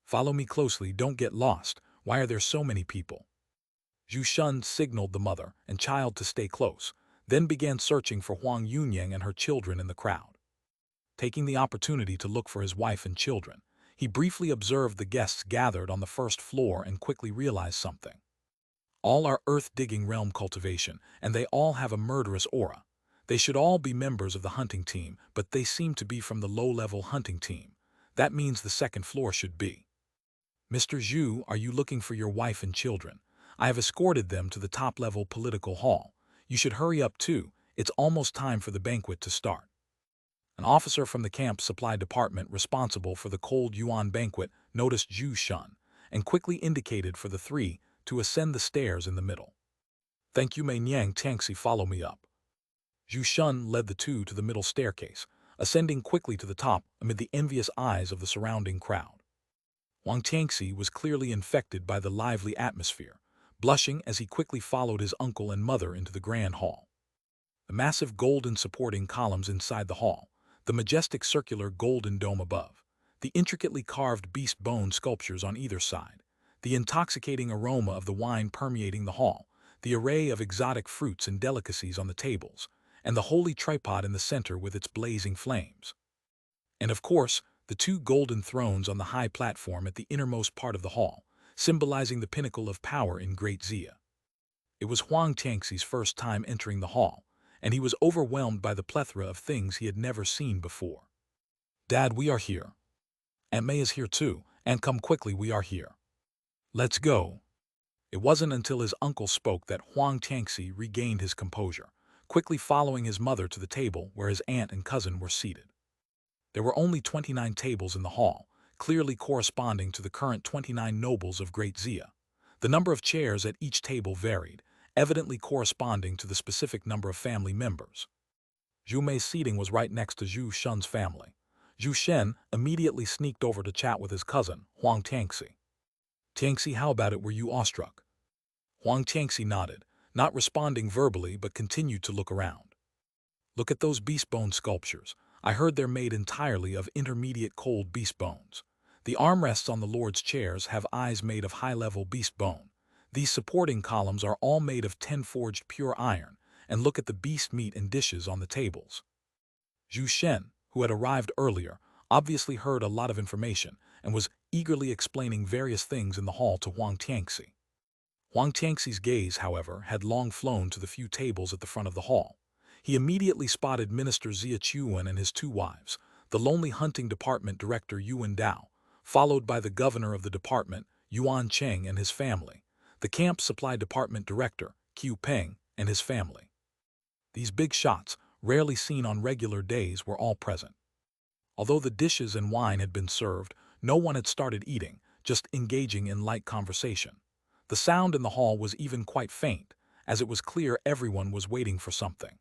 Follow me closely, don't get lost. Why are there so many people? Zhu Shun signaled the mother and child to stay close, then began searching for Huang Yunyang and her children in the crowd. Taking the opportunity to look for his wife and children, he briefly observed the guests gathered on the first floor and quickly realized something. All are earth-digging realm cultivation, and they all have a murderous aura. They should all be members of the hunting team, but they seem to be from the low-level hunting team. That means the second floor should be. Mr. Zhu, are you looking for your wife and children? I have escorted them to the top-level political hall. You should hurry up too. It's almost time for the banquet to start. An officer from the camp supply department responsible for the cold yuan banquet noticed Zhu Shun and quickly indicated for the three to ascend the stairs in the middle. Thank you, Mei Niang Tangxi, follow me up. Zhu Shun led the two to the middle staircase, ascending quickly to the top amid the envious eyes of the surrounding crowd. Wang Tangxi was clearly infected by the lively atmosphere, blushing as he quickly followed his uncle and mother into the grand hall. The massive golden supporting columns inside the hall, the majestic circular golden dome above, the intricately carved beast bone sculptures on either side, the intoxicating aroma of the wine permeating the hall, the array of exotic fruits and delicacies on the tables, and the holy tripod in the center with its blazing flames. And of course, the two golden thrones on the high platform at the innermost part of the hall, symbolizing the pinnacle of power in Great Xia. It was Huang Tangxi's first time entering the hall, and he was overwhelmed by the plethora of things he had never seen before. Dad, we are here. Aunt May is here too, and come quickly, we are here. Let's go. It wasn't until his uncle spoke that Huang Tangxi regained his composure, quickly following his mother to the table where his aunt and cousin were seated. There were only 29 tables in the hall, clearly corresponding to the current 29 nobles of Great Xia. The number of chairs at each table varied, evidently corresponding to the specific number of family members. Zhu Mei's seating was right next to Zhu Shun's family. Zhu Shen immediately sneaked over to chat with his cousin, Huang Tangxi. Tangxi, how about it, were you awestruck? Huang Tangxi nodded, not responding verbally but continued to look around. Look at those beast bone sculptures. I heard they're made entirely of intermediate cold beast bones. The armrests on the Lord's chairs have eyes made of high-level beast bone. These supporting columns are all made of 10 forged pure iron, and look at the beast meat and dishes on the tables. Zhu Shen, who had arrived earlier, obviously heard a lot of information and was eagerly explaining various things in the hall to Huang Tangxi. Huang Tangxi's gaze, however, had long flown to the few tables at the front of the hall. He immediately spotted Minister Xia Chuan and his two wives, the lonely hunting department director Yuan Dao, followed by the governor of the department, Yuan Cheng, and his family, the camp supply department director, Qiu Peng, and his family. These big shots, rarely seen on regular days, were all present. Although the dishes and wine had been served, no one had started eating, just engaging in light conversation. The sound in the hall was even quite faint, as it was clear everyone was waiting for something.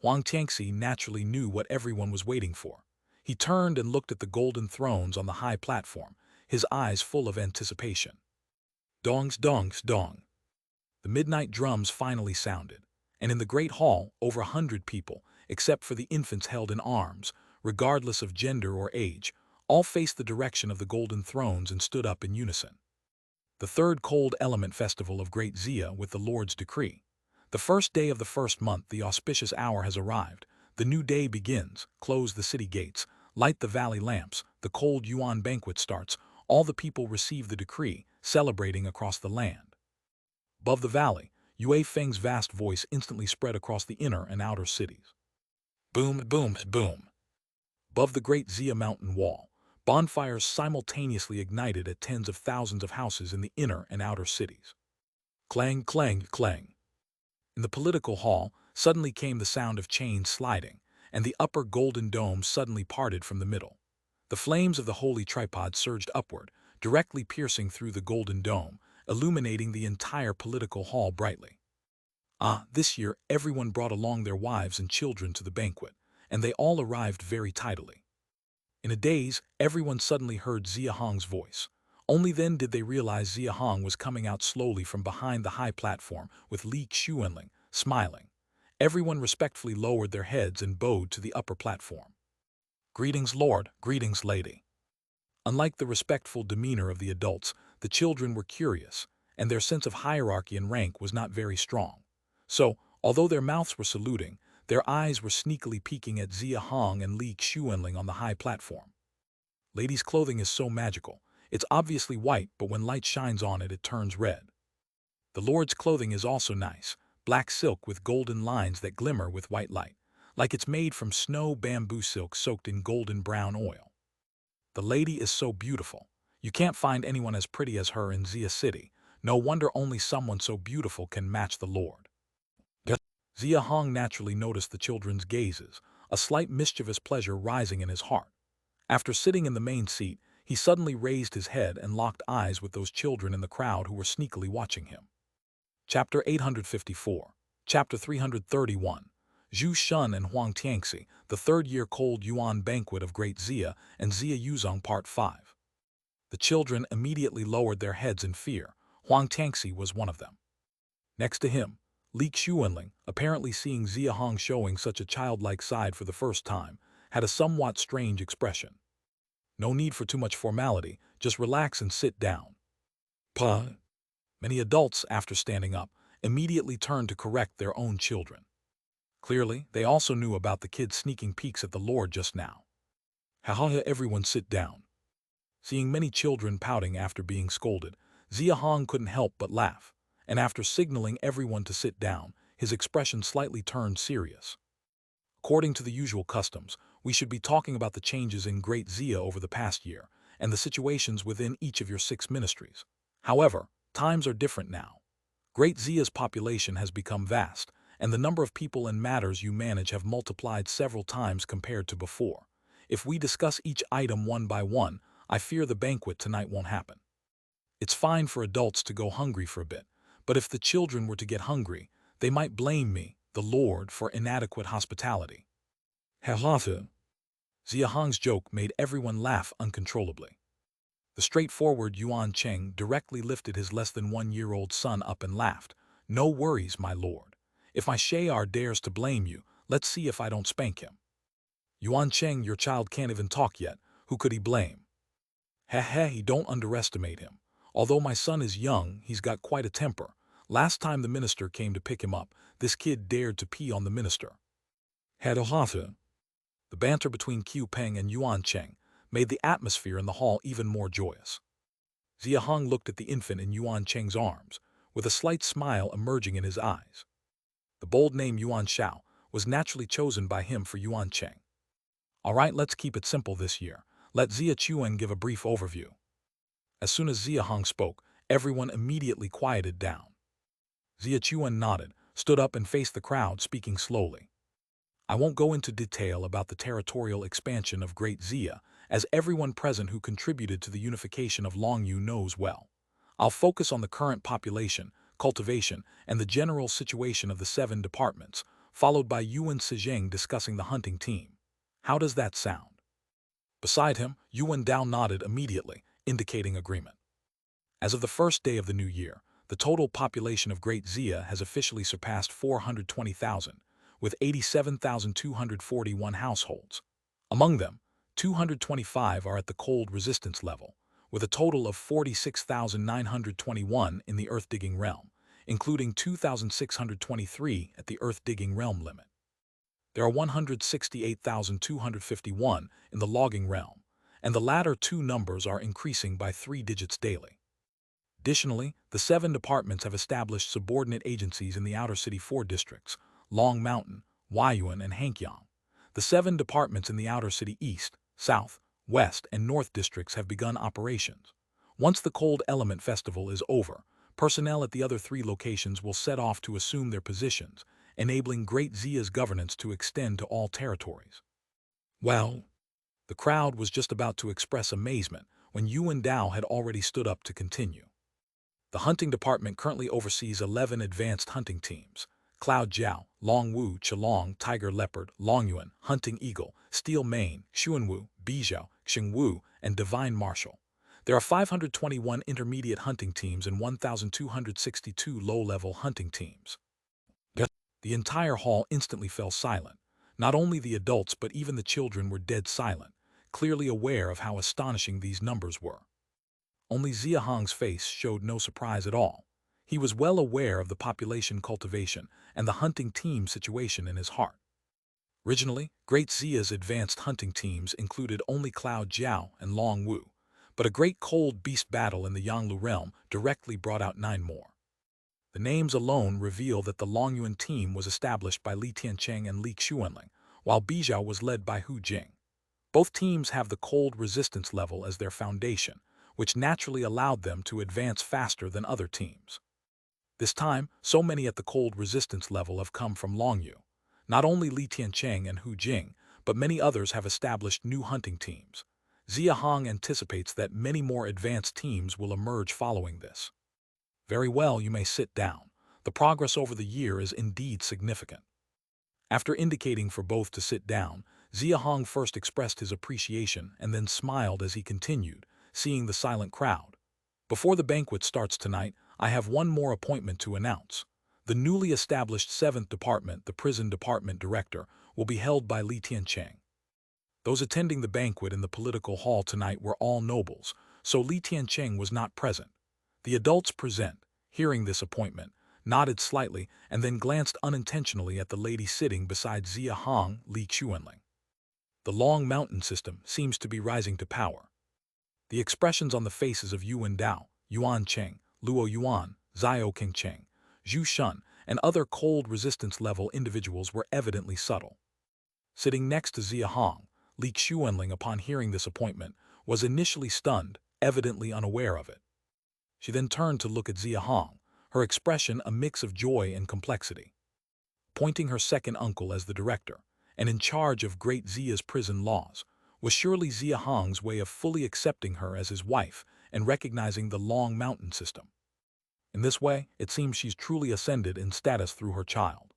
Huang Tangxi naturally knew what everyone was waiting for. He turned and looked at the golden thrones on the high platform, his eyes full of anticipation. Dongs, dongs, dong. The midnight drums finally sounded, and in the great hall, over 100 people, except for the infants held in arms, regardless of gender or age, all faced the direction of the golden thrones and stood up in unison. The third cold element festival of Great Xia with the Lord's decree. The first day of the first month, the auspicious hour has arrived. The new day begins. Close the city gates, light the valley lamps, the cold yuan banquet starts. All the people receive the decree, celebrating across the land. Above the valley, Yue Feng's vast voice instantly spread across the inner and outer cities. Boom, boom, boom. Above the great Xia mountain wall, bonfires simultaneously ignited at tens of thousands of houses in the inner and outer cities. Clang, clang, clang. In the political hall, suddenly came the sound of chains sliding, and the upper golden dome suddenly parted from the middle. The flames of the holy tripod surged upward, directly piercing through the golden dome, illuminating the entire political hall brightly. This year everyone brought along their wives and children to the banquet, and they all arrived very tidily. In a daze, everyone suddenly heard Xia Hong's voice. Only then did they realize Xia Hong was coming out slowly from behind the high platform with Li Xuanling, smiling. Everyone respectfully lowered their heads and bowed to the upper platform. Greetings, Lord, greetings, lady. Unlike the respectful demeanor of the adults, the children were curious, and their sense of hierarchy and rank was not very strong. So, although their mouths were saluting, their eyes were sneakily peeking at Xia Hong and Li Xuanling on the high platform. Ladies' clothing is so magical. It's obviously white, but when light shines on it, it turns red. The Lord's clothing is also nice, black silk with golden lines that glimmer with white light, like it's made from snow bamboo silk soaked in golden brown oil. The lady is so beautiful. You can't find anyone as pretty as her in Xia City. No wonder only someone so beautiful can match the Lord. Xia Hong naturally noticed the children's gazes, a slight mischievous pleasure rising in his heart. After sitting in the main seat, he suddenly raised his head and locked eyes with those children in the crowd who were sneakily watching him. Chapter 854. Chapter 331. Zhu Shun and Huang Tianxi, the third-year Cold Yuan Banquet of Great Xia and Xia Yuzong Part 5. The children immediately lowered their heads in fear. Huang Tianxi was one of them. Next to him, Li Xuanling, apparently seeing Xia Hong showing such a childlike side for the first time, had a somewhat strange expression. No need for too much formality, just relax and sit down. Pa. Many adults, after standing up, immediately turned to correct their own children. Clearly, they also knew about the kids sneaking peeks at the Lord just now. Ha, everyone sit down. Seeing many children pouting after being scolded, Xia Hong couldn't help but laugh, and after signaling everyone to sit down, his expression slightly turned serious. According to the usual customs, we should be talking about the changes in Great Xia over the past year, and the situations within each of your 6 ministries. However, times are different now. Great Xia's population has become vast, and the number of people and matters you manage have multiplied several times compared to before. If we discuss each item one by one, I fear the banquet tonight won't happen. It's fine for adults to go hungry for a bit, but if the children were to get hungry, they might blame me, the Lord, for inadequate hospitality. Xia Hong's joke made everyone laugh uncontrollably. The straightforward Yuan Cheng directly lifted his less-than-1-year-old son up and laughed. No worries, my lord. If my Shayar dares to blame you, let's see if I don't spank him. Yuan Cheng, your child can't even talk yet. Who could he blame? Don't underestimate him. Although my son is young, he's got quite a temper. Last time the minister came to pick him up, this kid dared to pee on the minister. The banter between Qiu Peng and Yuan Cheng made the atmosphere in the hall even more joyous. Xia Hong looked at the infant in Yuan Cheng's arms, with a slight smile emerging in his eyes. The bold name Yuan Shao was naturally chosen by him for Yuan Cheng. All right, let's keep it simple this year. Let Xia Chuan give a brief overview. As soon as Xia Hong spoke, everyone immediately quieted down. Xia Chuan nodded, stood up and faced the crowd, speaking slowly. I won't go into detail about the territorial expansion of Great Xia, as everyone present who contributed to the unification of Longyu knows well. I'll focus on the current population, cultivation, and the general situation of the 7 departments, followed by Yuan Sijing discussing the hunting team. How does that sound? Beside him, Yuan Dao nodded immediately, indicating agreement. As of the first day of the new year, the total population of Great Xia has officially surpassed 420,000, with 87,241 households. Among them, 225 are at the cold resistance level, with a total of 46,921 in the earth-digging realm, including 2,623 at the earth-digging realm limit. There are 168,251 in the logging realm, and the latter 2 numbers are increasing by 3 digits daily. Additionally, the 7 departments have established subordinate agencies in the outer city 4 districts, Long Mountain, Huayuan, and Hankyang. The 7 departments in the outer city east, south, west, and north districts have begun operations. Once the Cold Element Festival is over, personnel at the other 3 locations will set off to assume their positions, enabling Great Xia's governance to extend to all territories. Well, the crowd was just about to express amazement when Yuan Dao had already stood up to continue. The hunting department currently oversees 11 advanced hunting teams: Cloud Jiao, Long Wu, Chalong, Tiger Leopard, Longyuan, Hunting Eagle, Steel Mane, Xuanwu, Bijou, Xingwu, and Divine Marshal. There are 521 intermediate hunting teams and 1,262 low-level hunting teams. The entire hall instantly fell silent. Not only the adults but even the children were dead silent, clearly aware of how astonishing these numbers were. Only Xia Hong's face showed no surprise at all. He was well aware of the population cultivation and the hunting team situation in his heart. Originally, Great Xia's advanced hunting teams included only Cloud Jiao and Long Wu, but a great cold beast battle in the Yanglu realm directly brought out 9 more. The names alone reveal that the Longyuan team was established by Li Tiancheng and Li Xuanling, while Bijao was led by Hu Jing. Both teams have the cold resistance level as their foundation, which naturally allowed them to advance faster than other teams. This time, so many at the cold resistance level have come from Longyu. Not only Li Tiancheng and Hu Jing, but many others have established new hunting teams. Xia Hong anticipates that many more advanced teams will emerge following this. Very well, you may sit down. The progress over the year is indeed significant. After indicating for both to sit down, Xia Hong first expressed his appreciation and then smiled as he continued, seeing the silent crowd. Before the banquet starts tonight, I have one more appointment to announce. The newly established 7th Department, the Prison Department Director, will be held by Li Tiancheng. Those attending the banquet in the political hall tonight were all nobles, so Li Tiancheng was not present. The adults present, hearing this appointment, nodded slightly and then glanced unintentionally at the lady sitting beside Xia Hong, Li Xuanling. The Long Mountain system seems to be rising to power. The expressions on the faces of Yuan Dao, Yuan Cheng, Luo Yuan, Zhao Qingcheng, Zhu Shun, and other cold resistance level individuals were evidently subtle. Sitting next to Xia Hong, Li Xuanling, upon hearing this appointment, was initially stunned, evidently unaware of it. She then turned to look at Xia Hong, her expression a mix of joy and complexity. Appointing her second uncle as the director, and in charge of Great Xia's prison laws, was surely Xia Hong's way of fully accepting her as his wife and recognizing the Long Mountain system. In this way, it seems she's truly ascended in status through her child.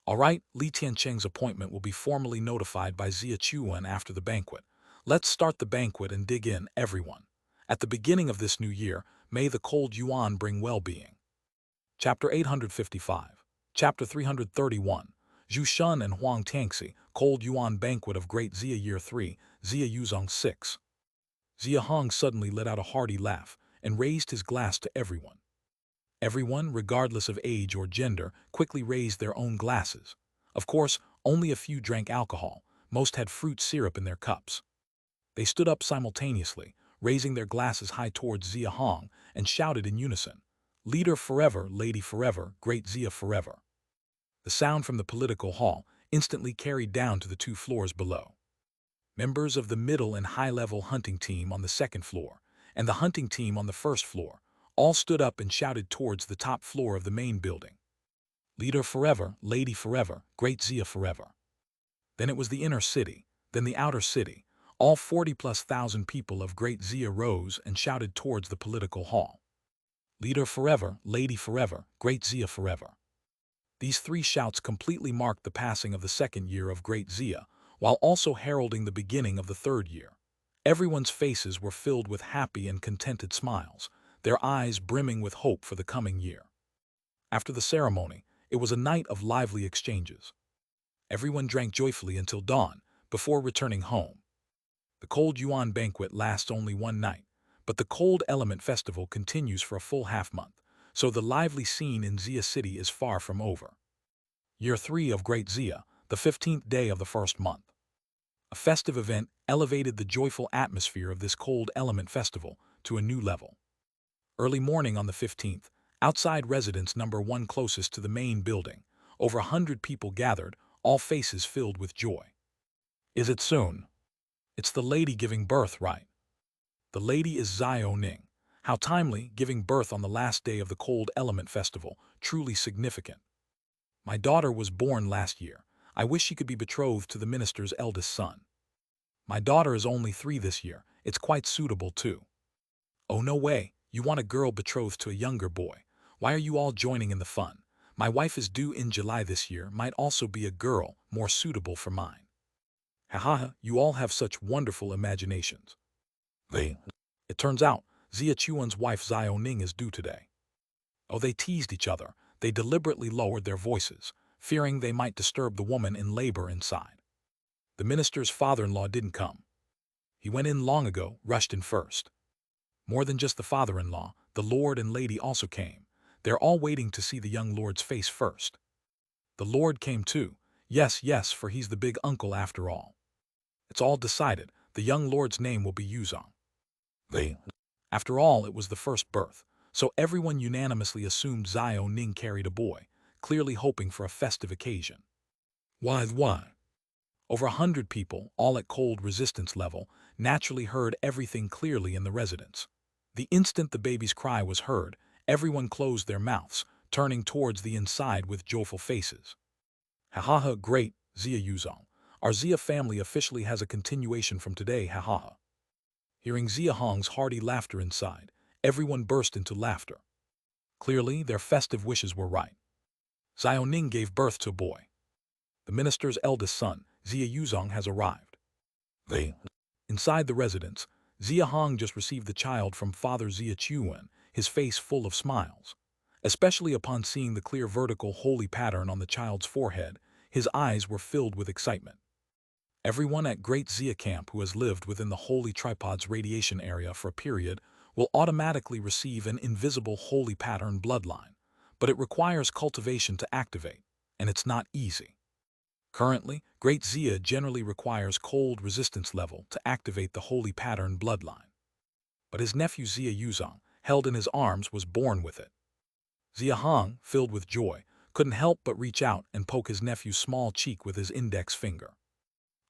All right, Li Tiancheng's appointment will be formally notified by Xia Chuan after the banquet. Let's start the banquet and dig in, everyone. At the beginning of this new year, may the cold yuan bring well-being. Chapter 855. Chapter 331. Zhu Shun and Huang Tangxi, Cold Yuan Banquet of Great Xia Year 3, Xia Yuzong 6. Xia Hong suddenly let out a hearty laugh and raised his glass to everyone. Everyone, regardless of age or gender, quickly raised their own glasses. Of course, only a few drank alcohol, most had fruit syrup in their cups. They stood up simultaneously, raising their glasses high towards Xia Hong, and shouted in unison, "Leader forever, lady forever, Great Xia forever." The sound from the political hall instantly carried down to the 2 floors below. Members of the middle and high-level hunting team on the 2nd floor, and the hunting team on the 1st floor, all stood up and shouted towards the top floor of the main building. "Leader forever, lady forever, Great Xia forever." Then it was the inner city, then the outer city. All 40,000+ people of Great Xia rose and shouted towards the political hall. "Leader forever, lady forever, Great Xia forever." These 3 shouts completely marked the passing of the 2nd year of Great Xia, while also heralding the beginning of the 3rd year. Everyone's faces were filled with happy and contented smiles, their eyes brimming with hope for the coming year. After the ceremony, it was a night of lively exchanges. Everyone drank joyfully until dawn, before returning home. The Cold Yuan banquet lasts only 1 night, but the Cold Element Festival continues for a full half-month, so the lively scene in Xia City is far from over. Year 3 of Great Xia, the 15th day of the 1st month. A festive event elevated the joyful atmosphere of this Cold Element Festival to a new level. Early morning on the 15th, outside residence number 1 closest to the main building, over 100 people gathered, all faces filled with joy. "Is it soon? It's the lady giving birth, right? The lady is Zhao Ning. How timely, giving birth on the last day of the Cold Element Festival, truly significant. My daughter was born last year. I wish she could be betrothed to the minister's eldest son. My daughter is only 3 this year. It's quite suitable too." "Oh, no way. You want a girl betrothed to a younger boy. Why are you all joining in the fun? My wife is due in July this year, might also be a girl, more suitable for mine." "Ha, you all have such wonderful imaginations." It turns out, Xia Chuan's wife Zhao Ning is due today. Oh, they teased each other. They deliberately lowered their voices, fearing they might disturb the woman in labor inside. The minister's father-in-law didn't come. He went in long ago, rushed in first. More than just the father-in-law, the lord and lady also came. They're all waiting to see the young lord's face first. The lord came too. Yes, yes, for he's the big uncle after all. It's all decided. The young lord's name will be Yuzong. After all, it was the first birth, so everyone unanimously assumed Xiao Ning carried a boy, clearly hoping for a festive occasion. Why? Over 100 people, all at cold resistance level, naturally heard everything clearly in the residence. The instant the baby's cry was heard, everyone closed their mouths, turning towards the inside with joyful faces. Ha ha ha, great, Xia Yuzong. Our Xia family officially has a continuation from today, ha ha ha. Hearing Xia Hong's hearty laughter inside, everyone burst into laughter. Clearly, their festive wishes were right. Xiao Ning gave birth to a boy. The minister's eldest son, Xia Yuzong, has arrived. Inside the residence, Xia Hong just received the child from Father Xia Chuan, his face full of smiles. Especially upon seeing the clear vertical holy pattern on the child's forehead, his eyes were filled with excitement. Everyone at Great Xia Camp who has lived within the holy tripod's radiation area for a period will automatically receive an invisible holy pattern bloodline, but it requires cultivation to activate, and it's not easy. Currently, Great Xia generally requires cold resistance level to activate the holy pattern bloodline. But his nephew Xia Yuzong, held in his arms, was born with it. Xia Hong, filled with joy, couldn't help but reach out and poke his nephew's small cheek with his index finger.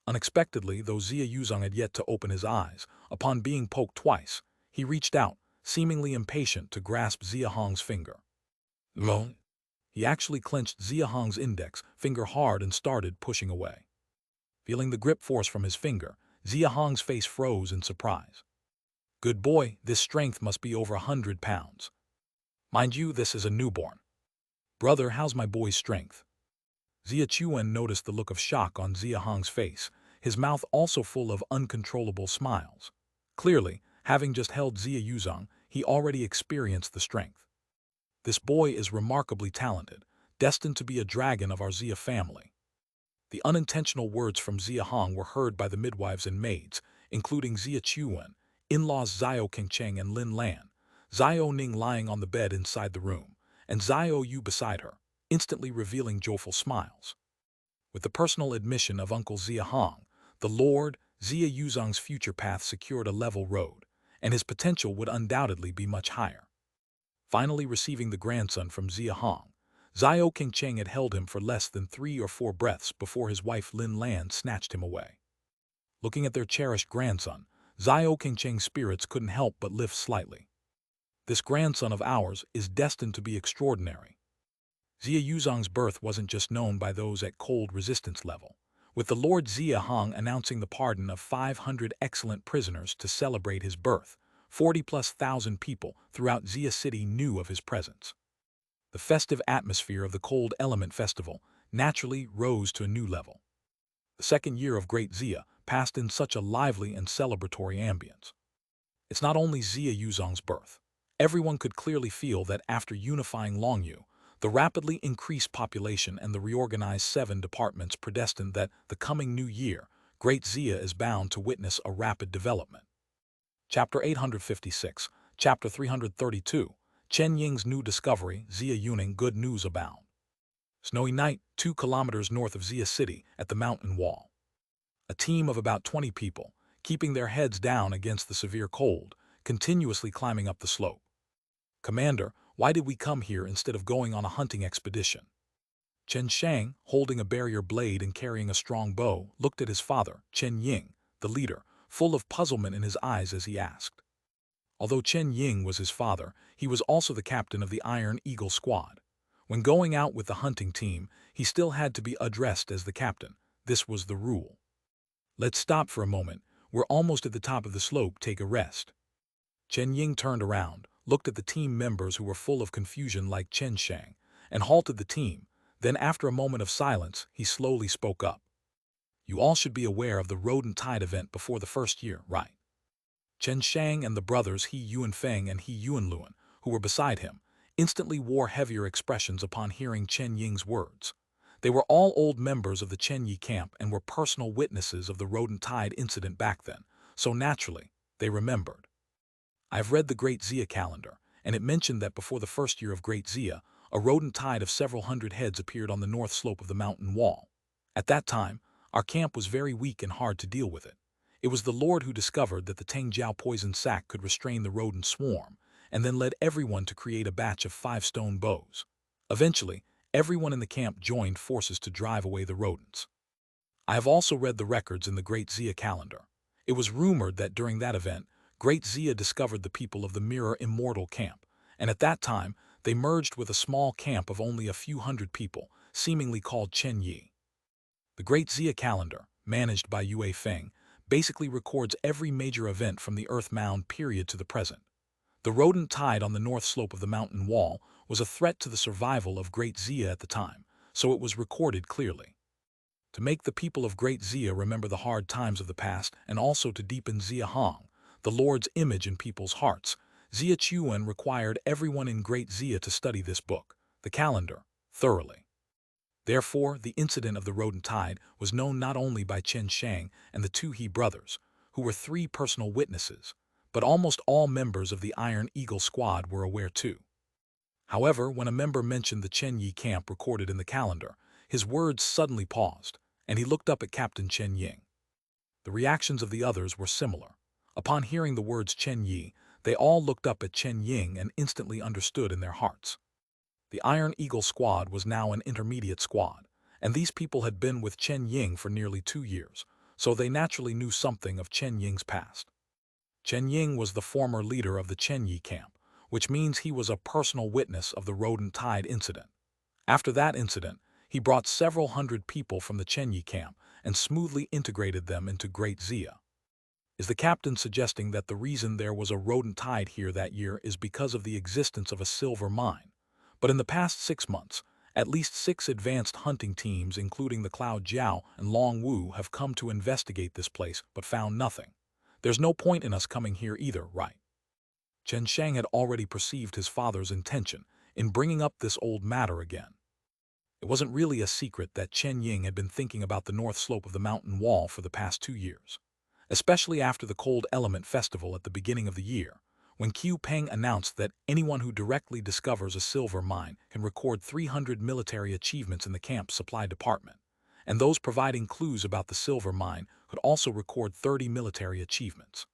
Unexpectedly, though Xia Yuzong had yet to open his eyes, upon being poked twice, he reached out, seemingly impatient to grasp Xia Hong's finger. No. He actually clenched Xia Hong's index finger hard and started pushing away. Feeling the grip force from his finger, Xia Hong's face froze in surprise. Good boy, this strength must be over 100 pounds. Mind you, this is a newborn. Brother, how's my boy's strength? Xia Chuan noticed the look of shock on Xia Hong's face, his mouth also full of uncontrollable smiles. Clearly, having just held Xia Yuzong, he already experienced the strength. This boy is remarkably talented, destined to be a dragon of our Xia family. The unintentional words from Xia Hong were heard by the midwives and maids, including Xia Chuan, in-laws Xiao Qingcheng and Lin Lan, Xiao Ning lying on the bed inside the room, and Xiao Yu beside her, instantly revealing joyful smiles. With the personal admission of Uncle Xia Hong, the Lord, Xia Yuzong's future path secured a level road, and his potential would undoubtedly be much higher. Finally receiving the grandson from Xia Hong, Xiao Qingcheng had held him for less than 3 or 4 breaths before his wife Lin Lan snatched him away. Looking at their cherished grandson, Xiao Qingcheng's spirits couldn't help but lift slightly. This grandson of ours is destined to be extraordinary. Xia Yuzong's birth wasn't just known by those at cold resistance level, with the Lord Xia Hong announcing the pardon of 500 excellent prisoners to celebrate his birth. 40,000+ people throughout Xia City knew of his presence. The festive atmosphere of the Cold Element Festival naturally rose to a new level. The second year of Great Xia passed in such a lively and celebratory ambience. It's not only Xia Yuzong's birth. Everyone could clearly feel that after unifying Longyu, the rapidly increased population and the reorganized 7 departments predestined that the coming new year, Great Xia is bound to witness a rapid development. Chapter 856, Chapter 332, Chen Ying's New Discovery, Xia Yuning, Good News Abound. Snowy night, 2 kilometers north of Xia City, at the mountain wall. A team of about 20 people, keeping their heads down against the severe cold, continuously climbing up the slope. Commander, why did we come here instead of going on a hunting expedition? Chen Shang, holding a barrier blade and carrying a strong bow, looked at his father, Chen Ying, the leader, full of puzzlement in his eyes as he asked. Although Chen Ying was his father, he was also the captain of the Iron Eagle squad. When going out with the hunting team, he still had to be addressed as the captain. This was the rule. Let's stop for a moment. We're almost at the top of the slope. Take a rest. Chen Ying turned around, looked at the team members who were full of confusion like Chen Shang, and halted the team. Then after a moment of silence, he slowly spoke up. You all should be aware of the rodent tide event before the first year, right? Chen Shang and the brothers He Yuanfeng and He Yuanluan, who were beside him, instantly wore heavier expressions upon hearing Chen Ying's words. They were all old members of the Chen Yi camp and were personal witnesses of the rodent tide incident back then, so naturally, they remembered. I have read the Great Xia calendar, and it mentioned that before the first year of Great Xia, a rodent tide of several hundred heads appeared on the north slope of the mountain wall. At that time, our camp was very weak and hard to deal with it. It was the Lord who discovered that the Tangjiao poison sac could restrain the rodent swarm, and then led everyone to create a batch of 5 stone bows. Eventually, everyone in the camp joined forces to drive away the rodents. I have also read the records in the Great Xia calendar. It was rumored that during that event, Great Xia discovered the people of the Mirror Immortal camp, and at that time, they merged with a small camp of only a few hundred people, seemingly called Chen Yi. The Great Xia calendar, managed by Yue Feng, basically records every major event from the Earth Mound period to the present. The rodent tide on the north slope of the mountain wall was a threat to the survival of Great Xia at the time, so it was recorded clearly. To make the people of Great Xia remember the hard times of the past and also to deepen Xia Hong, the Lord's image in people's hearts, Xia Chuan required everyone in Great Xia to study this book, the calendar, thoroughly. Therefore, the incident of the rodent tide was known not only by Chen Shang and the 2 He brothers, who were 3 personal witnesses, but almost all members of the Iron Eagle squad were aware too. However, when a member mentioned the Chen Yi camp recorded in the calendar, his words suddenly paused, and he looked up at Captain Chen Ying. The reactions of the others were similar. Upon hearing the words Chen Yi, they all looked up at Chen Ying and instantly understood in their hearts. The Iron Eagle squad was now an intermediate squad, and these people had been with Chen Ying for nearly 2 years, so they naturally knew something of Chen Ying's past. Chen Ying was the former leader of the Chen Yi camp, which means he was a personal witness of the rodent tide incident. After that incident, he brought several hundred people from the Chen Yi camp and smoothly integrated them into Great Xia. Is the captain suggesting that the reason there was a rodent tide here that year is because of the existence of a silver mine? But in the past 6 months, at least 6 advanced hunting teams, including the Cloud Jiao and Long Wu, have come to investigate this place but found nothing. There's no point in us coming here either, right? Chen Shang had already perceived his father's intention in bringing up this old matter again. It wasn't really a secret that Chen Ying had been thinking about the north slope of the mountain wall for the past 2 years, especially after the Cold Element Festival at the beginning of the year, when Qiu Peng announced that anyone who directly discovers a silver mine can record 300 military achievements in the camp's supply department, and those providing clues about the silver mine could also record 30 military achievements.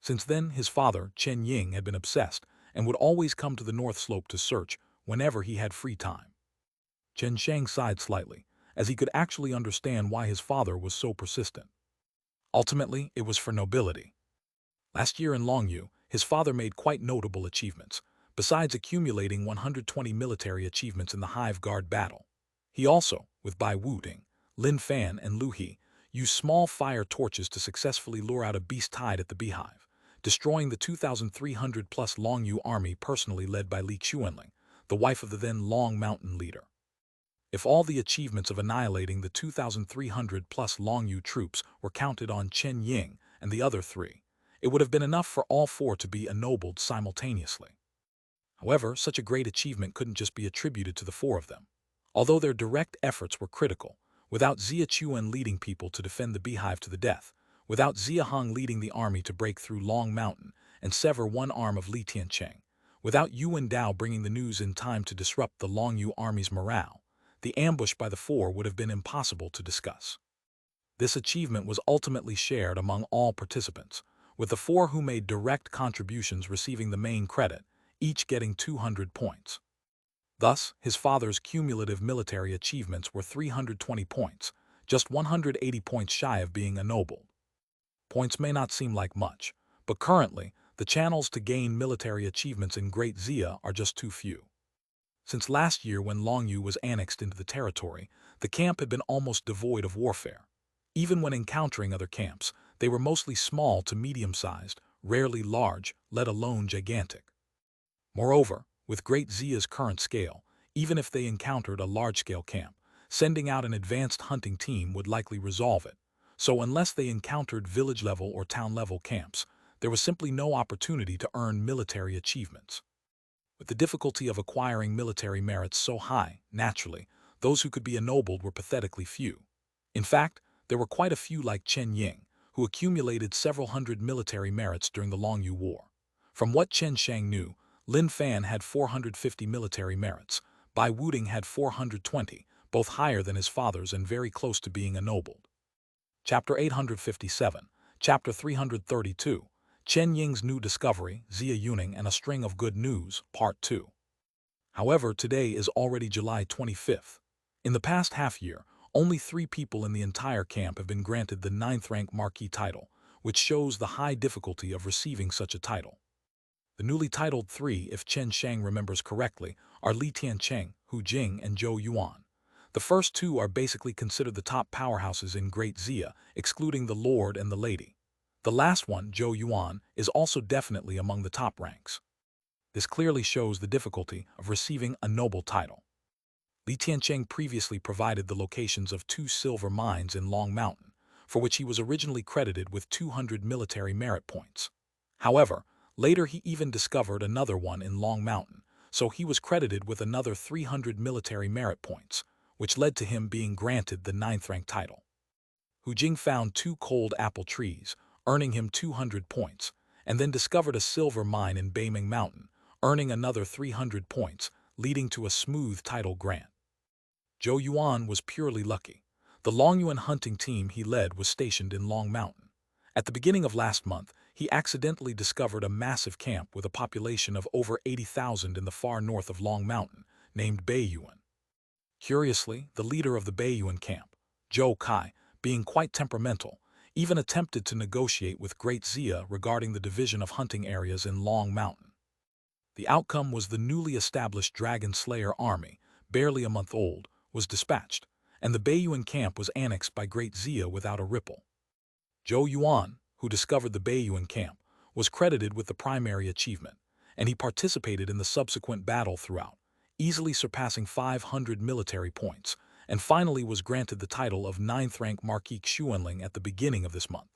Since then, his father, Chen Ying, had been obsessed and would always come to the north slope to search whenever he had free time. Chen Shang sighed slightly, as he could actually understand why his father was so persistent. Ultimately, it was for nobility. Last year in Longyu, his father made quite notable achievements, besides accumulating 120 military achievements in the Hive Guard battle. He also, with Bai Wuting, Lin Fan, and Lu He, used small fire torches to successfully lure out a beast tide at the beehive, destroying the 2,300-plus Longyu army personally led by Li Xuanling, the wife of the then Long Mountain leader. If all the achievements of annihilating the 2,300-plus Longyu troops were counted on Chen Ying and the other 3, it would have been enough for all 4 to be ennobled simultaneously. However, such a great achievement couldn't just be attributed to the 4 of them. Although their direct efforts were critical, without Xia Chuan leading people to defend the beehive to the death, without Xia Hong leading the army to break through Long Mountain and sever one arm of Li Tiancheng, without Yuan Dao bringing the news in time to disrupt the Longyu army's morale, the ambush by the 4 would have been impossible to discuss. This achievement was ultimately shared among all participants, with the 4 who made direct contributions receiving the main credit, each getting 200 points. Thus, his father's cumulative military achievements were 320 points, just 180 points shy of being ennobled. Points may not seem like much, but currently, the channels to gain military achievements in Great Xia are just too few. Since last year when Longyu was annexed into the territory, the camp had been almost devoid of warfare. Even when encountering other camps, they were mostly small to medium-sized, rarely large, let alone gigantic. Moreover, with Great Xia's current scale, even if they encountered a large-scale camp, sending out an advanced hunting team would likely resolve it. So unless they encountered village-level or town-level camps, there was simply no opportunity to earn military achievements. With the difficulty of acquiring military merits so high, naturally, those who could be ennobled were pathetically few. In fact, there were quite a few like Chen Ying, who accumulated several hundred military merits during the Longyu War. From what Chen Shang knew, Lin Fan had 450 military merits, Bai Wuding had 420, both higher than his father's and very close to being ennobled. Chapter 857, Chapter 332, Chen Ying's New Discovery, Xia Yuning and a String of Good News, Part 2. However, today is already July 25th. In the past half-year, only 3 people in the entire camp have been granted the 9th-rank Marquis title, which shows the high difficulty of receiving such a title. The newly titled 3, if Chen Shang remembers correctly, are Li Tiancheng, Hu Jing, and Zhou Yuan. The first 2 are basically considered the top powerhouses in Great Xia, excluding the Lord and the Lady. The last one, Zhou Yuan, is also definitely among the top ranks. This clearly shows the difficulty of receiving a noble title. Li Tiancheng previously provided the locations of 2 silver mines in Long Mountain, for which he was originally credited with 200 military merit points. However, later he even discovered another one in Long Mountain, so he was credited with another 300 military merit points, which led to him being granted the 9th-rank title. Hu Jing found 2 cold apple trees, earning him 200 points, and then discovered a silver mine in Beiming Mountain, earning another 300 points, leading to a smooth title grant. Zhou Yuan was purely lucky. The Longyuan hunting team he led was stationed in Long Mountain. At the beginning of last month, he accidentally discovered a massive camp with a population of over 80,000 in the far north of Long Mountain, named Beiyuan. Curiously, the leader of the Beiyuan camp, Zhou Kai, being quite temperamental, even attempted to negotiate with Great Xia regarding the division of hunting areas in Long Mountain. The outcome was the newly established Dragon Slayer army, barely a month old, was dispatched, and the Beiyuan camp was annexed by Great Xia without a ripple. Zhou Yuan, who discovered the Beiyuan camp, was credited with the primary achievement, and he participated in the subsequent battle throughout, easily surpassing 500 military points, and finally was granted the title of 9th-rank Marquis Xuanling at the beginning of this month.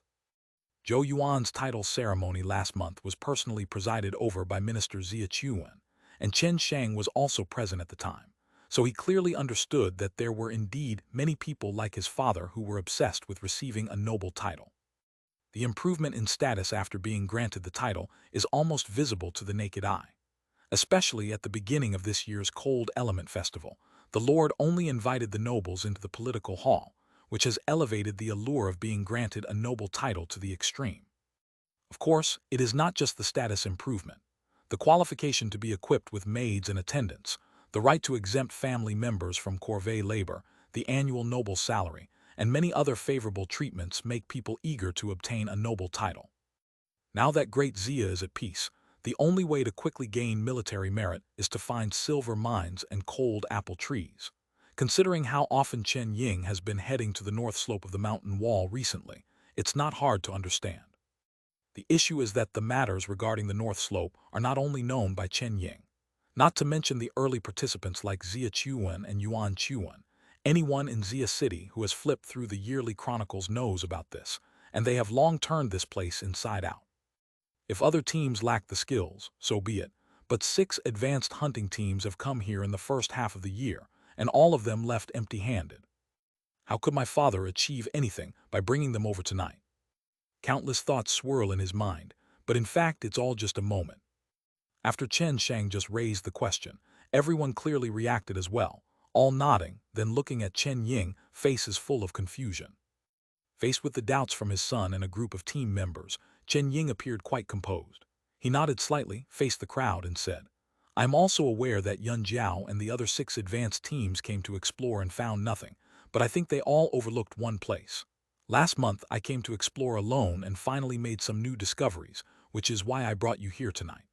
Zhou Yuan's title ceremony last month was personally presided over by Minister Xia Chuan, and Chen Shang was also present at the time, so he clearly understood that there were indeed many people like his father who were obsessed with receiving a noble title. The improvement in status after being granted the title is almost visible to the naked eye. Especially at the beginning of this year's Cold Element Festival, the Lord only invited the nobles into the political hall, which has elevated the allure of being granted a noble title to the extreme. Of course, it is not just the status improvement. The qualification to be equipped with maids and attendants, the right to exempt family members from corvée labor, the annual noble salary, and many other favorable treatments make people eager to obtain a noble title. Now that Great Xia is at peace, the only way to quickly gain military merit is to find silver mines and cold apple trees. Considering how often Chen Ying has been heading to the north slope of the mountain wall recently, it's not hard to understand. The issue is that the matters regarding the north slope are not only known by Chen Ying, not to mention the early participants like Xia Chuan and Yuan Chuan. Anyone in Xia City who has flipped through the yearly chronicles knows about this, and they have long turned this place inside out. If other teams lack the skills, so be it, but 6 advanced hunting teams have come here in the first half of the year, and all of them left empty-handed. How could my father achieve anything by bringing them over tonight? Countless thoughts swirl in his mind, but in fact it's all just a moment. After Chen Shang just raised the question, everyone clearly reacted as well, all nodding, then looking at Chen Ying, faces full of confusion. Faced with the doubts from his son and a group of team members, Chen Ying appeared quite composed. He nodded slightly, faced the crowd, and said, "I am also aware that Yun Jiao and the other 6 advanced teams came to explore and found nothing, but I think they all overlooked one place. Last month I came to explore alone and finally made some new discoveries, which is why I brought you here tonight."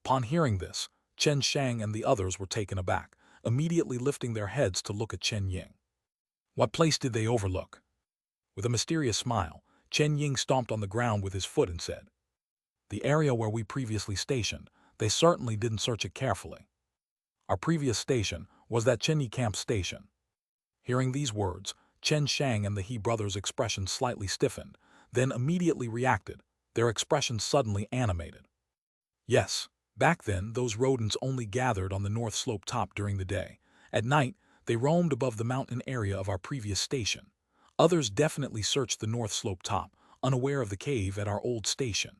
Upon hearing this, Chen Shang and the others were taken aback, immediately lifting their heads to look at Chen Ying. What place did they overlook? With a mysterious smile, Chen Ying stomped on the ground with his foot and said, "The area where we previously stationed, they certainly didn't search it carefully. Our previous station was that Chenyi Camp station." Hearing these words, Chen Shang and the He brothers' expressions slightly stiffened, then immediately reacted, their expressions suddenly animated. Yes, back then those rodents only gathered on the north slope top during the day. At night, they roamed above the mountain area of our previous station. Others definitely searched the north slope top, unaware of the cave at our old station.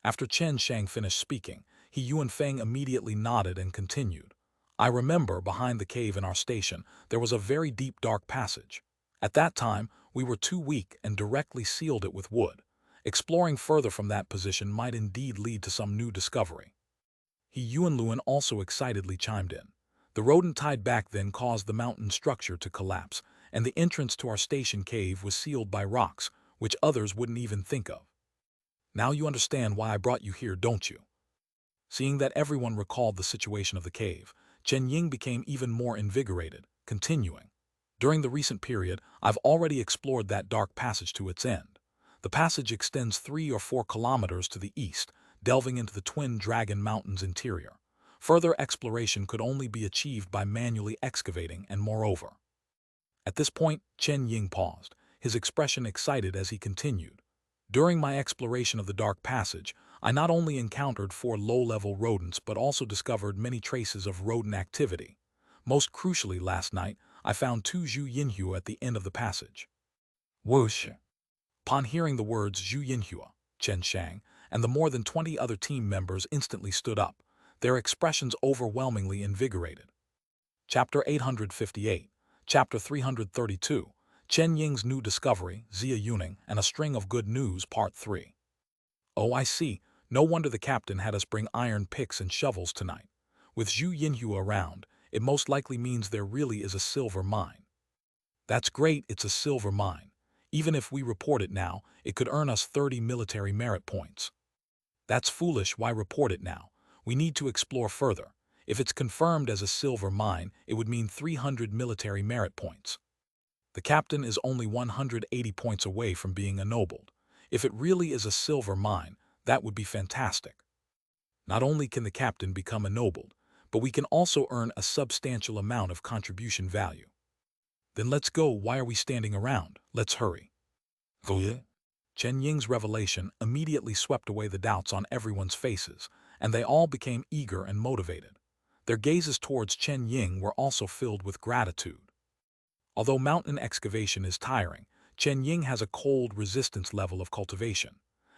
After Chen Shang finished speaking, He Yuanfeng immediately nodded and continued. I remember behind the cave in our station, there was a very deep dark passage. At that time, we were too weak and directly sealed it with wood. Exploring further from that position might indeed lead to some new discovery. He Yuanluan also excitedly chimed in. The rodent tide back then caused the mountain structure to collapse, and the entrance to our station cave was sealed by rocks, which others wouldn't even think of. Now you understand why I brought you here, don't you? Seeing that everyone recalled the situation of the cave, Chen Ying became even more invigorated, continuing. During the recent period, I've already explored that dark passage to its end. The passage extends 3 or 4 kilometers to the east, delving into the Twin Dragon Mountains interior. Further exploration could only be achieved by manually excavating, and moreover. At this point, Chen Ying paused, his expression excited as he continued. During my exploration of the dark passage, I not only encountered 4 low-level rodents but also discovered many traces of rodent activity. Most crucially, last night, I found 2 Zhu Yinhua at the end of the passage. Whoosh! Upon hearing the words Zhu Yinhua, Chen Shang, and the more than 20 other team members instantly stood up, their expressions overwhelmingly invigorated. Chapter 858, Chapter 332, Chen Ying's New Discovery, Xia Yuning, and a String of Good News, Part 3. Oh, I see. No wonder the captain had us bring iron picks and shovels tonight. With Zhu Yinhua around, it most likely means there really is a silver mine. That's great, it's a silver mine. Even if we report it now, it could earn us 30 military merit points. That's foolish, why report it now? We need to explore further. If it's confirmed as a silver mine, it would mean 300 military merit points. The captain is only 180 points away from being ennobled. If it really is a silver mine, that would be fantastic. Not only can the captain become ennobled, but we can also earn a substantial amount of contribution value. Then let's go, why are we standing around? Let's hurry. Chen Ying's revelation immediately swept away the doubts on everyone's faces, and they all became eager and motivated. Their gazes towards Chen Ying were also filled with gratitude. Although mountain excavation is tiring, Chen Ying has a cold resistance level of cultivation.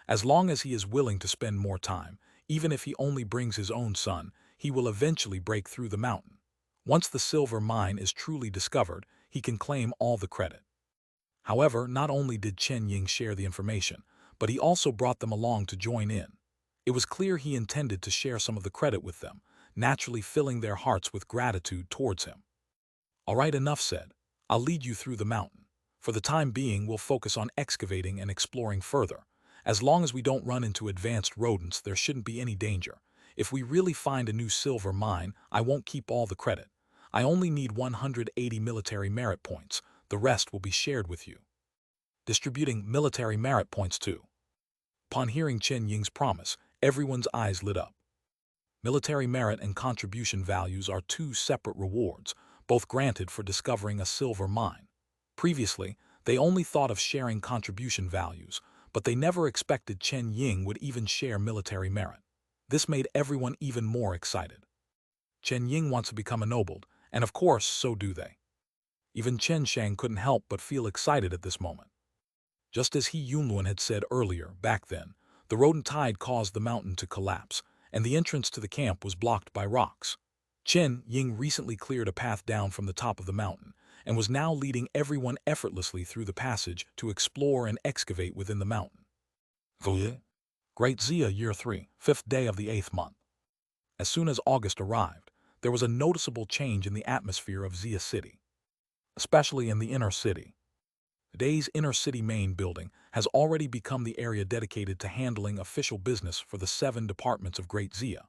As long as he is willing to spend more time, even if he only brings his own son, he will eventually break through the mountain. Once the silver mine is truly discovered, he can claim all the credit. However, not only did Chen Ying share the information, but he also brought them along to join in. It was clear he intended to share some of the credit with them, naturally filling their hearts with gratitude towards him. All right, enough said. I'll lead you through the mountain. For the time being, we'll focus on excavating and exploring further. As long as we don't run into advanced rodents, there shouldn't be any danger. If we really find a new silver mine, I won't keep all the credit. I only need 180 military merit points. The rest will be shared with you. Distributing military merit points too. Upon hearing Chen Ying's promise, everyone's eyes lit up. Military merit and contribution values are 2 separate rewards, both granted for discovering a silver mine. Previously, they only thought of sharing contribution values, but they never expected Chen Ying would even share military merit. This made everyone even more excited. Chen Ying wants to become ennobled, and of course, so do they. Even Chen Shang couldn't help but feel excited at this moment. Just as He Yunluan had said earlier, back then, the rodent tide caused the mountain to collapse, and the entrance to the camp was blocked by rocks. Chen Ying recently cleared a path down from the top of the mountain, and was now leading everyone effortlessly through the passage to explore and excavate within the mountain. Great Xia, Year 3, 5th day of the 8th month. As soon as August arrived, there was a noticeable change in the atmosphere of Xia City, especially in the inner city. Today's inner city main building has already become the area dedicated to handling official business for the 7 departments of Great Xia.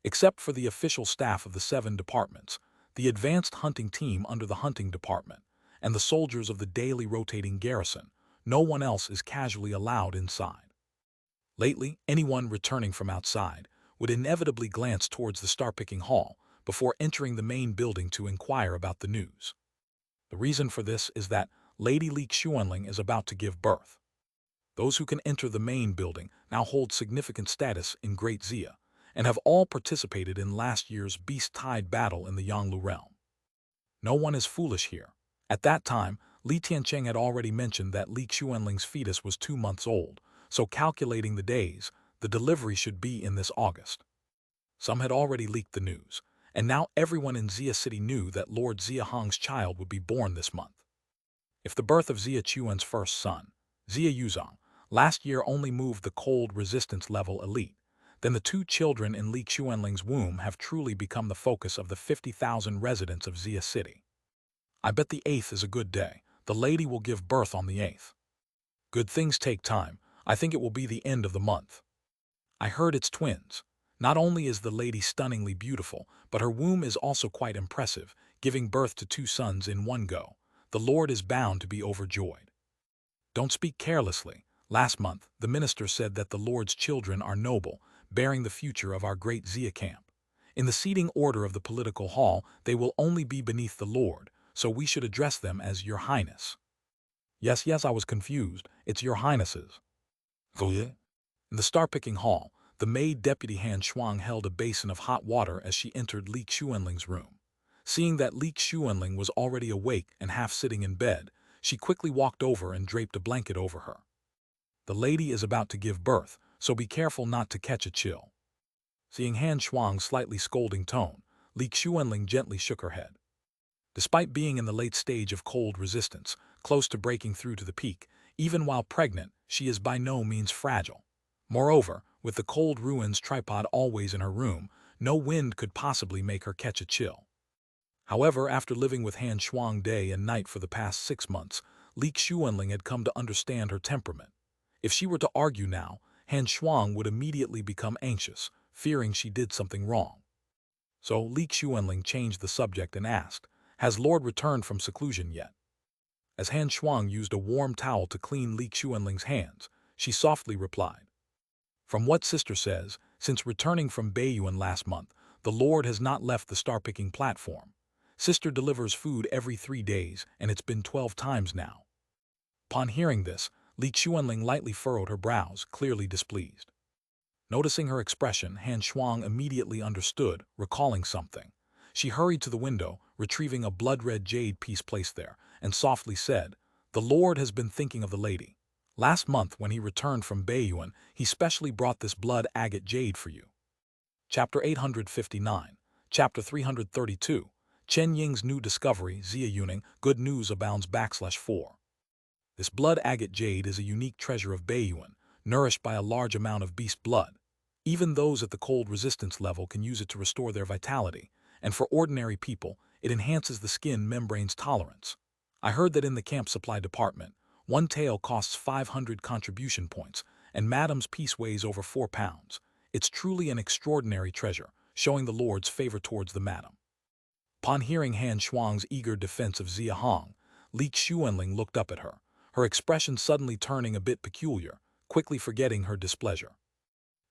Except for the official staff of the 7 departments, the advanced hunting team under the hunting department, and the soldiers of the daily rotating garrison, no one else is casually allowed inside. Lately, anyone returning from outside would inevitably glance towards the star-picking hall before entering the main building to inquire about the news. The reason for this is that Lady Li Xuanling is about to give birth. Those who can enter the main building now hold significant status in Great Xia, and have all participated in last year's Beast Tide battle in the Yanglu realm. No one is foolish here. At that time, Li Tiancheng had already mentioned that Li Xuanling's fetus was 2 months old, so calculating the days, the delivery should be in this August. Some had already leaked the news, and now everyone in Xia City knew that Lord Xia Hong's child would be born this month. If the birth of Xia Chuan's first son, Xia Yuzong, last year only moved the cold resistance level elite, then the 2 children in Li Xuanling's womb have truly become the focus of the 50,000 residents of Xia City. I bet the 8th is a good day. The lady will give birth on the 8th. Good things take time. I think it will be the end of the month. I heard it's twins. Not only is the lady stunningly beautiful, but her womb is also quite impressive, giving birth to 2 sons in one go. The Lord is bound to be overjoyed. Don't speak carelessly. Last month, the minister said that the Lord's children are noble, bearing the future of our great Xia camp. In the seating order of the political hall, they will only be beneath the Lord, so we should address them as Your Highness. Yes, I was confused. It's Your Highnesses. In the star-picking hall, the maid deputy Han Shuang held a basin of hot water as she entered Li Xuanling's room. Seeing that Li Xuanling was already awake and half sitting in bed, she quickly walked over and draped a blanket over her. The lady is about to give birth, so be careful not to catch a chill. Seeing Han Shuang's slightly scolding tone, Li Xuanling gently shook her head. Despite being in the late stage of cold resistance, close to breaking through to the peak, even while pregnant, she is by no means fragile. Moreover, with the cold ruins tripod always in her room, no wind could possibly make her catch a chill. However, after living with Han Shuang day and night for the past 6 months, Li Xuanling had come to understand her temperament. If she were to argue now, Han Shuang would immediately become anxious, fearing she did something wrong. So Li Xuanling changed the subject and asked, "Has Lord returned from seclusion yet?" As Han Shuang used a warm towel to clean Li Xuanling's hands, she softly replied, "From what sister says, since returning from Beiyuan last month, the Lord has not left the star-picking platform. Sister delivers food every 3 days, and it's been 12 times now." Upon hearing this, Li Xuanling lightly furrowed her brows, clearly displeased. Noticing her expression, Han Shuang immediately understood, recalling something. She hurried to the window, retrieving a blood-red jade piece placed there, and softly said, "The Lord has been thinking of the lady. Last month, when he returned from Beiyuan, he specially brought this blood agate jade for you." Chapter 859, Chapter 332, Chen Ying's New Discovery, Xia Yuning, Good News Abounds /4. This blood agate jade is a unique treasure of Beiyuan, nourished by a large amount of beast blood. Even those at the cold resistance level can use it to restore their vitality, and for ordinary people, it enhances the skin membrane's tolerance. I heard that in the camp supply department, 1 tael costs 500 contribution points, and Madam's piece weighs over 4 pounds. It's truly an extraordinary treasure, showing the Lord's favor towards the Madam. Upon hearing Han Shuang's eager defense of Xia Hong, Li Xuanling looked up at her, her expression suddenly turning a bit peculiar, quickly forgetting her displeasure.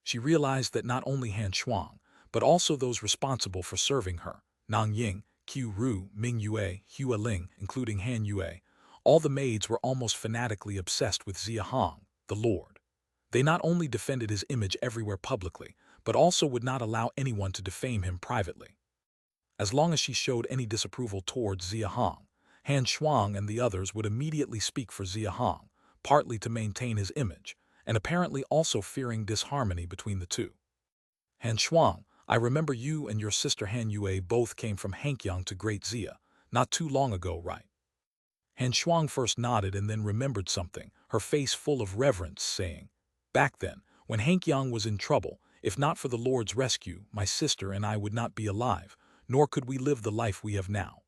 She realized that not only Han Shuang, but also those responsible for serving her, Nang Ying, Qiu Ru, Ming Yue, Hua Ling, including Han Yue, all the maids were almost fanatically obsessed with Xia Hong, the Lord. They not only defended his image everywhere publicly, but also would not allow anyone to defame him privately. As long as she showed any disapproval towards Xia Hong, Han Shuang and the others would immediately speak for Xia Hong, partly to maintain his image, and apparently also fearing disharmony between the two. "Han Shuang, I remember you and your sister Han Yue both came from Hankyang to Great Xia, not too long ago, right?" Han Shuang first nodded and then remembered something, her face full of reverence, saying, "Back then, when Hankyang was in trouble, if not for the Lord's rescue, my sister and I would not be alive, nor could we live the life we have now."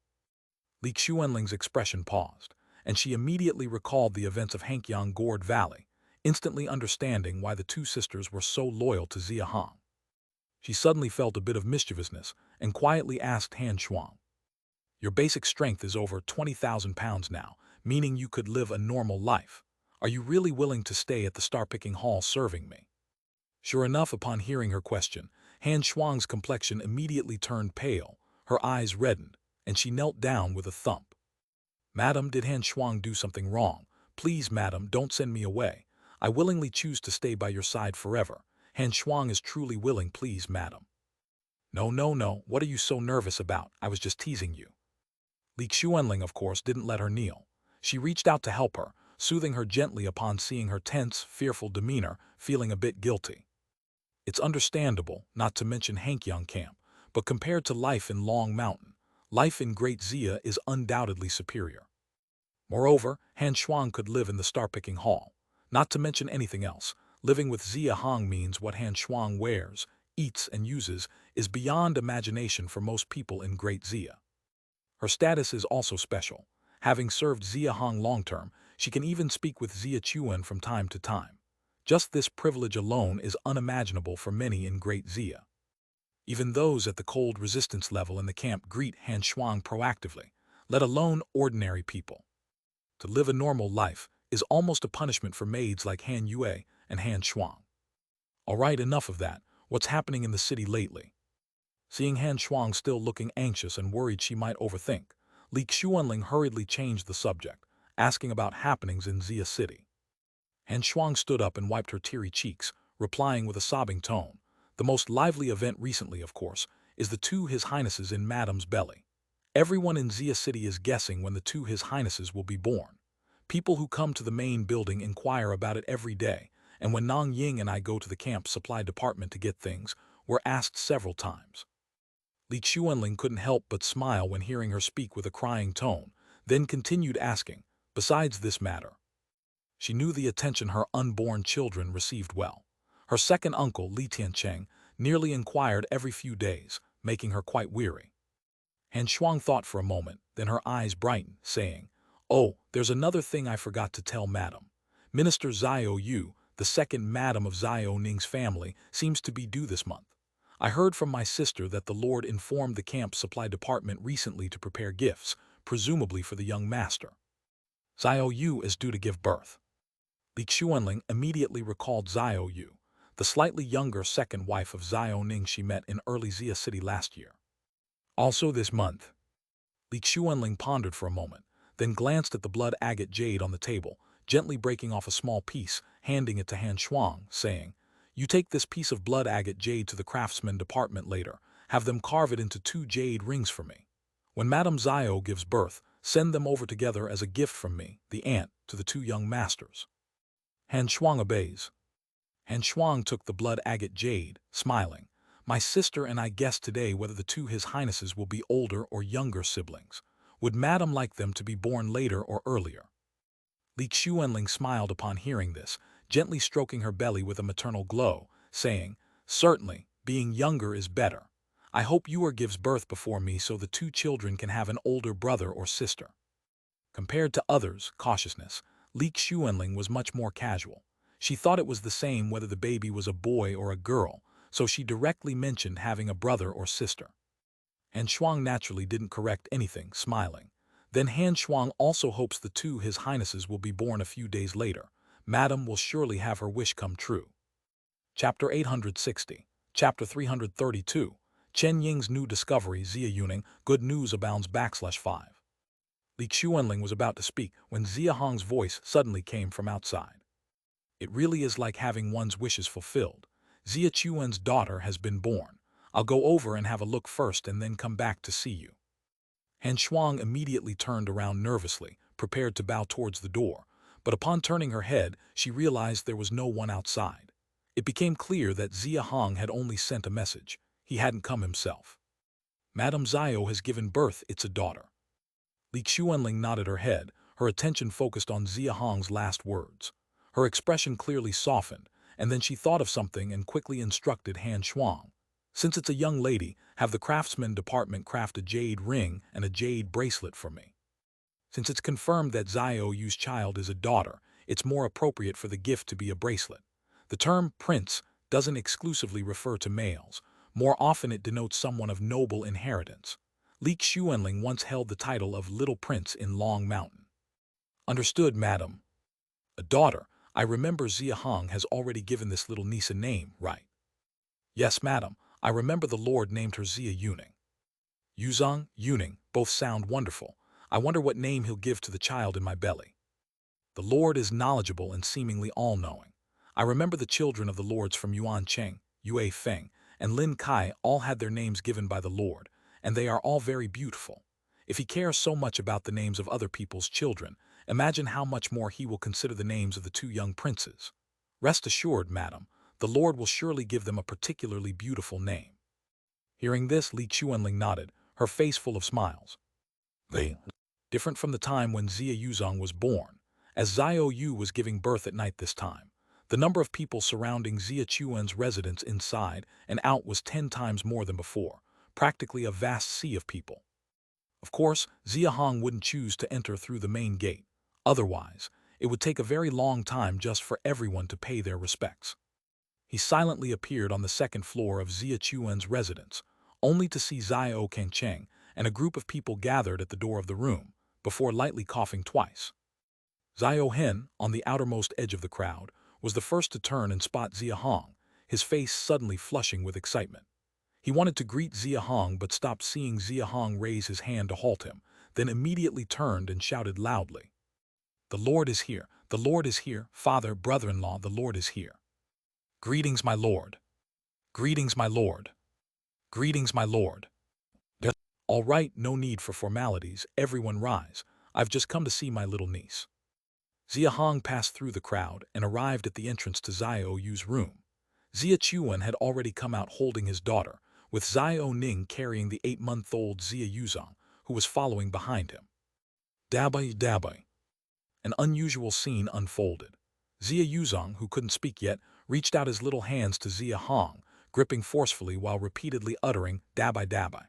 Li Xuanling's expression paused, and she immediately recalled the events of Hankyang Gourd Valley, instantly understanding why the 2 sisters were so loyal to Xia Hong. She suddenly felt a bit of mischievousness and quietly asked Han Shuang, "Your basic strength is over 20,000 pounds now, meaning you could live a normal life. Are you really willing to stay at the star-picking hall serving me?" Sure enough, upon hearing her question, Han Shuang's complexion immediately turned pale, her eyes reddened, and she knelt down with a thump. "Madam, did Han Shuang do something wrong? Please, madam, don't send me away. I willingly choose to stay by your side forever. Han Shuang is truly willing, please, madam." No, what are you so nervous about? I was just teasing you." Li Xuanling, of course, didn't let her kneel. She reached out to help her, soothing her gently upon seeing her tense, fearful demeanor, feeling a bit guilty. It's understandable, not to mention Hankyang Camp, but compared to life in Long Mountain, life in Great Xia is undoubtedly superior. Moreover, Han Shuang could live in the star-picking hall. Not to mention anything else, living with Xia Hong means what Han Shuang wears, eats, and uses is beyond imagination for most people in Great Xia. Her status is also special. Having served Xia Hong long-term, she can even speak with Xia Chuan from time to time. Just this privilege alone is unimaginable for many in Great Xia. Even those at the cold resistance level in the camp greet Han Shuang proactively, let alone ordinary people. To live a normal life is almost a punishment for maids like Han Yue and Han Shuang. Alright, enough of that. What's happening in the city lately? Seeing Han Shuang still looking anxious and worried she might overthink, Li Xuanling hurriedly changed the subject, asking about happenings in Xia City. Han Shuang stood up and wiped her teary cheeks, replying with a sobbing tone. The most lively event recently, of course, is the two His Highnesses in Madame's belly. Everyone in Xia City is guessing when the two His Highnesses will be born. People who come to the main building inquire about it every day, and when Nong Ying and I go to the camp supply department to get things, we're asked several times. Li Xuanling couldn't help but smile when hearing her speak with a crying tone, then continued asking, besides this matter. She knew the attention her unborn children received well. Her second uncle, Li Tiancheng, nearly inquired every few days, making her quite weary. Han Shuang thought for a moment, then her eyes brightened, saying, "Oh, there's another thing I forgot to tell Madam. Minister Xiao Yu, the second Madam of Xiao Ning's family, seems to be due this month. I heard from my sister that the Lord informed the camp supply department recently to prepare gifts, presumably for the young master. Xiao Yu is due to give birth." Li Xuanling immediately recalled Xiao Yu, the slightly younger second wife of Xiao Ning she met in early Xia City last year. Also this month. Li Xuanling pondered for a moment, then glanced at the blood agate jade on the table, gently breaking off a small piece, handing it to Han Shuang, saying, "You take this piece of blood agate jade to the craftsman department later, have them carve it into 2 jade rings for me. When Madame Xiao gives birth, send them over together as a gift from me, the aunt, to the 2 young masters." Han Shuang obeys. Han Shuang took the blood agate jade, smiling. "My sister and I guessed today whether the 2 His Highnesses will be older or younger siblings. Would Madame like them to be born later or earlier?" Li Xuanling smiled upon hearing this, gently stroking her belly with a maternal glow, saying, "Certainly, being younger is better. I hope Yu gives birth before me so the 2 children can have an older brother or sister." Compared to others' cautiousness, Li Xuanling was much more casual. She thought it was the same whether the baby was a boy or a girl, so she directly mentioned having a brother or sister. Han Shuang naturally didn't correct anything, smiling. Then Han Shuang also hopes the 2 His Highnesses will be born a few days later. Madam will surely have her wish come true. Chapter 860. Chapter 332. Chen Ying's new discovery, Xia Yuning, good news abounds /5. Li Xuanling was about to speak when Xia Hong's voice suddenly came from outside. "It really is like having one's wishes fulfilled. Xia Chuan's daughter has been born. I'll go over and have a look first and then come back to see you." Han Shuang immediately turned around nervously, prepared to bow towards the door, but upon turning her head, she realized there was no one outside. It became clear that Xia Hong had only sent a message. He hadn't come himself. "Madame Xiao has given birth, it's a daughter." Li Xuanling nodded her head, her attention focused on Xia Hong's last words. Her expression clearly softened, and then she thought of something and quickly instructed Han Shuang. "Since it's a young lady, have the craftsman department craft a jade ring and a jade bracelet for me. Since it's confirmed that Xiao Yu's child is a daughter, it's more appropriate for the gift to be a bracelet. The term prince doesn't exclusively refer to males. More often it denotes someone of noble inheritance. Li Xuanling once held the title of Little Prince in Long Mountain." "Understood, madam." "A daughter. I remember Xia Hong has already given this little niece a name, right?" "Yes, madam. I remember the Lord named her Xia Yuning." "Yuzong, Yuning, both sound wonderful. I wonder what name he'll give to the child in my belly." "The Lord is knowledgeable and seemingly all-knowing. I remember the children of the lords from Yuan Cheng, Yue Feng, and Lin Kai all had their names given by the Lord, and they are all very beautiful. If he cares so much about the names of other people's children, Imagine how much more he will consider the names of the two young princes. Rest assured, madam, the Lord will surely give them a particularly beautiful name. Hearing this, Li Chuanling nodded, her face full of smiles. They different from the time when Xia Yuzong was born, as Xiao Yu was giving birth at night this time. The number of people surrounding Xia Chuan's residence inside and out was 10 times more than before, practically a vast sea of people. Of course, Xia Hong wouldn't choose to enter through the main gate. Otherwise, it would take a very long time just for everyone to pay their respects. He silently appeared on the second floor of Xia Chuan's residence, only to see Xiao Kangcheng and a group of people gathered at the door of the room, before lightly coughing twice. Xiao Hen, on the outermost edge of the crowd, was the first to turn and spot Xia Hong, his face suddenly flushing with excitement. He wanted to greet Xia Hong but stopped seeing Xia Hong raise his hand to halt him, then immediately turned and shouted loudly. "The Lord is here! The Lord is here! Father, brother-in-law, the Lord is here! Greetings, my lord! Greetings, my lord! Greetings, my lord!" "All right, no need for formalities. Everyone rise. I've just come to see my little niece." Xia Hong passed through the crowd and arrived at the entrance to Xiao Yu's room. Xia Chuan had already come out holding his daughter, with Xiao Ning carrying the 8-month-old Xia Yuzong, who was following behind him. Dabai. An unusual scene unfolded. Xia Yuzong, who couldn't speak yet, reached out his little hands to Xia Hong, gripping forcefully while repeatedly uttering dabai.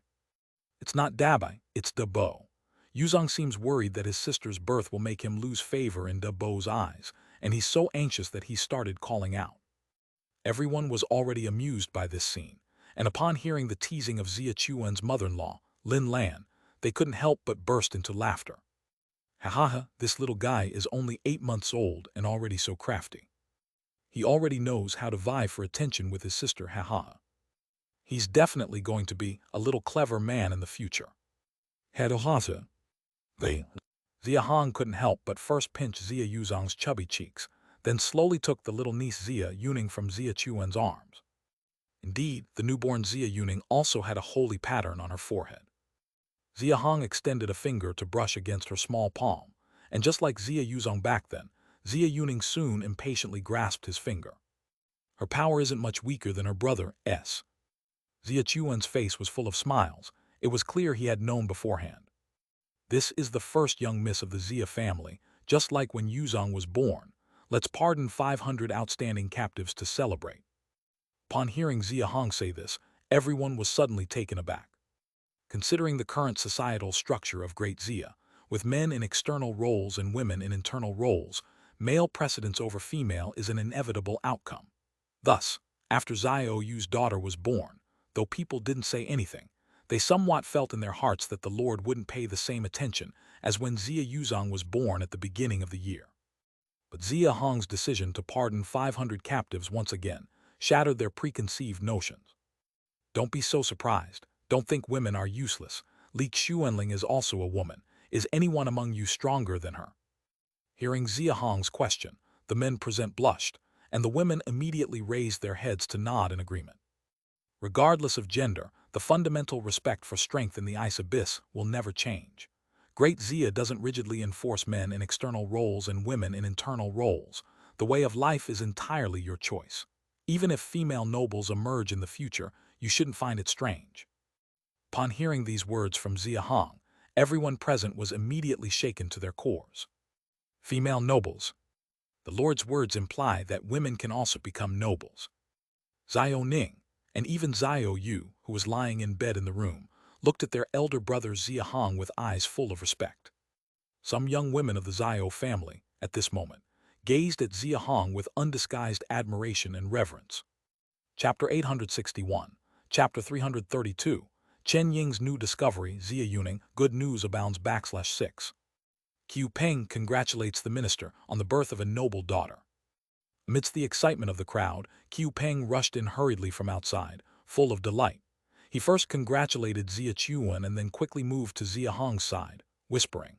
"It's not dabai, it's Dabo." Yuzong seems worried that his sister's birth will make him lose favor in Dabo's eyes, and he's so anxious that he started calling out. Everyone was already amused by this scene, and upon hearing the teasing of Xia Chuan's mother-in-law, Lin Lan, they couldn't help but burst into laughter. Ha, this little guy is only 8 months old and already so crafty. He already knows how to vie for attention with his sister, ha. He's definitely going to be a little clever man in the future. Hadahasa. Xia Hong couldn't help but first pinch Xia Yuzong's chubby cheeks, then slowly took the little niece Xia Yuning from Xia Chuan's arms. Indeed, the newborn Xia Yuning also had a holy pattern on her forehead. Xia Hong extended a finger to brush against her small palm, and just like Xia Yuzong back then, Xia Yuning soon impatiently grasped his finger. Her power isn't much weaker than her brother, S. Xia Chuan's face was full of smiles. It was clear he had known beforehand. This is the first young miss of the Xia family, just like when Yuzong was born. Let's pardon 500 outstanding captives to celebrate. Upon hearing Xia Hong say this, everyone was suddenly taken aback. Considering the current societal structure of Great Xia, with men in external roles and women in internal roles, male precedence over female is an inevitable outcome. Thus, after Xiao Yu's daughter was born, though people didn't say anything, they somewhat felt in their hearts that the Lord wouldn't pay the same attention as when Xia Yuzong was born at the beginning of the year. But Xia Hong's decision to pardon 500 captives once again shattered their preconceived notions. Don't be so surprised. Don't think women are useless. Li Xuanling is also a woman. Is anyone among you stronger than her? Hearing Xia Hong's question, the men present blushed, and the women immediately raised their heads to nod in agreement. Regardless of gender, the fundamental respect for strength in the ice abyss will never change. Great Xia doesn't rigidly enforce men in external roles and women in internal roles. The way of life is entirely your choice. Even if female nobles emerge in the future, you shouldn't find it strange. Upon hearing these words from Xia Hong, everyone present was immediately shaken to their cores. Female nobles. The Lord's words imply that women can also become nobles. Xiao Ning, and even Xiao Yu, who was lying in bed in the room, looked at their elder brother Xia Hong with eyes full of respect. Some young women of the Xiao family, at this moment, gazed at Xia Hong with undisguised admiration and reverence. Chapter 861, Chapter 332, Chen Ying's New Discovery, Xia Yuning, Good News Abounds /6. Qiu Peng congratulates the minister on the birth of a noble daughter. Amidst the excitement of the crowd, Qiu Peng rushed in hurriedly from outside, full of delight. He first congratulated Xia Chuan and then quickly moved to Xia Hong's side, whispering,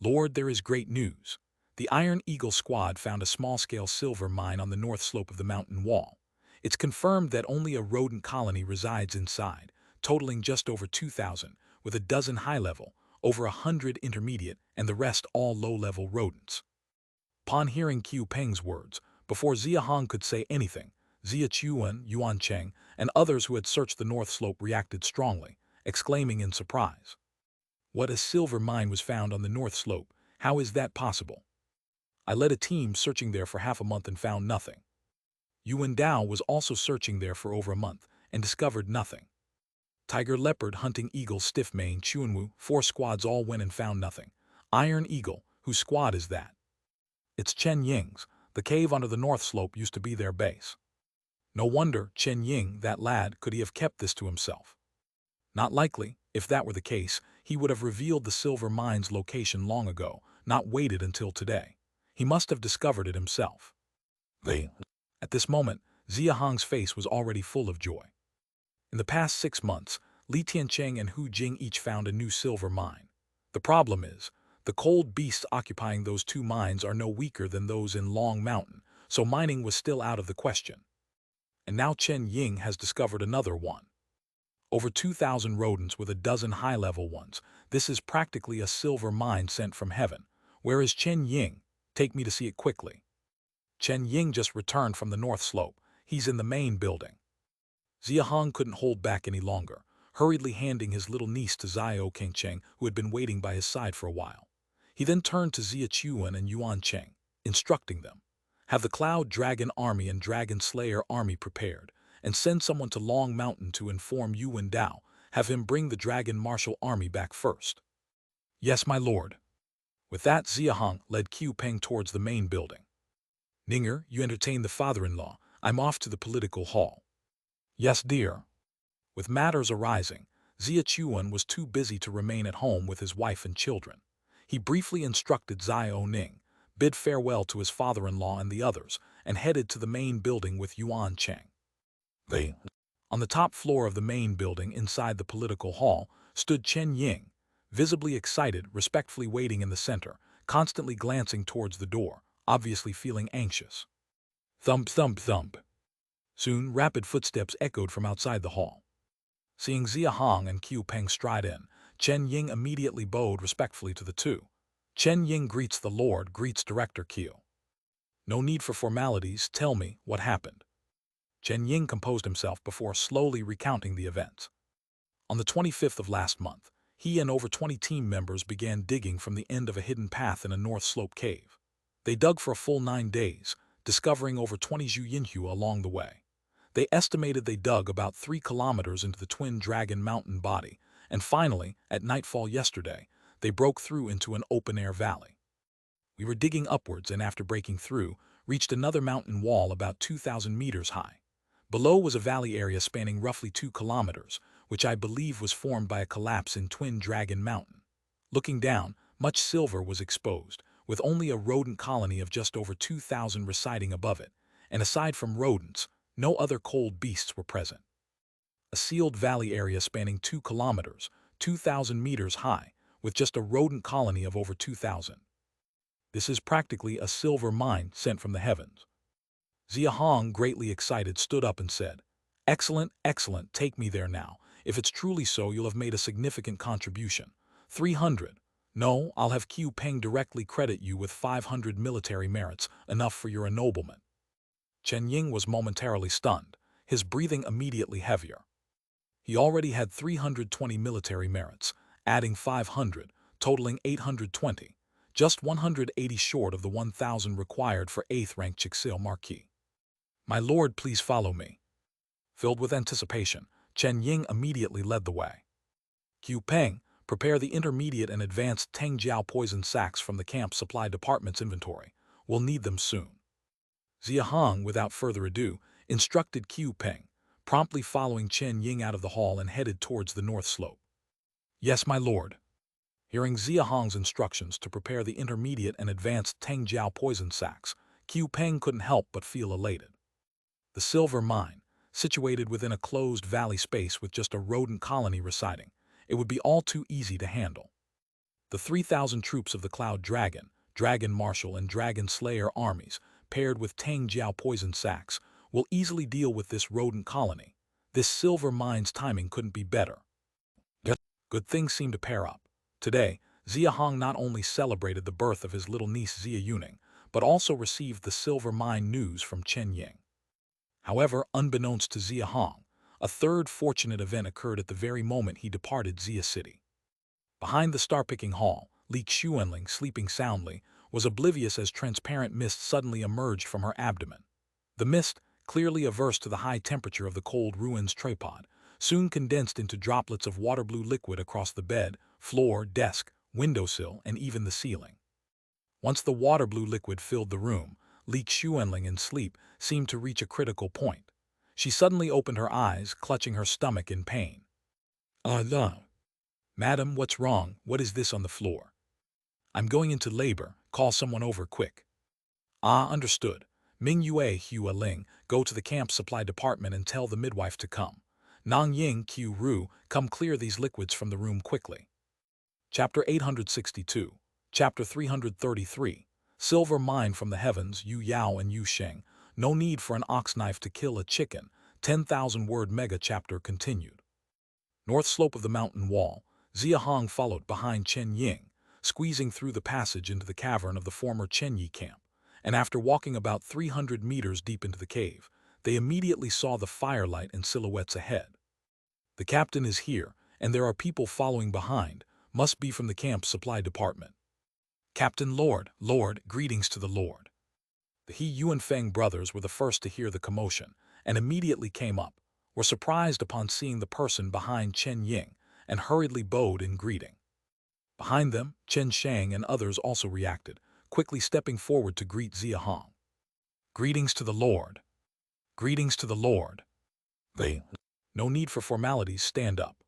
"Lord, there is great news. The Iron Eagle squad found a small-scale silver mine on the north slope of the mountain wall. It's confirmed that only a rodent colony resides inside, totaling just over 2,000, with a dozen high-level, over 100 intermediate, and the rest all low-level rodents. Upon hearing Qiu Peng's words, before Xia Hong could say anything, Xia Chuan, Yuan Cheng, and others who had searched the North Slope reacted strongly, exclaiming in surprise. What a silver mine was found on the North Slope, how is that possible? I led a team searching there for half a month and found nothing. Yuan Dao was also searching there for over a month and discovered nothing. Tiger Leopard hunting Eagle Stiff-Mane Chuanwu, 4 squads all went and found nothing. Iron Eagle, whose squad is that? It's Chen Ying's. The cave under the North Slope used to be their base. No wonder Chen Ying, that lad, could he have kept this to himself? Not likely. If that were the case, he would have revealed the silver mine's location long ago, not waited until today. He must have discovered it himself. At this moment, Xia Hong's face was already full of joy. In the past 6 months, Li Tiancheng and Hu Jing each found a new silver mine. The problem is, the cold beasts occupying those 2 mines are no weaker than those in Long Mountain, so mining was still out of the question. And now Chen Ying has discovered another one. Over 2,000 rodents with a dozen high-level ones. This is practically a silver mine sent from heaven. Where is Chen Ying? Take me to see it quickly. Chen Ying just returned from the North Slope. He's in the main building. Xia Hong couldn't hold back any longer, hurriedly handing his little niece to Zhao Kengcheng, who had been waiting by his side for a while. He then turned to Xia Chuan and Yuan Cheng, instructing them. Have the Cloud Dragon Army and Dragon Slayer Army prepared, and send someone to Long Mountain to inform Yuan Dao. Have him bring the Dragon Martial Army back first. Yes, my lord. With that, Xia Hong led Qiu Peng towards the main building. Ninger, you entertain the father-in-law. I'm off to the political hall. Yes, dear. With matters arising, Xia Chuan was too busy to remain at home with his wife and children. He briefly instructed Zhao Ning, bid farewell to his father-in-law and the others, and headed to the main building with Yuan Cheng. On the top floor of the main building inside the political hall stood Chen Ying, visibly excited, respectfully waiting in the center, constantly glancing towards the door, obviously feeling anxious. Thump, thump, thump. Soon, rapid footsteps echoed from outside the hall. Seeing Xia Hong and Qiu Peng stride in, Chen Ying immediately bowed respectfully to the two. Chen Ying greets the Lord, greets Director Qiu. No need for formalities, tell me what happened. Chen Ying composed himself before slowly recounting the events. On the 25th of last month, he and over 20 team members began digging from the end of a hidden path in a North Slope cave. They dug for a full 9 days, discovering over 20 Zhu Yinhu along the way. They estimated they dug about 3 kilometers into the Twin Dragon Mountain body, and finally, at nightfall yesterday, they broke through into an open-air valley. We were digging upwards and after breaking through, reached another mountain wall about 2,000 meters high. Below was a valley area spanning roughly 2 kilometers, which I believe was formed by a collapse in Twin Dragon Mountain. Looking down, much silver was exposed, with only a rodent colony of just over 2,000 residing above it, and aside from rodents, no other cold beasts were present. A sealed valley area spanning 2 kilometers, 2,000 meters high, with just a rodent colony of over 2,000. This is practically a silver mine sent from the heavens. Xia Hong, greatly excited, stood up and said, Excellent, excellent, take me there now. If it's truly so, you'll have made a significant contribution. 300. No, I'll have Qiu Peng directly credit you with 500 military merits, enough for your ennoblement. Chen Ying was momentarily stunned, his breathing immediately heavier. He already had 320 military merits, adding 500, totaling 820, just 180 short of the 1,000 required for 8th rank Chixil Marquis. My lord, please follow me. Filled with anticipation, Chen Ying immediately led the way. Qiu Peng, prepare the intermediate and advanced Tengjiao poison sacks from the camp supply department's inventory. We'll need them soon. Xia Hong, without further ado, instructed Qiu Peng, promptly following Chen Ying out of the hall and headed towards the North Slope. Yes, my lord. Hearing Xia Hong's instructions to prepare the intermediate and advanced Tengjiao poison sacks, Qiu Peng couldn't help but feel elated. The silver mine, situated within a closed valley space with just a rodent colony residing, it would be all too easy to handle. The 3,000 troops of the Cloud Dragon, Dragon Martial and Dragon Slayer armies, paired with Tengjiao poison sacks, will easily deal with this rodent colony. This silver mine's timing couldn't be better. Good things seem to pair up. Today, Xia Hong not only celebrated the birth of his little niece Xia Yuning, but also received the silver mine news from Chen Ying. However, unbeknownst to Xia Hong, a third fortunate event occurred at the very moment he departed Xia City. Behind the star-picking hall, Li Xuanling, sleeping soundly, was oblivious as transparent mist suddenly emerged from her abdomen. The mist, clearly averse to the high temperature of the cold ruins tripod, soon condensed into droplets of water-blue liquid across the bed, floor, desk, windowsill, and even the ceiling. Once the water-blue liquid filled the room, Li Xuanling in sleep seemed to reach a critical point. She suddenly opened her eyes, clutching her stomach in pain. "Allah! Madam, what's wrong? What is this on the floor?" "I'm going into labor. Call someone over quick." "Ah, understood. Ming Yue Hua Ling, go to the camp supply department and tell the midwife to come. Nang Ying Q Ru, come clear these liquids from the room quickly." Chapter 862. Chapter 333. Silver Mine from the Heavens, Yu Yao and Yu Sheng. No need for an ox knife to kill a chicken. 10,000-word mega chapter continued. North slope of the mountain wall, Xia Hong followed behind Chen Ying, squeezing through the passage into the cavern of the former Chen Yi camp, and after walking about 300 meters deep into the cave, they immediately saw the firelight and silhouettes ahead. "The captain is here, and there are people following behind, must be from the camp supply department." "Captain Lord, greetings to the Lord." The He Yuanfeng brothers were the first to hear the commotion, and immediately came up, were surprised upon seeing the person behind Chen Ying, and hurriedly bowed in greeting. Behind them, Chen Shang and others also reacted, quickly stepping forward to greet Xia Hong. "Greetings to the Lord." "Greetings to the Lord." They. "No need for formalities, stand up."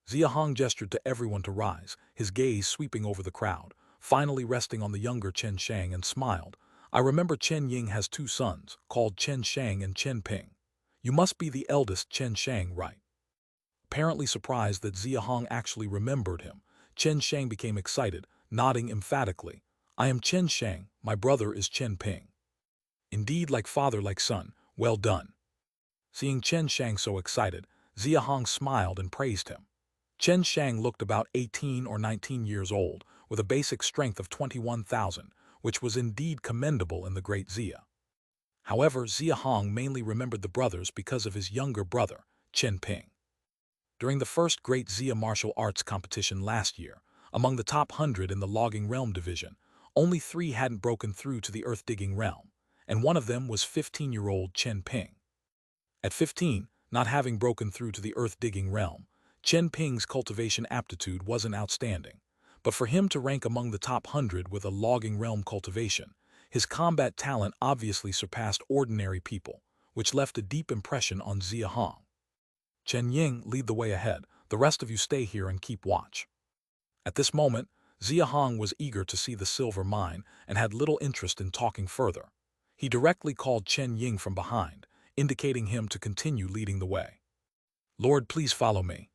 Xia Hong gestured to everyone to rise, his gaze sweeping over the crowd, finally resting on the younger Chen Shang, and smiled. "I remember Chen Ying has two sons, called Chen Shang and Chen Ping. You must be the eldest Chen Shang, right?" Apparently surprised that Xia Hong actually remembered him, Chen Shang became excited, nodding emphatically. "I am Chen Shang, my brother is Chen Ping." "Indeed, like father like son, well done." Seeing Chen Shang so excited, Xia Hong smiled and praised him. Chen Shang looked about 18 or 19 years old, with a basic strength of 21,000, which was indeed commendable in the great Xia. However, Xia Hong mainly remembered the brothers because of his younger brother, Chen Ping. During the first great Xia martial arts competition last year, among the top 100 in the logging realm division, only 3 hadn't broken through to the earth-digging realm, and one of them was 15-year-old Chen Ping. At 15, not having broken through to the earth-digging realm, Chen Ping's cultivation aptitude wasn't outstanding, but for him to rank among the top 100 with a logging realm cultivation, his combat talent obviously surpassed ordinary people, which left a deep impression on Xia Hong. "Chen Ying, lead the way ahead, the rest of you stay here and keep watch." At this moment, Xia Hong was eager to see the silver mine and had little interest in talking further. He directly called Chen Ying from behind, indicating him to continue leading the way. "Lord, please follow me."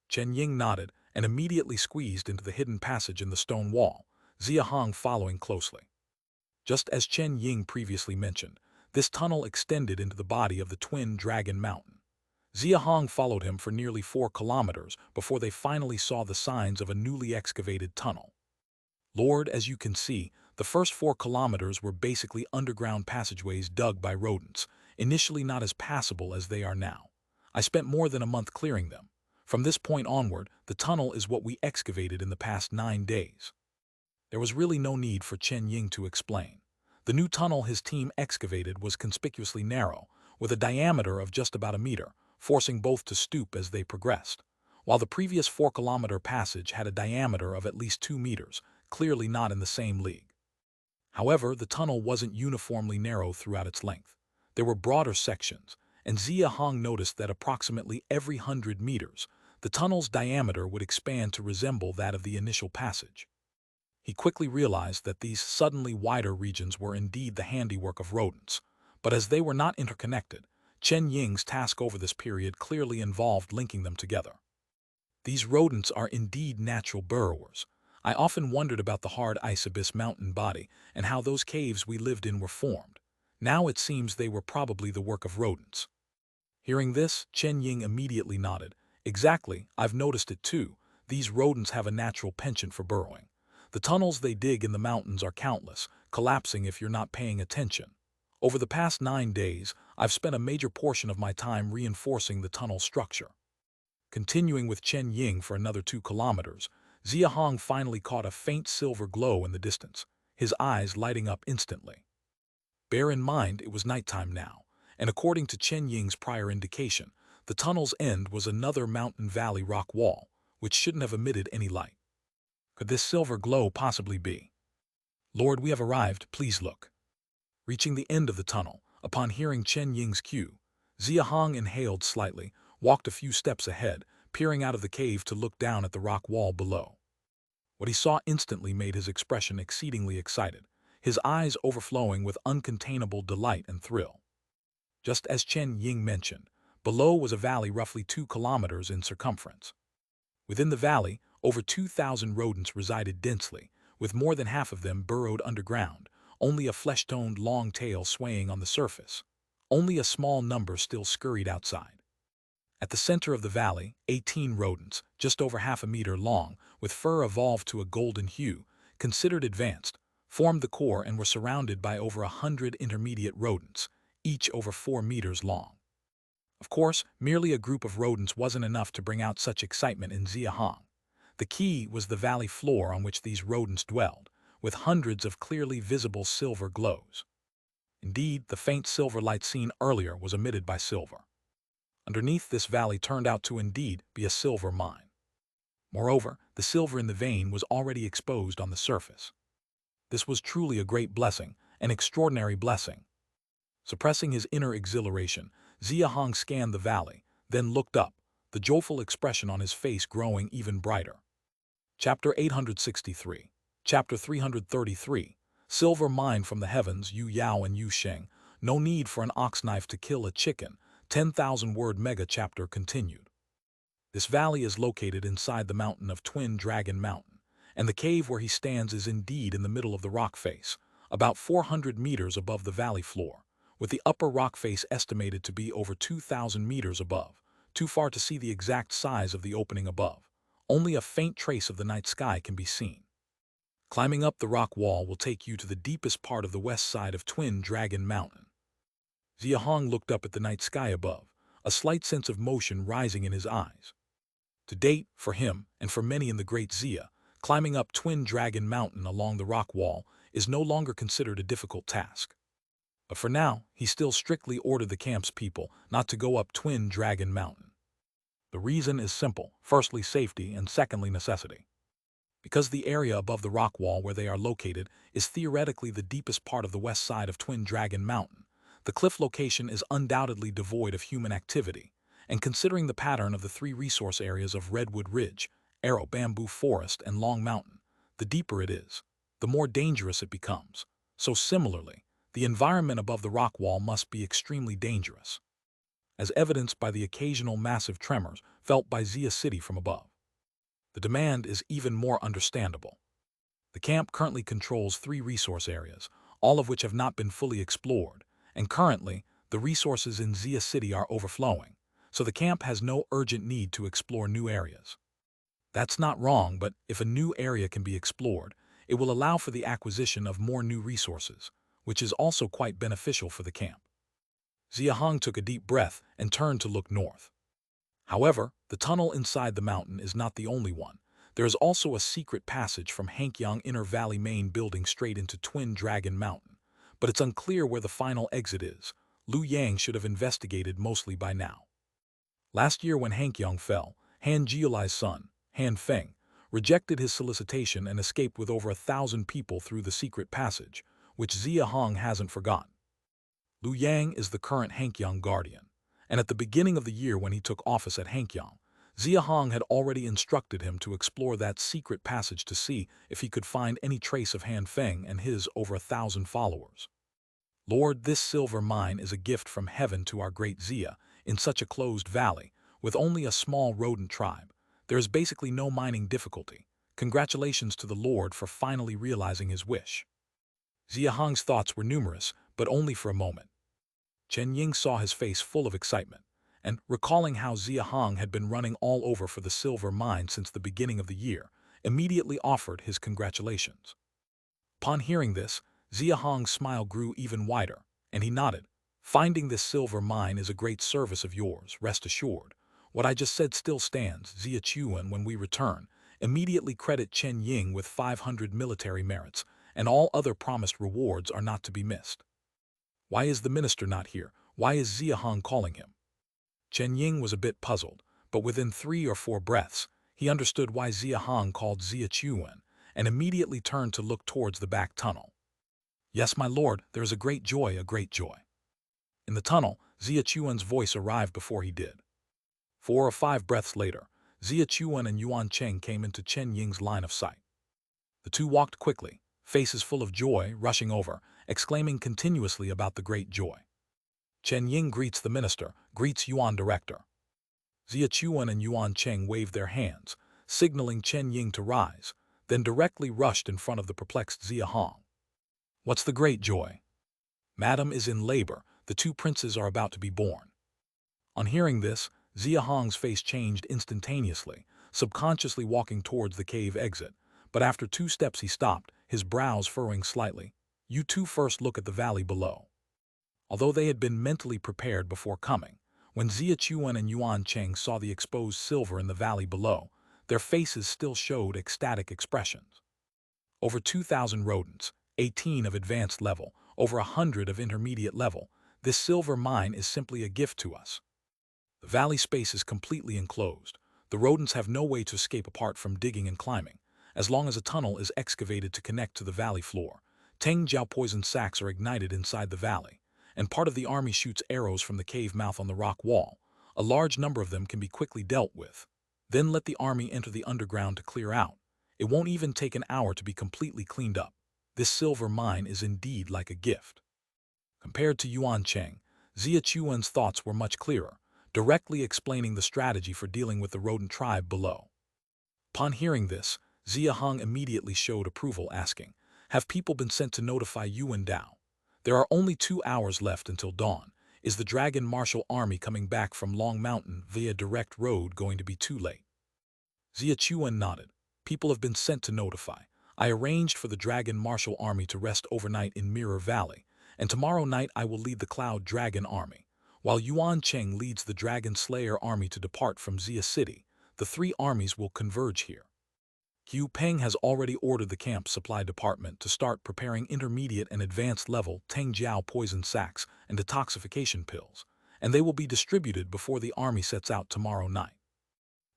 Chen Ying nodded and immediately squeezed into the hidden passage in the stone wall, Xia Hong following closely. Just as Chen Ying previously mentioned, this tunnel extended into the body of the twin Dragon Mountain. Xia Hong followed him for nearly 4 kilometers before they finally saw the signs of a newly excavated tunnel. "Lord, as you can see, the first 4 kilometers were basically underground passageways dug by rodents, initially not as passable as they are now. I spent more than a month clearing them. From this point onward, the tunnel is what we excavated in the past 9 days." There was really no need for Chen Ying to explain. The new tunnel his team excavated was conspicuously narrow, with a diameter of just about a meter, forcing both to stoop as they progressed, while the previous 4-kilometer passage had a diameter of at least 2 meters, clearly not in the same league. However, the tunnel wasn't uniformly narrow throughout its length. There were broader sections, and Xia Hong noticed that approximately every 100 meters, the tunnel's diameter would expand to resemble that of the initial passage. He quickly realized that these suddenly wider regions were indeed the handiwork of rodents, but as they were not interconnected, Chen Ying's task over this period clearly involved linking them together. "These rodents are indeed natural burrowers. I often wondered about the hard ice abyss mountain body and how those caves we lived in were formed. Now it seems they were probably the work of rodents." Hearing this, Chen Ying immediately nodded. "Exactly, I've noticed it too. These rodents have a natural penchant for burrowing. The tunnels they dig in the mountains are countless, collapsing if you're not paying attention. Over the past 9 days, I've spent a major portion of my time reinforcing the tunnel structure. Continuing with Chen Ying for another 2 kilometers, Xia Hong finally caught a faint silver glow in the distance, his eyes lighting up instantly. Bear in mind it was nighttime now, and according to Chen Ying's prior indication, the tunnel's end was another mountain valley rock wall, which shouldn't have emitted any light. Could this silver glow possibly be? Lord, we have arrived, please look. Reaching the end of the tunnel, upon hearing Chen Ying's cue, Xia Hong inhaled slightly, walked a few steps ahead, peering out of the cave to look down at the rock wall below. What he saw instantly made his expression exceedingly excited, his eyes overflowing with uncontainable delight and thrill. Just as Chen Ying mentioned, below was a valley roughly 2 kilometers in circumference. Within the valley, over 2,000 rodents resided densely, with more than half of them burrowed underground, only a flesh-toned long tail swaying on the surface. Only a small number still scurried outside. At the center of the valley, 18 rodents, just over half a meter long, with fur evolved to a golden hue, considered advanced, formed the core and were surrounded by over 100 intermediate rodents, each over 4 meters long. Of course, merely a group of rodents wasn't enough to bring out such excitement in Xia Hong. The key was the valley floor on which these rodents dwelled, with hundreds of clearly visible silver glows. Indeed, the faint silver light seen earlier was emitted by silver. Underneath this valley turned out to indeed be a silver mine. Moreover, the silver in the vein was already exposed on the surface. This was truly a great blessing, an extraordinary blessing. Suppressing his inner exhilaration, Xia Hong scanned the valley, then looked up, the joyful expression on his face growing even brighter. Chapter 863. Chapter 333. Silver Mine from the Heavens, Yu Yao and Yu Sheng. No need for an ox knife to kill a chicken. 10,000-word mega chapter continued. This valley is located inside the mountain of Twin Dragon Mountain, and the cave where he stands is indeed in the middle of the rock face, about 400 meters above the valley floor, with the upper rock face estimated to be over 2,000 meters above, too far to see the exact size of the opening above. Only a faint trace of the night sky can be seen. Climbing up the rock wall will take you to the deepest part of the west side of Twin Dragon Mountain. Xia Hong looked up at the night sky above, a slight sense of motion rising in his eyes. To date, for him, and for many in the Great Xia, climbing up Twin Dragon Mountain along the rock wall is no longer considered a difficult task. But for now, he still strictly ordered the camp's people not to go up Twin Dragon Mountain. The reason is simple: firstly, safety, and secondly, necessity. Because the area above the rock wall where they are located is theoretically the deepest part of the west side of Twin Dragon Mountain, the cliff location is undoubtedly devoid of human activity, and considering the pattern of the 3 resource areas of Redwood Ridge, Arrow Bamboo Forest, and Long Mountain, the deeper it is, the more dangerous it becomes. So similarly, the environment above the rock wall must be extremely dangerous, as evidenced by the occasional massive tremors felt by Xia City from above. The demand is even more understandable. The camp currently controls 3 resource areas, all of which have not been fully explored, and currently, the resources in Xia City are overflowing, so the camp has no urgent need to explore new areas. That's not wrong, but if a new area can be explored, it will allow for the acquisition of more new resources, which is also quite beneficial for the camp. Xia Hong took a deep breath and turned to look north. However, the tunnel inside the mountain is not the only one. There is also a secret passage from Hankyang Inner Valley main building straight into Twin Dragon Mountain, but it's unclear where the final exit is. Lu Yang should have investigated mostly by now. Last year when Hankyang fell, Han Jiulai's son, Han Feng, rejected his solicitation and escaped with over 1,000 people through the secret passage, which Xia Hong hasn't forgotten. Lu Yang is the current Hankyang guardian, and at the beginning of the year when he took office at Hankyang, Xia Hong had already instructed him to explore that secret passage to see if he could find any trace of Han Feng and his over 1,000 followers. Lord, this silver mine is a gift from heaven to our great Xia. In such a closed valley, with only a small rodent tribe, there is basically no mining difficulty. Congratulations to the Lord for finally realizing his wish. Xia Hong's thoughts were numerous, but only for a moment. Chen Ying saw his face full of excitement, and, recalling how Xia Hong had been running all over for the silver mine since the beginning of the year, immediately offered his congratulations. Upon hearing this, Xia Hong's smile grew even wider, and he nodded. Finding this silver mine is a great service of yours, rest assured. What I just said still stands. Xia Chuan, when we return, immediately credit Chen Ying with 500 military merits, and all other promised rewards are not to be missed. Why is the minister not here? Why is Xia Hong calling him? Chen Ying was a bit puzzled, but within 3 or 4 breaths, he understood why Xia Hong called Xia Chuan, and immediately turned to look towards the back tunnel. Yes, my lord, there is a great joy. In the tunnel, Xia Chuan's voice arrived before he did. 4 or 5 breaths later, Xia Chuan and Yuan Cheng came into Chen Ying's line of sight. The two walked quickly, faces full of joy, rushing over, exclaiming continuously about the great joy. Chen Ying greets the minister, greets Yuan director. Xia Chuan and Yuan Cheng waved their hands, signaling Chen Ying to rise, then directly rushed in front of the perplexed Xia Hong. What's the great joy? Madam is in labor. The 2 princes are about to be born. On hearing this, Xia Hong's face changed instantaneously, subconsciously walking towards the cave exit, but after 2 steps he stopped, his brows furrowing slightly. You 2 first look at the valley below. Although they had been mentally prepared before coming, when Xia Chuan and Yuan Cheng saw the exposed silver in the valley below, their faces still showed ecstatic expressions. Over 2,000 rodents, 18 of advanced level, over 100 of intermediate level, this silver mine is simply a gift to us. The valley space is completely enclosed. The rodents have no way to escape apart from digging and climbing, as long as a tunnel is excavated to connect to the valley floor. Teng Jiao poison sacs are ignited inside the valley, and part of the army shoots arrows from the cave mouth on the rock wall. A large number of them can be quickly dealt with. Then let the army enter the underground to clear out. It won't even take an hour to be completely cleaned up. This silver mine is indeed like a gift. Compared to Yuan Cheng, Xia Chuan's thoughts were much clearer, directly explaining the strategy for dealing with the rodent tribe below. Upon hearing this, Xia Hong immediately showed approval, asking, "Have people been sent to notify Yuan Dao? There are only 2 hours left until dawn. Is the Dragon Martial Army coming back from Long Mountain via direct road going to be too late?" Xia Chuan nodded. "People have been sent to notify. I arranged for the Dragon Martial Army to rest overnight in Mirror Valley, and tomorrow night I will lead the Cloud Dragon Army, while Yuan Cheng leads the Dragon Slayer Army to depart from Xia City. The 3 armies will converge here. Hu Peng has already ordered the camp supply department to start preparing intermediate and advanced level Teng Jiao poison sacs and detoxification pills, and they will be distributed before the army sets out tomorrow night."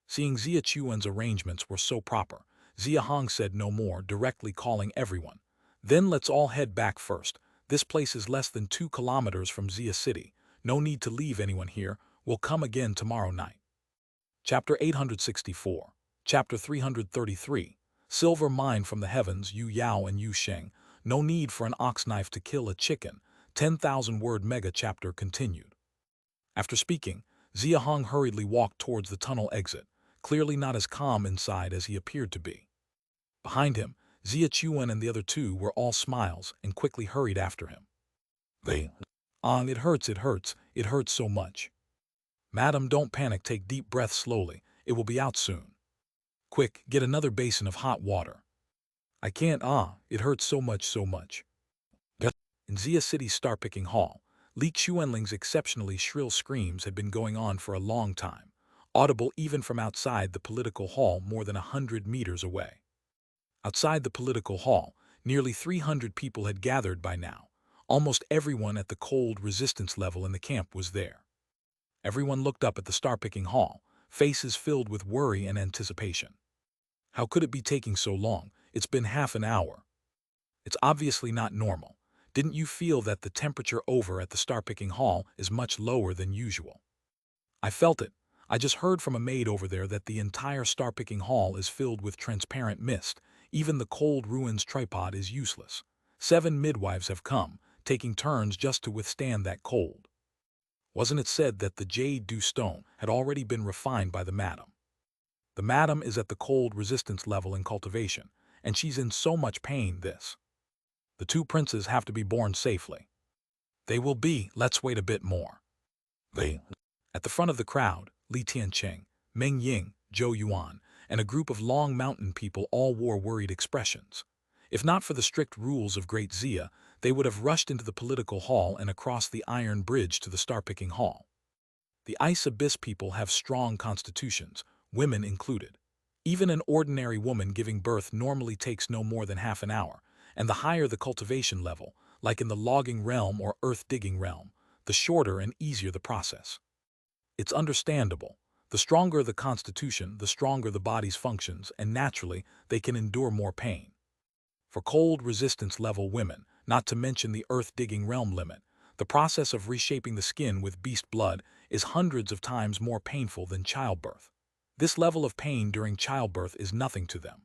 Seeing Xia Chuan's arrangements were so proper, Xia Hong said no more, directly calling everyone. "Then let's all head back first. This place is less than 2 kilometers from Xia City. No need to leave anyone here. We'll come again tomorrow night." Chapter 864. Chapter 333. Silver Mine from the Heavens. Yu Yao and Yu Sheng. No need for an ox knife to kill a chicken. 10,000-word mega chapter continued. After speaking, Xia Hong hurriedly walked towards the tunnel exit, clearly not as calm inside as he appeared to be. Behind him, Xia Chuan and the other 2 were all smiles and quickly hurried after him. It hurts so much. Madam, don't panic, take deep breaths slowly, it will be out soon. Quick, get another basin of hot water. I can't, it hurts so much. In Xia City's star-picking hall, Li Xuanling's exceptionally shrill screams had been going on for a long time, audible even from outside the political hall more than 100 meters away. Outside the political hall, nearly 300 people had gathered by now. Almost everyone at the cold resistance level in the camp was there. Everyone looked up at the star-picking hall, faces filled with worry and anticipation. How could it be taking so long? It's been half an hour. It's obviously not normal. Didn't you feel that the temperature over at the star-picking hall is much lower than usual? I felt it. I just heard from a maid over there that the entire star-picking hall is filled with transparent mist. Even the cold ruins tripod is useless. 7 midwives have come, taking turns just to withstand that cold. Wasn't it said that the Jade Dew Stone had already been refined by the madam? The madam is at the cold resistance level in cultivation, and she's in so much pain. The 2 princes have to be born safely. They will be, let's wait a bit more. At the front of the crowd, Li Tianqing, Meng Ying, Zhou Yuan, and a group of Long Mountain people all wore worried expressions. If not for the strict rules of Great Xia, they would have rushed into the political hall and across the iron bridge to the star-picking hall. The Ice Abyss people have strong constitutions, women included. Even an ordinary woman giving birth normally takes no more than half an hour, and the higher the cultivation level, like in the logging realm or earth-digging realm, the shorter and easier the process. It's understandable. The stronger the constitution, the stronger the body's functions, and naturally, they can endure more pain. For cold resistance level women, not to mention the earth-digging realm limit, the process of reshaping the skin with beast blood is hundreds of times more painful than childbirth. This level of pain during childbirth is nothing to them.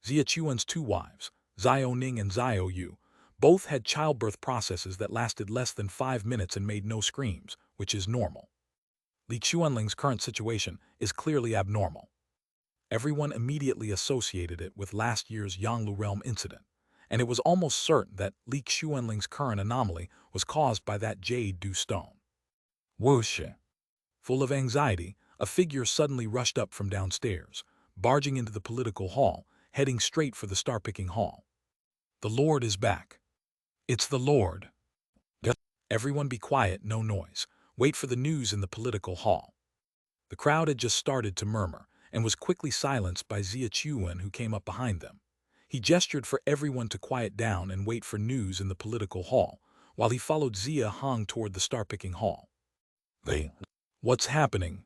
Xia Chuan's two wives, Xiao Ning and Xiao Yu, both had childbirth processes that lasted less than 5 minutes and made no screams, which is normal. Li Xuanling's current situation is clearly abnormal. Everyone immediately associated it with last year's Yanglu realm incident, and it was almost certain that Li Xuanling's current anomaly was caused by that Jade Du stone. Whoosh! Full of anxiety, a figure suddenly rushed up from downstairs, barging into the political hall, heading straight for the star-picking hall. The Lord is back. It's the Lord. Everyone be quiet, no noise. Wait for the news in the political hall. The crowd had just started to murmur, and was quickly silenced by Xia Chuan, who came up behind them. He gestured for everyone to quiet down and wait for news in the political hall, while he followed Xia Hong toward the star-picking hall. What's happening?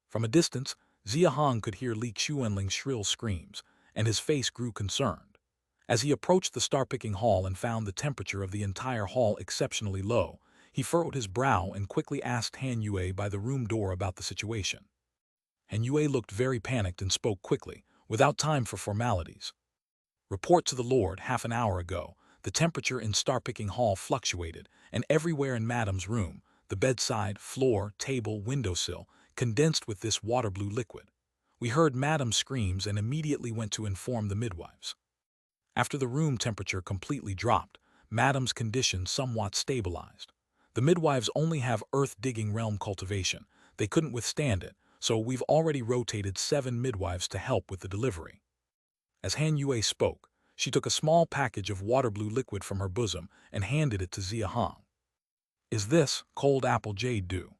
From a distance, Xia Hong could hear Li Xuanling's shrill screams, and his face grew concerned. As he approached the star-picking hall and found the temperature of the entire hall exceptionally low, he furrowed his brow and quickly asked Han Yue by the room door about the situation. Han Yue looked very panicked and spoke quickly, without time for formalities. Report to the Lord. Half an hour ago, the temperature in star-picking hall fluctuated, and everywhere in Madam's room, the bedside, floor, table, windowsill, condensed with this water-blue liquid. We heard Madam's screams and immediately went to inform the midwives. After the room temperature completely dropped, Madam's condition somewhat stabilized. The midwives only have earth-digging realm cultivation. They couldn't withstand it, so we've already rotated 7 midwives to help with the delivery. As Han Yue spoke, she took a small package of water-blue liquid from her bosom and handed it to Xia Hong. Is this cold apple jade dew?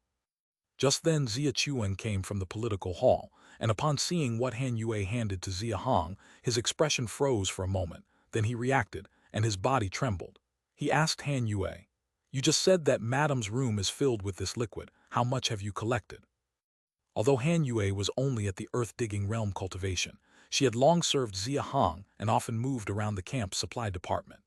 Just then Xia Chuan came from the political hall, and upon seeing what Han Yue handed to Xia Hong, his expression froze for a moment, then he reacted, and his body trembled. He asked Han Yue, "You just said that Madam's room is filled with this liquid. How much have you collected?" Although Han Yue was only at the earth-digging realm cultivation, she had long served Xia Hong and often moved around the camp's supply department.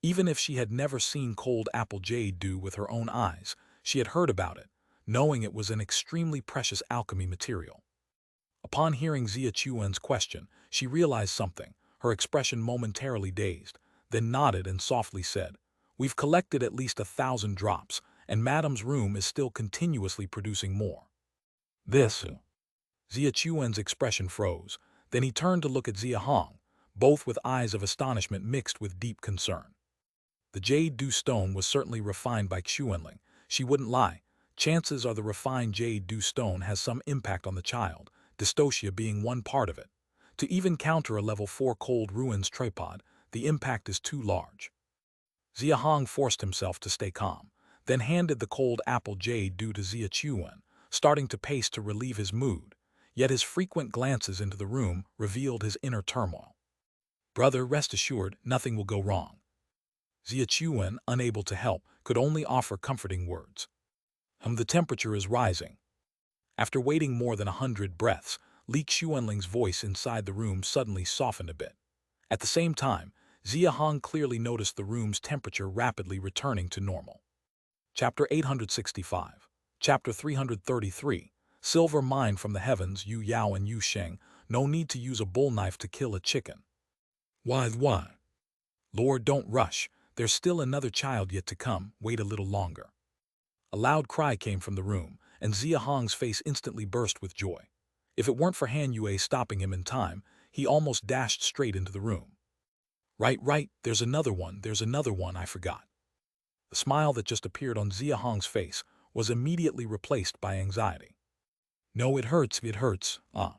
Even if she had never seen cold apple jade dew with her own eyes, she had heard about it, knowing it was an extremely precious alchemy material. Upon hearing Xia Chuan's question, she realized something, her expression momentarily dazed, then nodded and softly said, "We've collected at least 1,000 drops, and Madam's room is still continuously producing more." This. Xia Chuan's expression froze, then he turned to look at Xia Hong, both with eyes of astonishment mixed with deep concern. The Jade Du stone was certainly refined by Xuanling. She wouldn't lie. Chances are the refined Jade Du stone has some impact on the child, dystocia being one part of it. To even counter a level 4 cold ruins tripod, the impact is too large. Xia Hong forced himself to stay calm, then handed the cold apple Jade Du to Xia Chuan, starting to pace to relieve his mood, yet his frequent glances into the room revealed his inner turmoil. "Brother, rest assured, nothing will go wrong." Xia Chuan, unable to help, could only offer comforting words. The temperature is rising." After waiting more than 100 breaths, Li Xuanling's voice inside the room suddenly softened a bit. At the same time, Xia Hong clearly noticed the room's temperature rapidly returning to normal. Chapter 865. Chapter 333. Silver mine from the heavens. Yu Yao and Yu Sheng. No need to use a bull knife to kill a chicken. Why? Lord, don't rush. There's still another child yet to come. Wait a little longer. A loud cry came from the room, and Xia Hong's face instantly burst with joy. If it weren't for Han Yue stopping him in time, he almost dashed straight into the room. Right, there's another one, I forgot." The smile that just appeared on Xia Hong's face was immediately replaced by anxiety. No, it hurts, ah.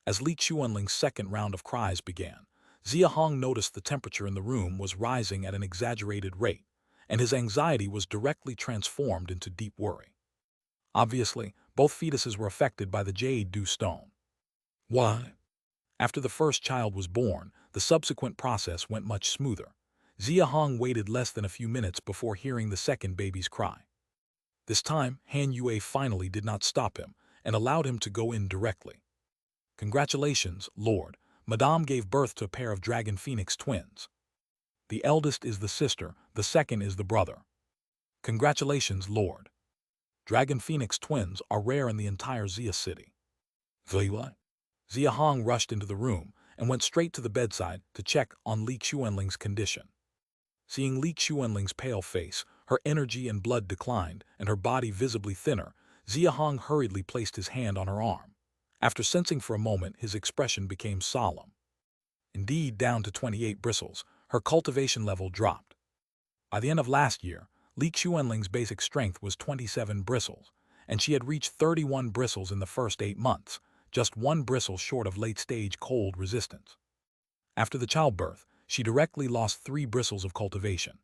As Li Xuanling's second round of cries began, Xia Hong noticed the temperature in the room was rising at an exaggerated rate, and his anxiety was directly transformed into deep worry. Obviously, both fetuses were affected by the Jade dew stone. Why? After the first child was born, the subsequent process went much smoother. Xia Hong waited less than a few minutes before hearing the second baby's cry. This time, Han Yue finally did not stop him and allowed him to go in directly. Congratulations, Lord. Madame gave birth to a pair of dragon phoenix twins. The eldest is the sister, the second is the brother. Congratulations, Lord. Dragon phoenix twins are rare in the entire Xia city. What? Xia Hong rushed into the room and went straight to the bedside to check on Li Xuanling's condition. Seeing Li Xuanling's pale face, her energy and blood declined, and her body visibly thinner, Xia Hong hurriedly placed his hand on her arm. After sensing for a moment, his expression became solemn. Indeed, down to 28 bristles, her cultivation level dropped. By the end of last year, Li Xuanling's basic strength was 27 bristles, and she had reached 31 bristles in the first 8 months, just 1 bristle short of late-stage cold resistance. After the childbirth, she directly lost 3 bristles of cultivation.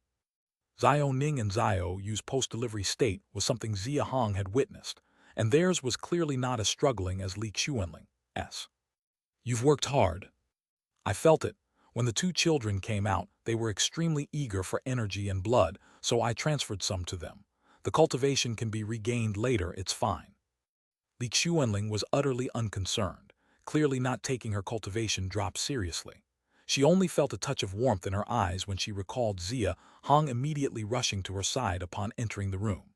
Xiao Ning and Xiao Yu's post-delivery state was something Xia Hong had witnessed, and theirs was clearly not as struggling as Li Xuanling's. You've worked hard. I felt it. When the 2 children came out, they were extremely eager for energy and blood, so I transferred some to them. The cultivation can be regained later, it's fine. Li Xuanling was utterly unconcerned, clearly not taking her cultivation drop seriously. She only felt a touch of warmth in her eyes when she recalled Xia Hong immediately rushing to her side upon entering the room.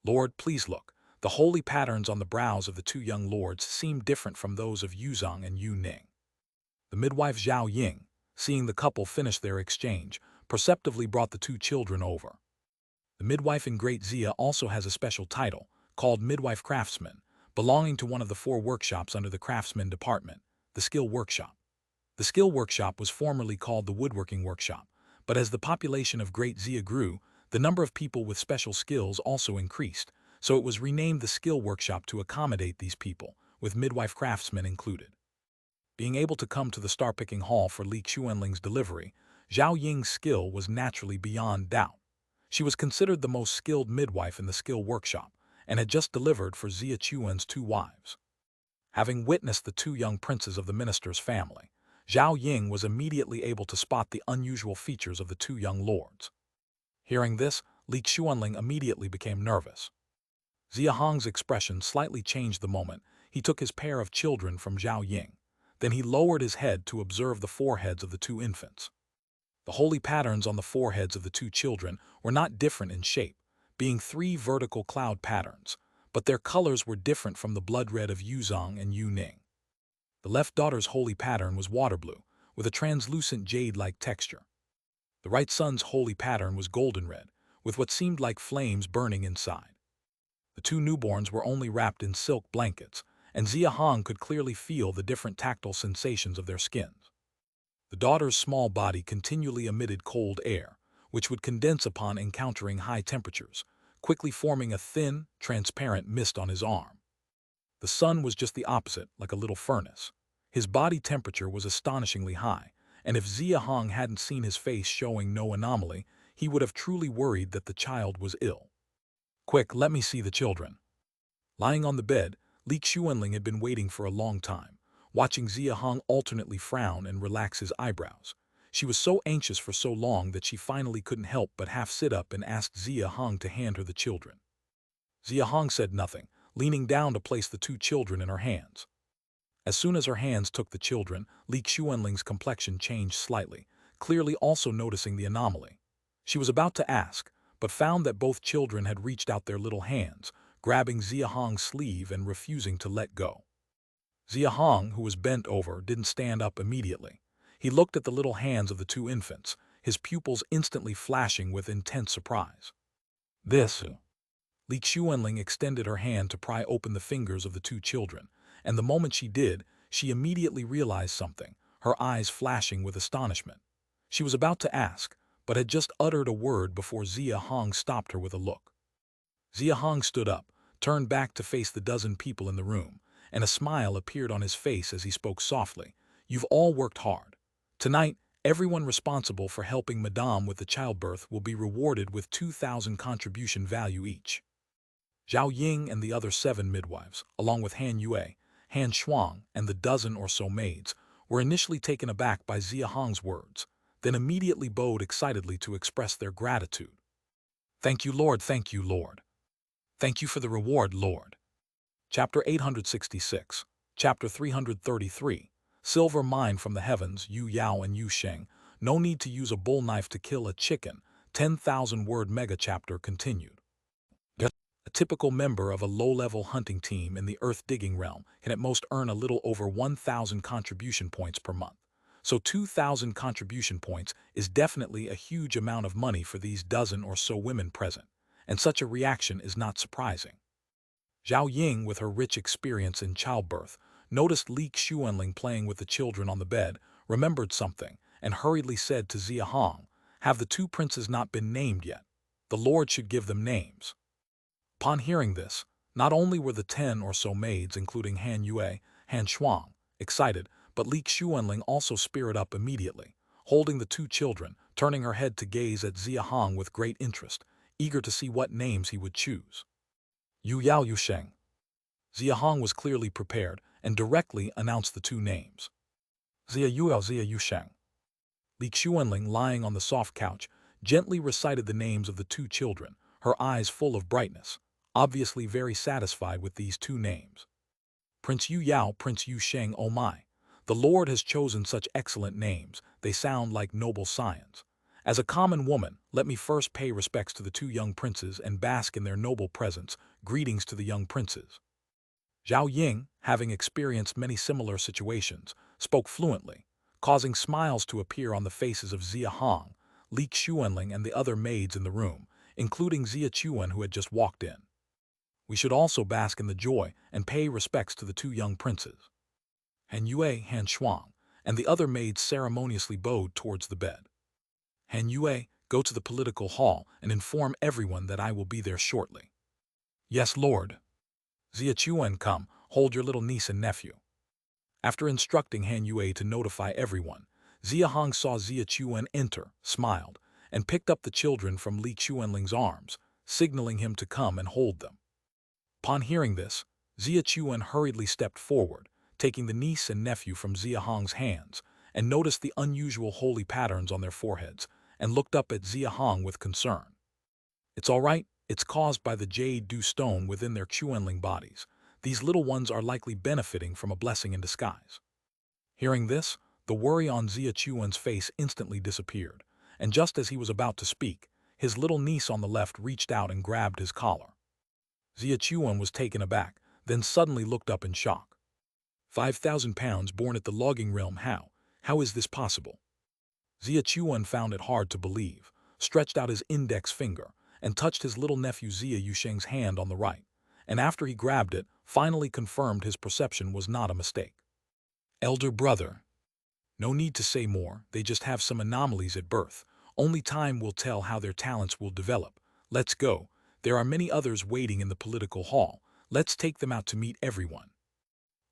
Lord, please look. The holy patterns on the brows of the 2 young lords seemed different from those of Yuzhang and Yu Ning. The midwife Zhao Ying, seeing the couple finish their exchange, perceptively brought the 2 children over. The midwife in Great Xia also has a special title, called Midwife Craftsman, belonging to one of the 4 workshops under the Craftsman Department, the Skill Workshop. The Skill Workshop was formerly called the Woodworking Workshop, but as the population of Great Xia grew, the number of people with special skills also increased, so it was renamed the Skill Workshop to accommodate these people, with midwife craftsmen included. Being able to come to the star-picking hall for Li Xuanling's delivery, Zhao Ying's skill was naturally beyond doubt. She was considered the most skilled midwife in the Skill Workshop, and had just delivered for Xia Chuan's 2 wives. Having witnessed the 2 young princes of the minister's family, Zhao Ying was immediately able to spot the unusual features of the 2 young lords. Hearing this, Li Xuanling immediately became nervous. Xia Hong's expression slightly changed the moment he took his pair of children from Zhao Ying. Then he lowered his head to observe the foreheads of the 2 infants. The holy patterns on the foreheads of the 2 children were not different in shape, being 3 vertical cloud patterns, but their colors were different from the blood red of Yuzhang and Yu Ning. The left daughter's holy pattern was water blue, with a translucent jade-like texture. The right son's holy pattern was golden red, with what seemed like flames burning inside. The 2 newborns were only wrapped in silk blankets, and Xia Hong could clearly feel the different tactile sensations of their skins. The daughter's small body continually emitted cold air, which would condense upon encountering high temperatures, quickly forming a thin, transparent mist on his arm. The son was just the opposite, like a little furnace. His body temperature was astonishingly high, and if Xia Hong hadn't seen his face showing no anomaly, he would have truly worried that the child was ill. Quick, let me see the children. Lying on the bed, Li Xuanling had been waiting for a long time, watching Xia Hong alternately frown and relax his eyebrows. She was so anxious for so long that she finally couldn't help but half sit up and asked Xia Hong to hand her the children. Xia Hong said nothing, leaning down to place the 2 children in her hands. As soon as her hands took the children, Li Xuanling's complexion changed slightly, clearly also noticing the anomaly. She was about to ask, but found that both children had reached out their little hands, grabbing Xia Hong's sleeve and refusing to let go. Xia Hong, who was bent over, didn't stand up immediately. He looked at the little hands of the 2 infants, his pupils instantly flashing with intense surprise. This. Li Xuanling extended her hand to pry open the fingers of the 2 children, and the moment she did, she immediately realized something, her eyes flashing with astonishment. She was about to ask, but had just uttered a word before Xia Hong stopped her with a look. Xia Hong stood up, turned back to face the dozen people in the room, and a smile appeared on his face as he spoke softly. You've all worked hard. Tonight, everyone responsible for helping Madame with the childbirth will be rewarded with 2,000 contribution value each. Zhao Ying and the other 7 midwives, along with Han Yue, Han Shuang, and the dozen or so maids, were initially taken aback by Xia Hong's words, then immediately bowed excitedly to express their gratitude. Thank you, Lord, thank you, Lord. Thank you for the reward, Lord. Chapter 866, Chapter 333, Silver Mine from the Heavens, Yu Yao and Yu Sheng, No Need to Use a Bull Knife to Kill a Chicken, 10,000-word mega chapter continued. A typical member of a low-level hunting team in the earth-digging realm can at most earn a little over 1,000 contribution points per month. So 2,000 contribution points is definitely a huge amount of money for these dozen or so women present, and such a reaction is not surprising. Zhao Ying, with her rich experience in childbirth, noticed Li Xuanling playing with the children on the bed, remembered something, and hurriedly said to Xia Hong, "Have the 2 princes not been named yet? The Lord should give them names." Upon hearing this, not only were the 10 or so maids, including Han Yue, Han Shuang, excited, but Li Xuanling also spirited up immediately, holding the 2 children, turning her head to gaze at Xia Hong with great interest, eager to see what names he would choose. Yu Yao Yu Sheng. Xia Hong was clearly prepared and directly announced the 2 names. Xia Yu Yao, Xia Yu Sheng. Li Xuanling, lying on the soft couch, gently recited the names of the 2 children, her eyes full of brightness, obviously very satisfied with these 2 names. Prince Yu Yao, Prince Yu Sheng, oh my. The Lord has chosen such excellent names, they sound like noble scions. As a common woman, let me first pay respects to the 2 young princes and bask in their noble presence. Greetings to the young princes. Zhao Ying, having experienced many similar situations, spoke fluently, causing smiles to appear on the faces of Xia Hong, Li Xuanling, and the other maids in the room, including Xia Chuan, who had just walked in. We should also bask in the joy and pay respects to the 2 young princes. Han Yue, Han Shuang, and the other maids ceremoniously bowed towards the bed. Han Yue, go to the political hall and inform everyone that I will be there shortly. Yes, Lord. Xia Chuan, come, hold your little niece and nephew. After instructing Han Yue to notify everyone, Xia Hong saw Xia Chuan enter, smiled, and picked up the children from Li Xuanling's arms, signaling him to come and hold them. Upon hearing this, Xia Chuan hurriedly stepped forward, taking the niece and nephew from Xia Hong's hands, and noticed the unusual holy patterns on their foreheads, and looked up at Xia Hong with concern. It's all right, it's caused by the Jade dew stone within their Xuanling bodies. These little ones are likely benefiting from a blessing in disguise. Hearing this, the worry on Xia Chuan's face instantly disappeared, and just as he was about to speak, his little niece on the left reached out and grabbed his collar. Xia Chuan was taken aback, then suddenly looked up in shock. 5,000 pounds born at the logging realm, how is this possible? Xia Chuan found it hard to believe, stretched out his index finger, and touched his little nephew Xia Yusheng's hand on the right, and after he grabbed it, finally confirmed his perception was not a mistake. Elder brother. No need to say more, they just have some anomalies at birth. Only time will tell how their talents will develop. Let's go. There are many others waiting in the political hall. Let's take them out to meet everyone.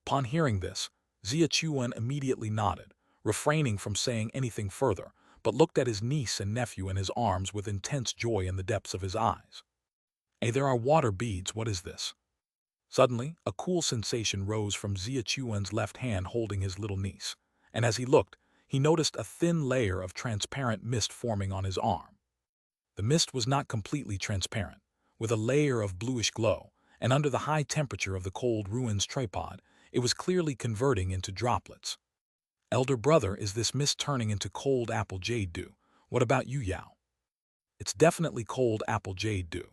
Upon hearing this, Xia Chuan immediately nodded, refraining from saying anything further, but looked at his niece and nephew in his arms with intense joy in the depths of his eyes. Hey, there are water beads, what is this? Suddenly, a cool sensation rose from Xia Chuan's left hand holding his little niece, and as he looked, he noticed a thin layer of transparent mist forming on his arm. The mist was not completely transparent, with a layer of bluish glow, and under the high temperature of the cold ruins tripod, it was clearly converting into droplets. Elder brother, is this mist turning into cold apple jade dew? What about Yu Yao? It's definitely cold apple jade dew.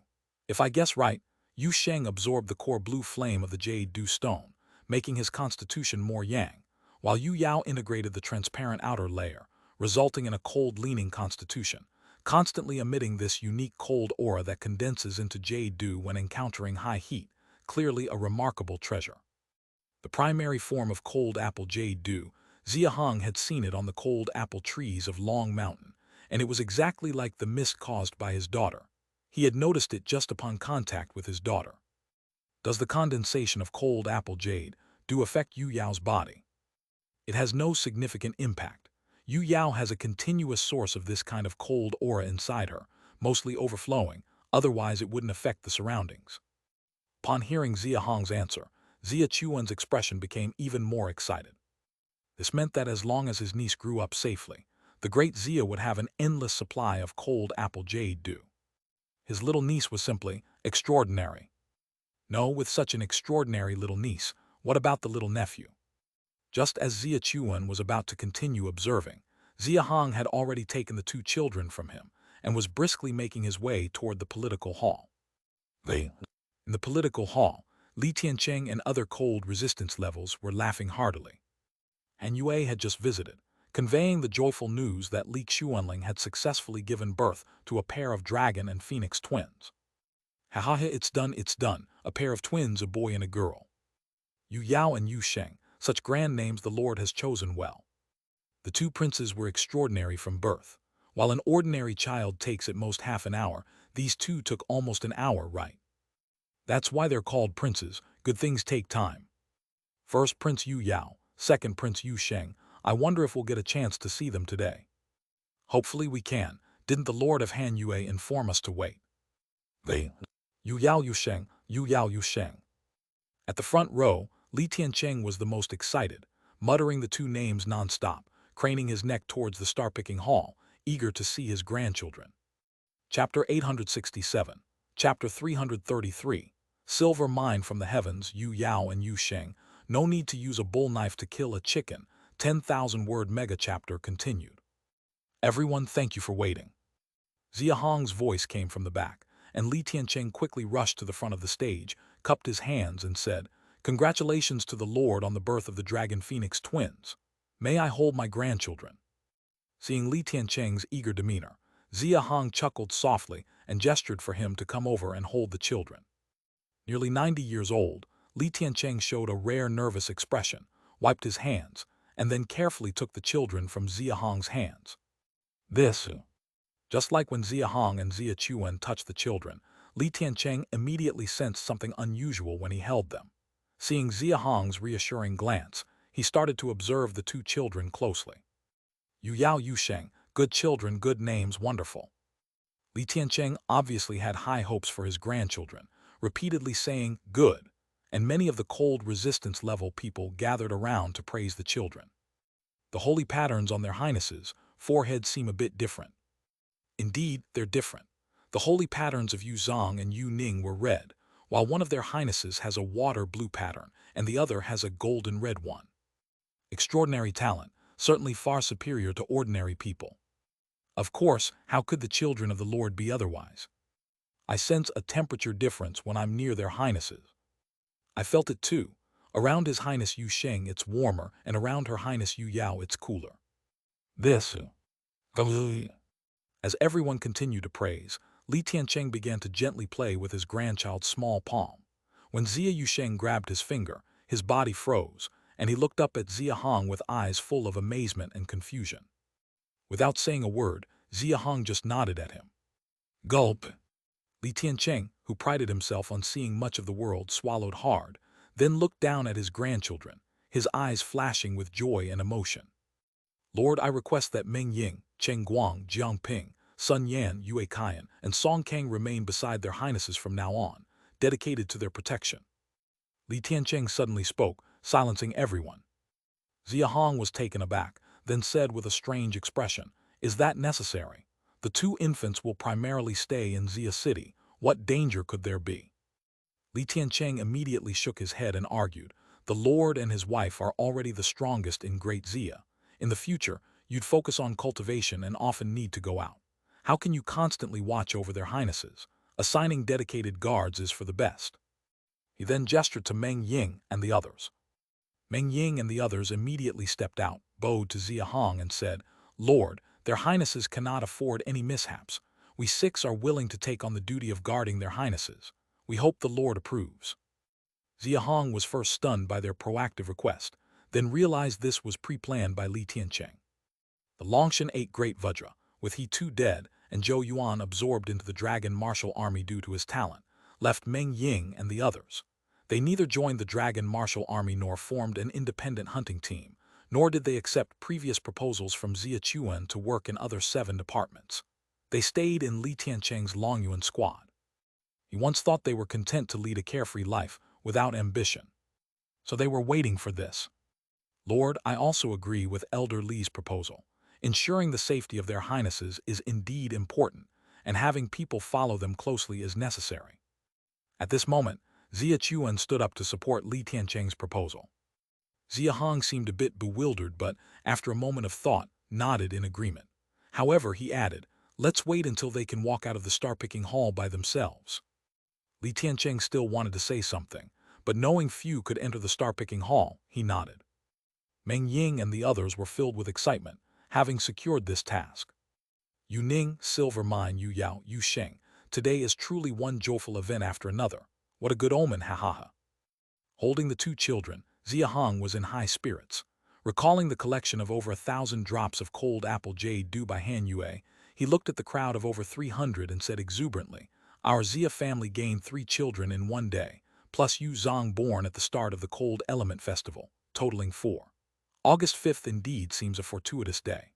If I guess right, Yu Sheng absorbed the core blue flame of the jade dew stone, making his constitution more yang, while Yu Yao integrated the transparent outer layer, resulting in a cold-leaning constitution, constantly emitting this unique cold aura that condenses into jade dew when encountering high heat, clearly a remarkable treasure. The primary form of cold apple jade dew, Xia Hong had seen it on the cold apple trees of Long Mountain, and it was exactly like the mist caused by his daughter. He had noticed it just upon contact with his daughter. Does the condensation of cold apple jade do affect Yu Yao's body? It has no significant impact. Yu Yao has a continuous source of this kind of cold aura inside her, mostly overflowing, otherwise it wouldn't affect the surroundings. Upon hearing Xia Hong's answer, Xia Chuan's expression became even more excited. This meant that as long as his niece grew up safely, the great Xia would have an endless supply of cold apple jade dew. His little niece was simply extraordinary. No, with such an extraordinary little niece, what about the little nephew? Just as Xia Chuan was about to continue observing, Xia Hong had already taken the two children from him and was briskly making his way toward the political hall. In the political hall, Li Tiancheng and other cold resistance levels were laughing heartily. Han Yue had just visited, conveying the joyful news that Li Xuanling had successfully given birth to a pair of dragon and phoenix twins. Ha ha ha, it's done, a pair of twins, a boy and a girl. Yu Yao and Yu Sheng, such grand names the Lord has chosen well. The two princes were extraordinary from birth. While an ordinary child takes at most half an hour, these two took almost an hour, right? That's why they're called princes. Good things take time. First Prince Yu Yao, second Prince Yu Sheng. I wonder if we'll get a chance to see them today. Hopefully we can. Didn't the Lord of Han Yue inform us to wait? Yu Yao Yu Sheng, Yu Yao Yu Sheng. At the front row, Li Tiancheng was the most excited, muttering the two names non-stop, craning his neck towards the star-picking hall, eager to see his grandchildren. Chapter 867, Chapter 333, Silver Mine from the Heavens, Yu Yao and Yu Sheng. No need to use a bull knife to kill a chicken. 10,000-word mega chapter continued. Everyone, thank you for waiting. Xia Hong's voice came from the back, and Li Tiancheng quickly rushed to the front of the stage, cupped his hands, and said, "Congratulations to the Lord on the birth of the Dragon Phoenix twins. May I hold my grandchildren?" Seeing Li Tiancheng's eager demeanor, Xia Hong chuckled softly and gestured for him to come over and hold the children. Nearly 90 years old, Li Tiancheng showed a rare nervous expression, wiped his hands, and then carefully took the children from Xia Hong's hands. Just like when Xia Hong and Xia Chuan touched the children, Li Tiancheng immediately sensed something unusual when he held them. Seeing Xia Hong's reassuring glance, he started to observe the two children closely. Yu Yao Yu Sheng, good children, good names, wonderful. Li Tiancheng obviously had high hopes for his grandchildren, repeatedly saying, "Good," and many of the cold resistance level people gathered around to praise the children. The holy patterns on their highnesses' foreheads seem a bit different. Indeed, they're different. The holy patterns of Yu Zong and Yu Ning were red, while one of their highnesses has a water blue pattern and the other has a golden red one. Extraordinary talent, certainly far superior to ordinary people. Of course, how could the children of the Lord be otherwise? I sense a temperature difference when I'm near their highnesses. I felt it too. Around His Highness Yu Sheng it's warmer, and around Her Highness Yu Yao it's cooler. As everyone continued to praise, Li Tiancheng began to gently play with his grandchild's small palm. When Xia Yusheng grabbed his finger, his body froze, and he looked up at Xia Hong with eyes full of amazement and confusion. Without saying a word, Xia Hong just nodded at him. Gulp! Li Tiancheng, who prided himself on seeing much of the world, swallowed hard, then looked down at his grandchildren, his eyes flashing with joy and emotion. Lord, I request that Meng Ying, Cheng Guang, Jiang Ping, Sun Yan, Yue Kaiyan, and Song Kang remain beside their highnesses from now on, dedicated to their protection. Li Tiancheng suddenly spoke, silencing everyone. Xia Hong was taken aback, then said with a strange expression, "Is that necessary? The two infants will primarily stay in Xia City. What danger could there be?" Li Tiancheng immediately shook his head and argued, "The Lord and his wife are already the strongest in Great Xia. In the future, you'd focus on cultivation and often need to go out. How can you constantly watch over their highnesses? Assigning dedicated guards is for the best." He then gestured to Meng Ying and the others. Meng Ying and the others immediately stepped out, bowed to Xia Hong and said, "Lord, their highnesses cannot afford any mishaps. We six are willing to take on the duty of guarding their highnesses. We hope the Lord approves." Xia Hong was first stunned by their proactive request, then realized this was pre-planned by Li Tiancheng. The Longshan ate great Vajra, with he too dead, and Zhou Yuan absorbed into the dragon martial army due to his talent, left Meng Ying and the others. They neither joined the dragon martial army nor formed an independent hunting team, nor did they accept previous proposals from Xia Chuan to work in other 7 departments. They stayed in Li Tiancheng's Longyuan squad. He once thought they were content to lead a carefree life, without ambition. So they were waiting for this. Lord, I also agree with Elder Li's proposal. Ensuring the safety of their highnesses is indeed important, and having people follow them closely is necessary. At this moment, Xia Chuan stood up to support Li Tiancheng's proposal. Xia Hong seemed a bit bewildered, but, after a moment of thought, nodded in agreement. However, he added, let's wait until they can walk out of the star-picking hall by themselves. Li Tiancheng still wanted to say something, but knowing few could enter the star-picking hall, he nodded. Meng Ying and the others were filled with excitement, having secured this task. Yu Ning, Silver Mine, Yu Yao, Yu Sheng, today is truly one joyful event after another. What a good omen, ha ha ha. Holding the 2 children, Xia Hong was in high spirits. Recalling the collection of over 1,000 drops of cold apple jade due by Han Yue, he looked at the crowd of over 300 and said exuberantly, our Xia family gained 3 children in one day, plus Yu Zhang born at the start of the Cold Element Festival, totaling 4. August 5th indeed seems a fortuitous day.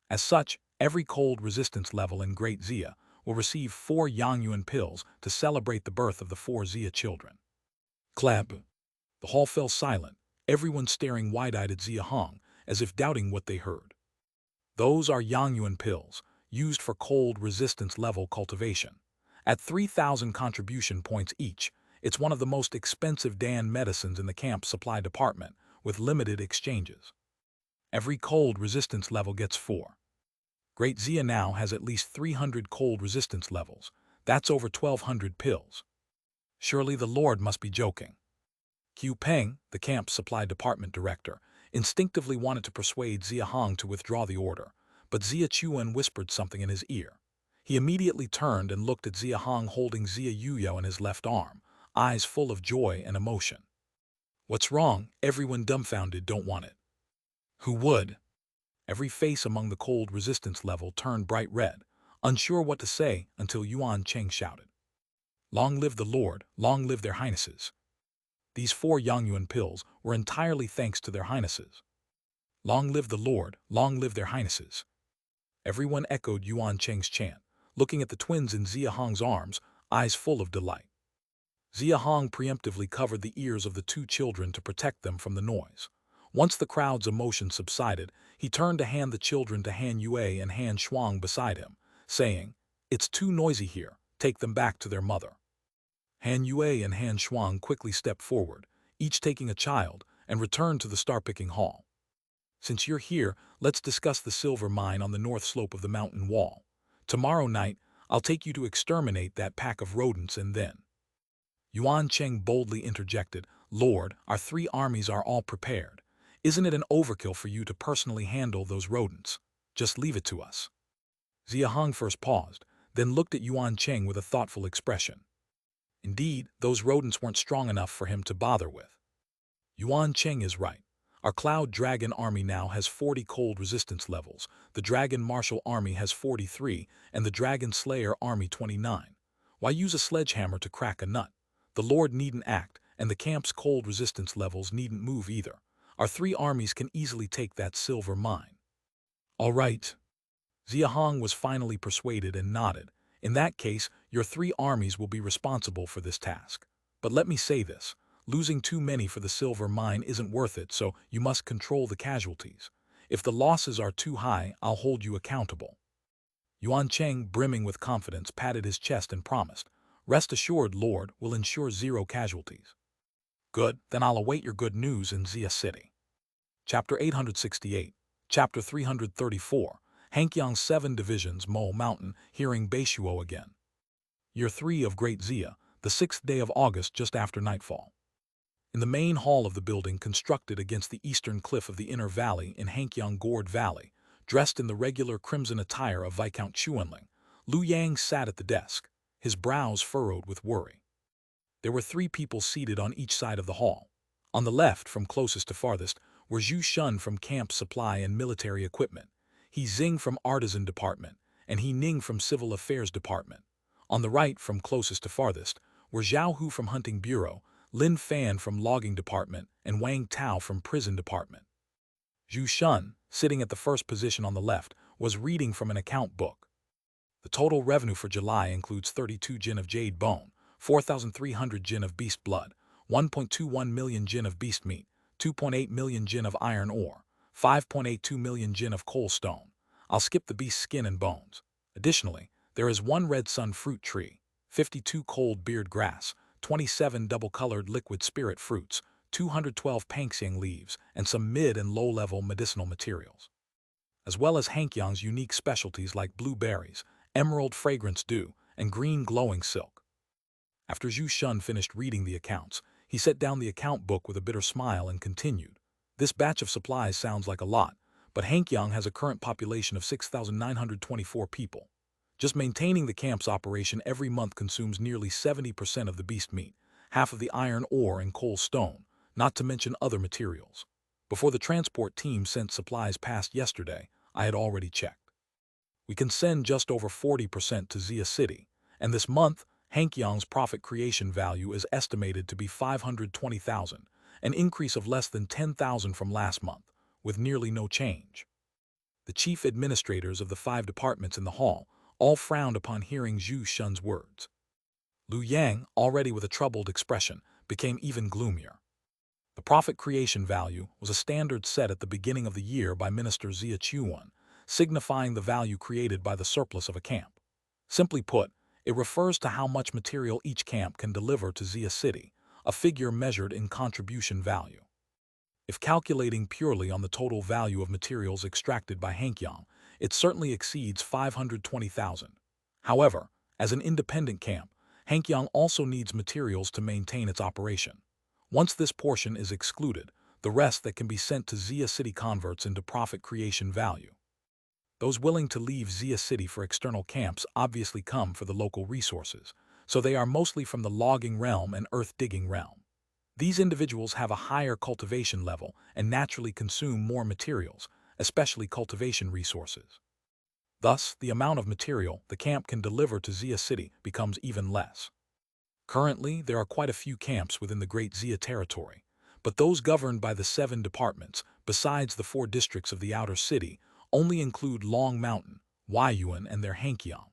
As such, every cold resistance level in Great Xia will receive 4 Yangyuan pills to celebrate the birth of the 4 Xia children. Clap. The hall fell silent, everyone staring wide-eyed at Xia Hong, as if doubting what they heard. Those are Yangyuan pills, used for cold resistance level cultivation. At 3,000 contribution points each, it's one of the most expensive Dan medicines in the camp supply department, with limited exchanges. Every cold resistance level gets 4. Great Xia now has at least 300 cold resistance levels. That's over 1,200 pills. Surely the Lord must be joking. Qiu Peng, the camp supply department director, instinctively wanted to persuade Xia Hong to withdraw the order, but Xia Chuan whispered something in his ear. He immediately turned and looked at Xia Hong holding Xia Yuyao in his left arm, eyes full of joy and emotion. What's wrong? Everyone dumbfounded don't want it. Who would? Every face among the cold resistance level turned bright red, unsure what to say until Yuan Cheng shouted. Long live the Lord, long live their highnesses. These 4 Yangyuan pills were entirely thanks to their highnesses. Long live the Lord, long live their highnesses. Everyone echoed Yuan Cheng's chant, looking at the twins in Xia Hong's arms, eyes full of delight. Xia Hong preemptively covered the ears of the 2 children to protect them from the noise. Once the crowd's emotion subsided, he turned to hand the children to Han Yue and Han Shuang beside him, saying, it's too noisy here, take them back to their mother. Han Yue and Han Shuang quickly stepped forward, each taking a child, and returned to the star-picking hall. Since you're here, let's discuss the silver mine on the north slope of the mountain wall. Tomorrow night, I'll take you to exterminate that pack of rodents and then. Yuan Cheng boldly interjected, Lord, our 3 armies are all prepared. Isn't it an overkill for you to personally handle those rodents? Just leave it to us. Xia Hong first paused, then looked at Yuan Cheng with a thoughtful expression. Indeed, those rodents weren't strong enough for him to bother with. Yuan Cheng is right. Our Cloud Dragon Army now has 40 cold resistance levels, the Dragon Martial Army has 43, and the Dragon Slayer Army 29. Why use a sledgehammer to crack a nut? The Lord needn't act, and the camp's cold resistance levels needn't move either. Our 3 armies can easily take that silver mine. All right. Xia Hong was finally persuaded and nodded. In that case, your 3 armies will be responsible for this task. But let me say this. Losing too many for the silver mine isn't worth it, so you must control the casualties. If the losses are too high, I'll hold you accountable. Yuan Cheng, brimming with confidence, patted his chest and promised, rest assured, Lord, will ensure 0 casualties. Good, then I'll await your good news in Xia City. Chapter 868, Chapter 334, Hankyang's 7 Divisions, Mo Mountain, hearing Beishuo again. Year 3 of Great Xia, the 6th day of August just after nightfall. In the main hall of the building constructed against the eastern cliff of the inner valley in Hankyang Gourd Valley, dressed in the regular crimson attire of Viscount Chuanling, Lu Yang sat at the desk, his brows furrowed with worry. There were 3 people seated on each side of the hall. On the left, from closest to farthest, were Zhu Shun from Camp Supply and Military Equipment, He Xing from Artisan Department, and He Ning from Civil Affairs Department. On the right, from closest to farthest, were Zhao Hu from Hunting Bureau, Lin Fan from Logging Department, and Wang Tao from Prison Department. Zhu Shun, sitting at the first position on the left, was reading from an account book. The total revenue for July includes 32 jin of Jade Bone, 4,300 jin of Beast Blood, 1.21 million jin of Beast Meat, 2.8 million jin of Iron Ore, 5.82 million jin of Coal Stone. I'll skip the beast skin and bones. Additionally, there is 1 red sun fruit tree, 52 cold beard grass, 27 double-colored liquid spirit fruits, 212 pangxiang leaves, and some mid- and low-level medicinal materials, as well as Hankyang's unique specialties like blueberries, emerald fragrance dew, and green glowing silk. After Zhu Shun finished reading the accounts, he set down the account book with a bitter smile and continued. This batch of supplies sounds like a lot, but Hankyang has a current population of 6,924 people. Just maintaining the camp's operation every month consumes nearly 70% of the beast meat, half of the iron ore and coal stone, not to mention other materials. Before the transport team sent supplies past yesterday, I had already checked. We can send just over 40% to Xia City, and this month, Hankyang's profit creation value is estimated to be 520,000, an increase of less than 10,000 from last month, with nearly no change. The chief administrators of the 5 departments in the hall all frowned upon hearing Zhu Shun's words. Lu Yang, already with a troubled expression, became even gloomier. The profit creation value was a standard set at the beginning of the year by Minister Xia Chuan, signifying the value created by the surplus of a camp. Simply put, it refers to how much material each camp can deliver to Xia City, a figure measured in contribution value. If calculating purely on the total value of materials extracted by Hankyang, it certainly exceeds 520,000. However, as an independent camp, Hankyang also needs materials to maintain its operation. Once this portion is excluded, the rest that can be sent to Xia City converts into profit creation value. Those willing to leave Xia City for external camps obviously come for the local resources, so they are mostly from the logging realm and earth-digging realm. These individuals have a higher cultivation level and naturally consume more materials, especially cultivation resources. Thus, the amount of material the camp can deliver to Xia City becomes even less. Currently, there are quite a few camps within the Great Xia territory, but those governed by the 7 departments, besides the 4 districts of the outer city, only include Long Mountain, Huayuan, and their Hankyang.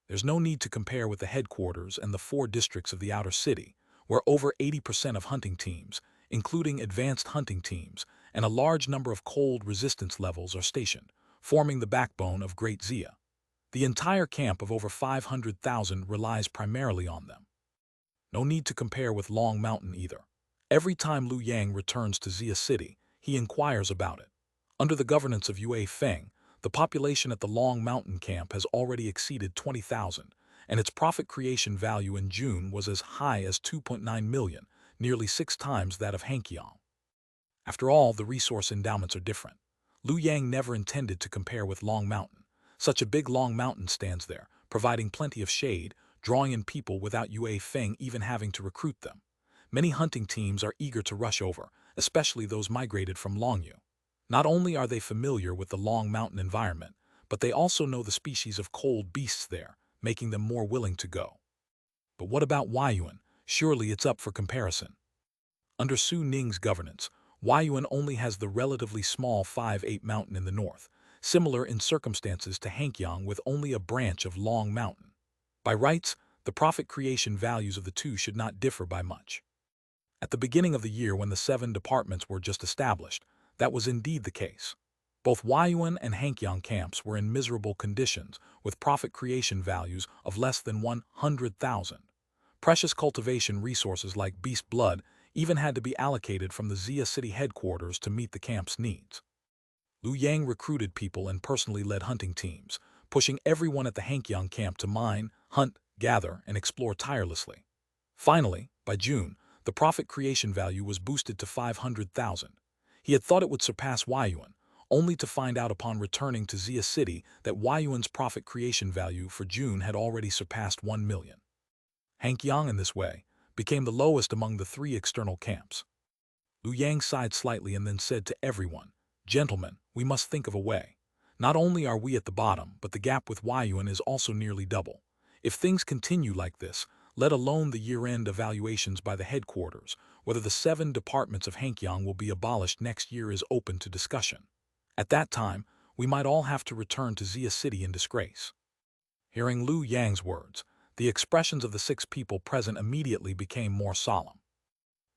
There's no need to compare with the headquarters and the 4 districts of the outer city, where over 80% of hunting teams, including advanced hunting teams, and a large number of cold resistance levels are stationed, forming the backbone of Great Xia. The entire camp of over 500,000 relies primarily on them. No need to compare with Long Mountain either. Every time Lu Yang returns to Xia City, he inquires about it. Under the governance of Yue Feng, the population at the Long Mountain camp has already exceeded 20,000, and its profit creation value in June was as high as 2.9 million, nearly 6 times that of Hankyang. After all, the resource endowments are different. Lu Yang never intended to compare with Long Mountain. Such a big Long Mountain stands there, providing plenty of shade, drawing in people without Yue Feng even having to recruit them. Many hunting teams are eager to rush over, especially those migrated from Longyu. Not only are they familiar with the Long Mountain environment, but they also know the species of cold beasts there, making them more willing to go. But what about Huayuan? Surely it's up for comparison. Under Su Ning's governance, Huayuan only has the relatively small 5-8 mountain in the north, similar in circumstances to Hankyang with only a branch of Long Mountain. By rights, the profit creation values of the two should not differ by much. At the beginning of the year when the 7 departments were just established, that was indeed the case. Both Huayuan and Hankyang camps were in miserable conditions with profit creation values of less than 100,000. Precious cultivation resources like beast blood even had to be allocated from the Xia City headquarters to meet the camp's needs. Lu Yang recruited people and personally led hunting teams, pushing everyone at the Hankyang camp to mine, hunt, gather, and explore tirelessly. Finally, by June, the profit creation value was boosted to 500,000. He had thought it would surpass Huayuan, only to find out upon returning to Xia City that Huayuan's profit creation value for June had already surpassed 1 million. Hankyang, in this way, became the lowest among the 3 external camps. Lu Yang sighed slightly and then said to everyone, "Gentlemen, we must think of a way. Not only are we at the bottom, but the gap with Huayuan is also nearly double. If things continue like this, let alone the year-end evaluations by the headquarters, whether the 7 departments of Hankyang will be abolished next year is open to discussion. At that time, we might all have to return to Xia City in disgrace. Hearing Lu Yang's words, the expressions of the 6 people present immediately became more solemn.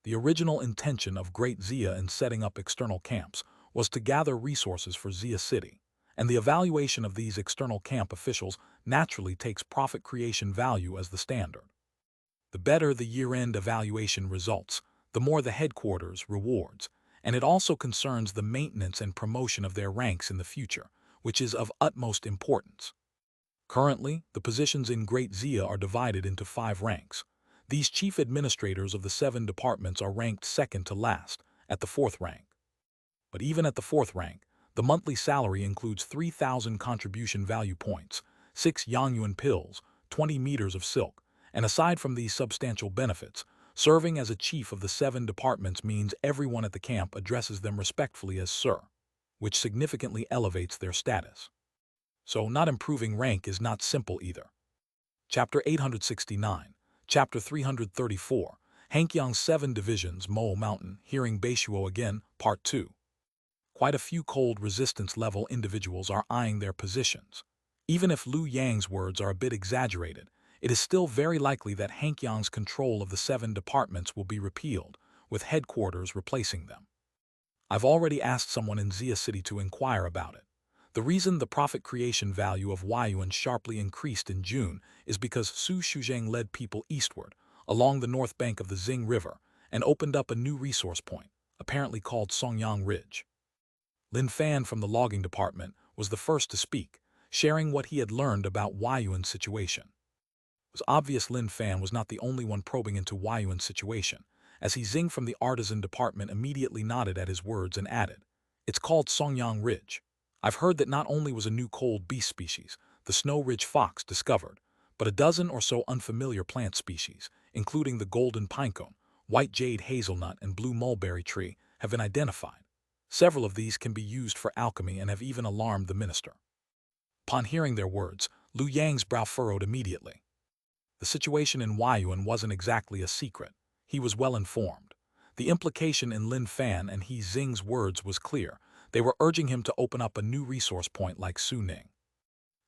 The original intention of Great Xia in setting up external camps was to gather resources for Xia City, and the evaluation of these external camp officials naturally takes profit creation value as the standard. The better the year-end evaluation results, the more the headquarters rewards, and it also concerns the maintenance and promotion of their ranks in the future, which is of utmost importance. Currently, the positions in Great Xia are divided into 5 ranks. These chief administrators of the 7 departments are ranked second to last, at the 4th rank. But even at the 4th rank, the monthly salary includes 3,000 contribution value points, 6 Yangyuan pills, 20 meters of silk, and aside from these substantial benefits, serving as a chief of the 7 departments means everyone at the camp addresses them respectfully as Sir, which significantly elevates their status. So not improving rank is not simple either. Chapter 869, Chapter 334, Hankyang's 7 Divisions, Mo Mountain, Hearing Beishuo Again, Part 2. Quite a few cold resistance level individuals are eyeing their positions. Even if Lu Yang's words are a bit exaggerated, it is still very likely that Hankyang's control of the 7 departments will be repealed, with headquarters replacing them. I've already asked someone in Xia City to inquire about it. The reason the profit creation value of Huayuan sharply increased in June is because Su Shuzheng led people eastward, along the north bank of the Xing River, and opened up a new resource point, apparently called Songyang Ridge. Lin Fan from the logging department was the first to speak, sharing what he had learned about Huayuan's situation. It was obvious Lin Fan was not the only one probing into Huayuan's situation, as he Xing from the artisan department immediately nodded at his words and added, "It's called Songyang Ridge. I've heard that not only was a new cold beast species, the snow ridge fox, discovered, but a dozen or so unfamiliar plant species, including the golden pinecone, white jade hazelnut, and blue mulberry tree, have been identified. Several of these can be used for alchemy and have even alarmed the minister." Upon hearing their words, Lu Yang's brow furrowed immediately. The situation in Huayuan wasn't exactly a secret. He was well informed. The implication in Lin Fan and He Xing's words was clear. They were urging him to open up a new resource point like Su Ning.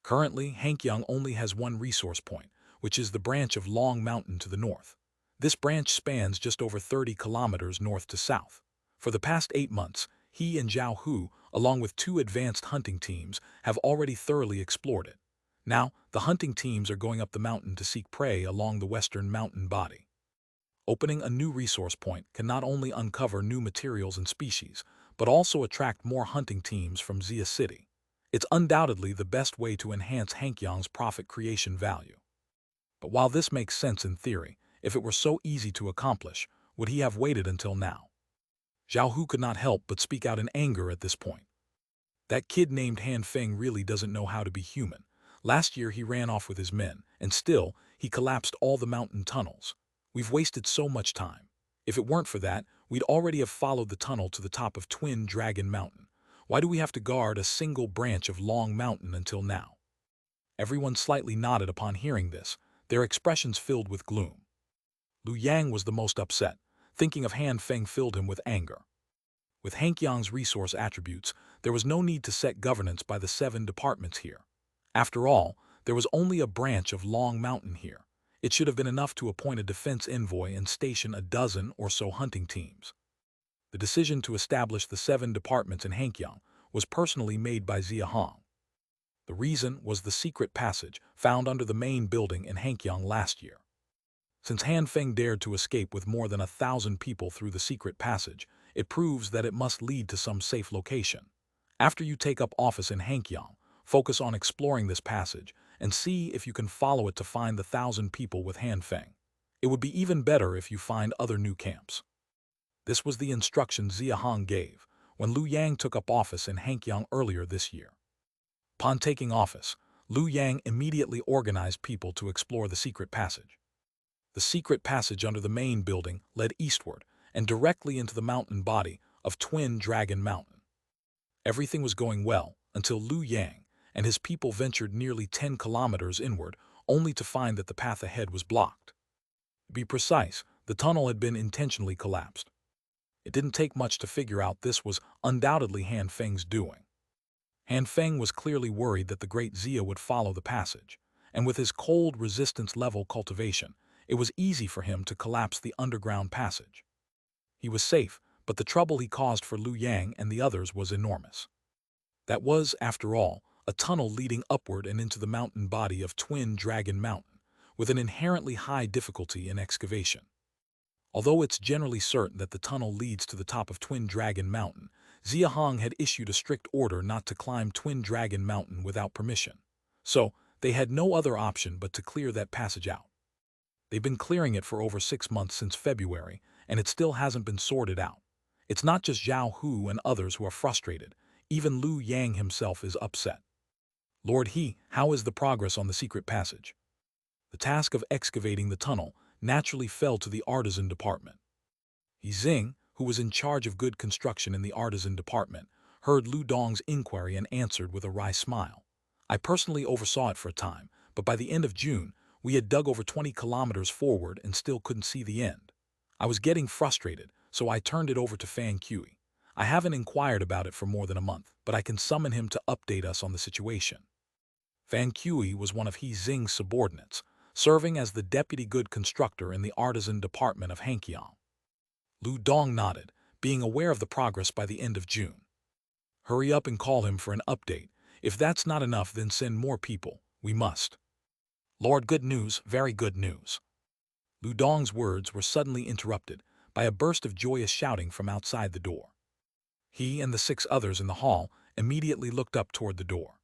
Currently, Hankyang only has one resource point, which is the branch of Long Mountain to the north. This branch spans just over 30 kilometers north to south. For the past 8 months, he and Zhao Hu, along with 2 advanced hunting teams, have already thoroughly explored it. Now, the hunting teams are going up the mountain to seek prey along the western mountain body. Opening a new resource point can not only uncover new materials and species, but also attract more hunting teams from Xia City. It's undoubtedly the best way to enhance Hankyang's profit creation value. But while this makes sense in theory, if it were so easy to accomplish, would he have waited until now? Zhao Hu could not help but speak out in anger at this point. That kid named Han Feng really doesn't know how to be human. Last year he ran off with his men, and still, he collapsed all the mountain tunnels. We've wasted so much time. If it weren't for that, we'd already have followed the tunnel to the top of Twin Dragon Mountain. Why do we have to guard a single branch of Long Mountain until now? Everyone slightly nodded upon hearing this, their expressions filled with gloom. Lu Yang was the most upset. Thinking of Han Feng filled him with anger. With Hankyang's resource attributes, there was no need to set governance by the 7 departments here. After all, there was only a branch of Long Mountain here. It should have been enough to appoint a defense envoy and station a dozen or so hunting teams. The decision to establish the 7 departments in Hankyang was personally made by Xia Hong. The reason was the secret passage found under the main building in Hankyang last year. Since Han Feng dared to escape with more than 1,000 people through the secret passage, it proves that it must lead to some safe location. After you take up office in Hankyang, focus on exploring this passage and see if you can follow it to find the 1,000 people with Han Feng. It would be even better if you find other new camps. This was the instruction Xia Hong gave when Lu Yang took up office in Hankyang earlier this year. Upon taking office, Lu Yang immediately organized people to explore the secret passage. The secret passage under the main building led eastward and directly into the mountain body of Twin Dragon Mountain. Everything was going well until Lu Yang and his people ventured nearly 10 kilometers inward, only to find that the path ahead was blocked. To be precise, the tunnel had been intentionally collapsed. It didn't take much to figure out this was undoubtedly Han Feng's doing. Han Feng was clearly worried that the great Xia would follow the passage, and with his cold resistance level cultivation, it was easy for him to collapse the underground passage. He was safe, but the trouble he caused for Lu Yang and the others was enormous. That was, after all, a tunnel leading upward and into the mountain body of Twin Dragon Mountain, with an inherently high difficulty in excavation. Although it's generally certain that the tunnel leads to the top of Twin Dragon Mountain, Xia Hong had issued a strict order not to climb Twin Dragon Mountain without permission. So, they had no other option but to clear that passage out. They've been clearing it for over 6 months since February, and it still hasn't been sorted out. It's not just Zhao Hu and others who are frustrated. Even Lu Yang himself is upset. Lord He, how is the progress on the secret passage? The task of excavating the tunnel naturally fell to the artisan department. He Xing, who was in charge of good construction in the artisan department, heard Lu Dong's inquiry and answered with a wry smile. I personally oversaw it for a time, but by the end of June, we had dug over 20 kilometers forward and still couldn't see the end. I was getting frustrated, so I turned it over to Fan Kui. I haven't inquired about it for more than a month, but I can summon him to update us on the situation. Fan Kui was one of He Xing's subordinates, serving as the deputy good constructor in the artisan department of Hanqiang. Lu Dong nodded, being aware of the progress by the end of June. Hurry up and call him for an update. If that's not enough, then send more people. We must. Lord, good news, very good news. Lu Dong's words were suddenly interrupted by a burst of joyous shouting from outside the door. He and the 6 others in the hall immediately looked up toward the door.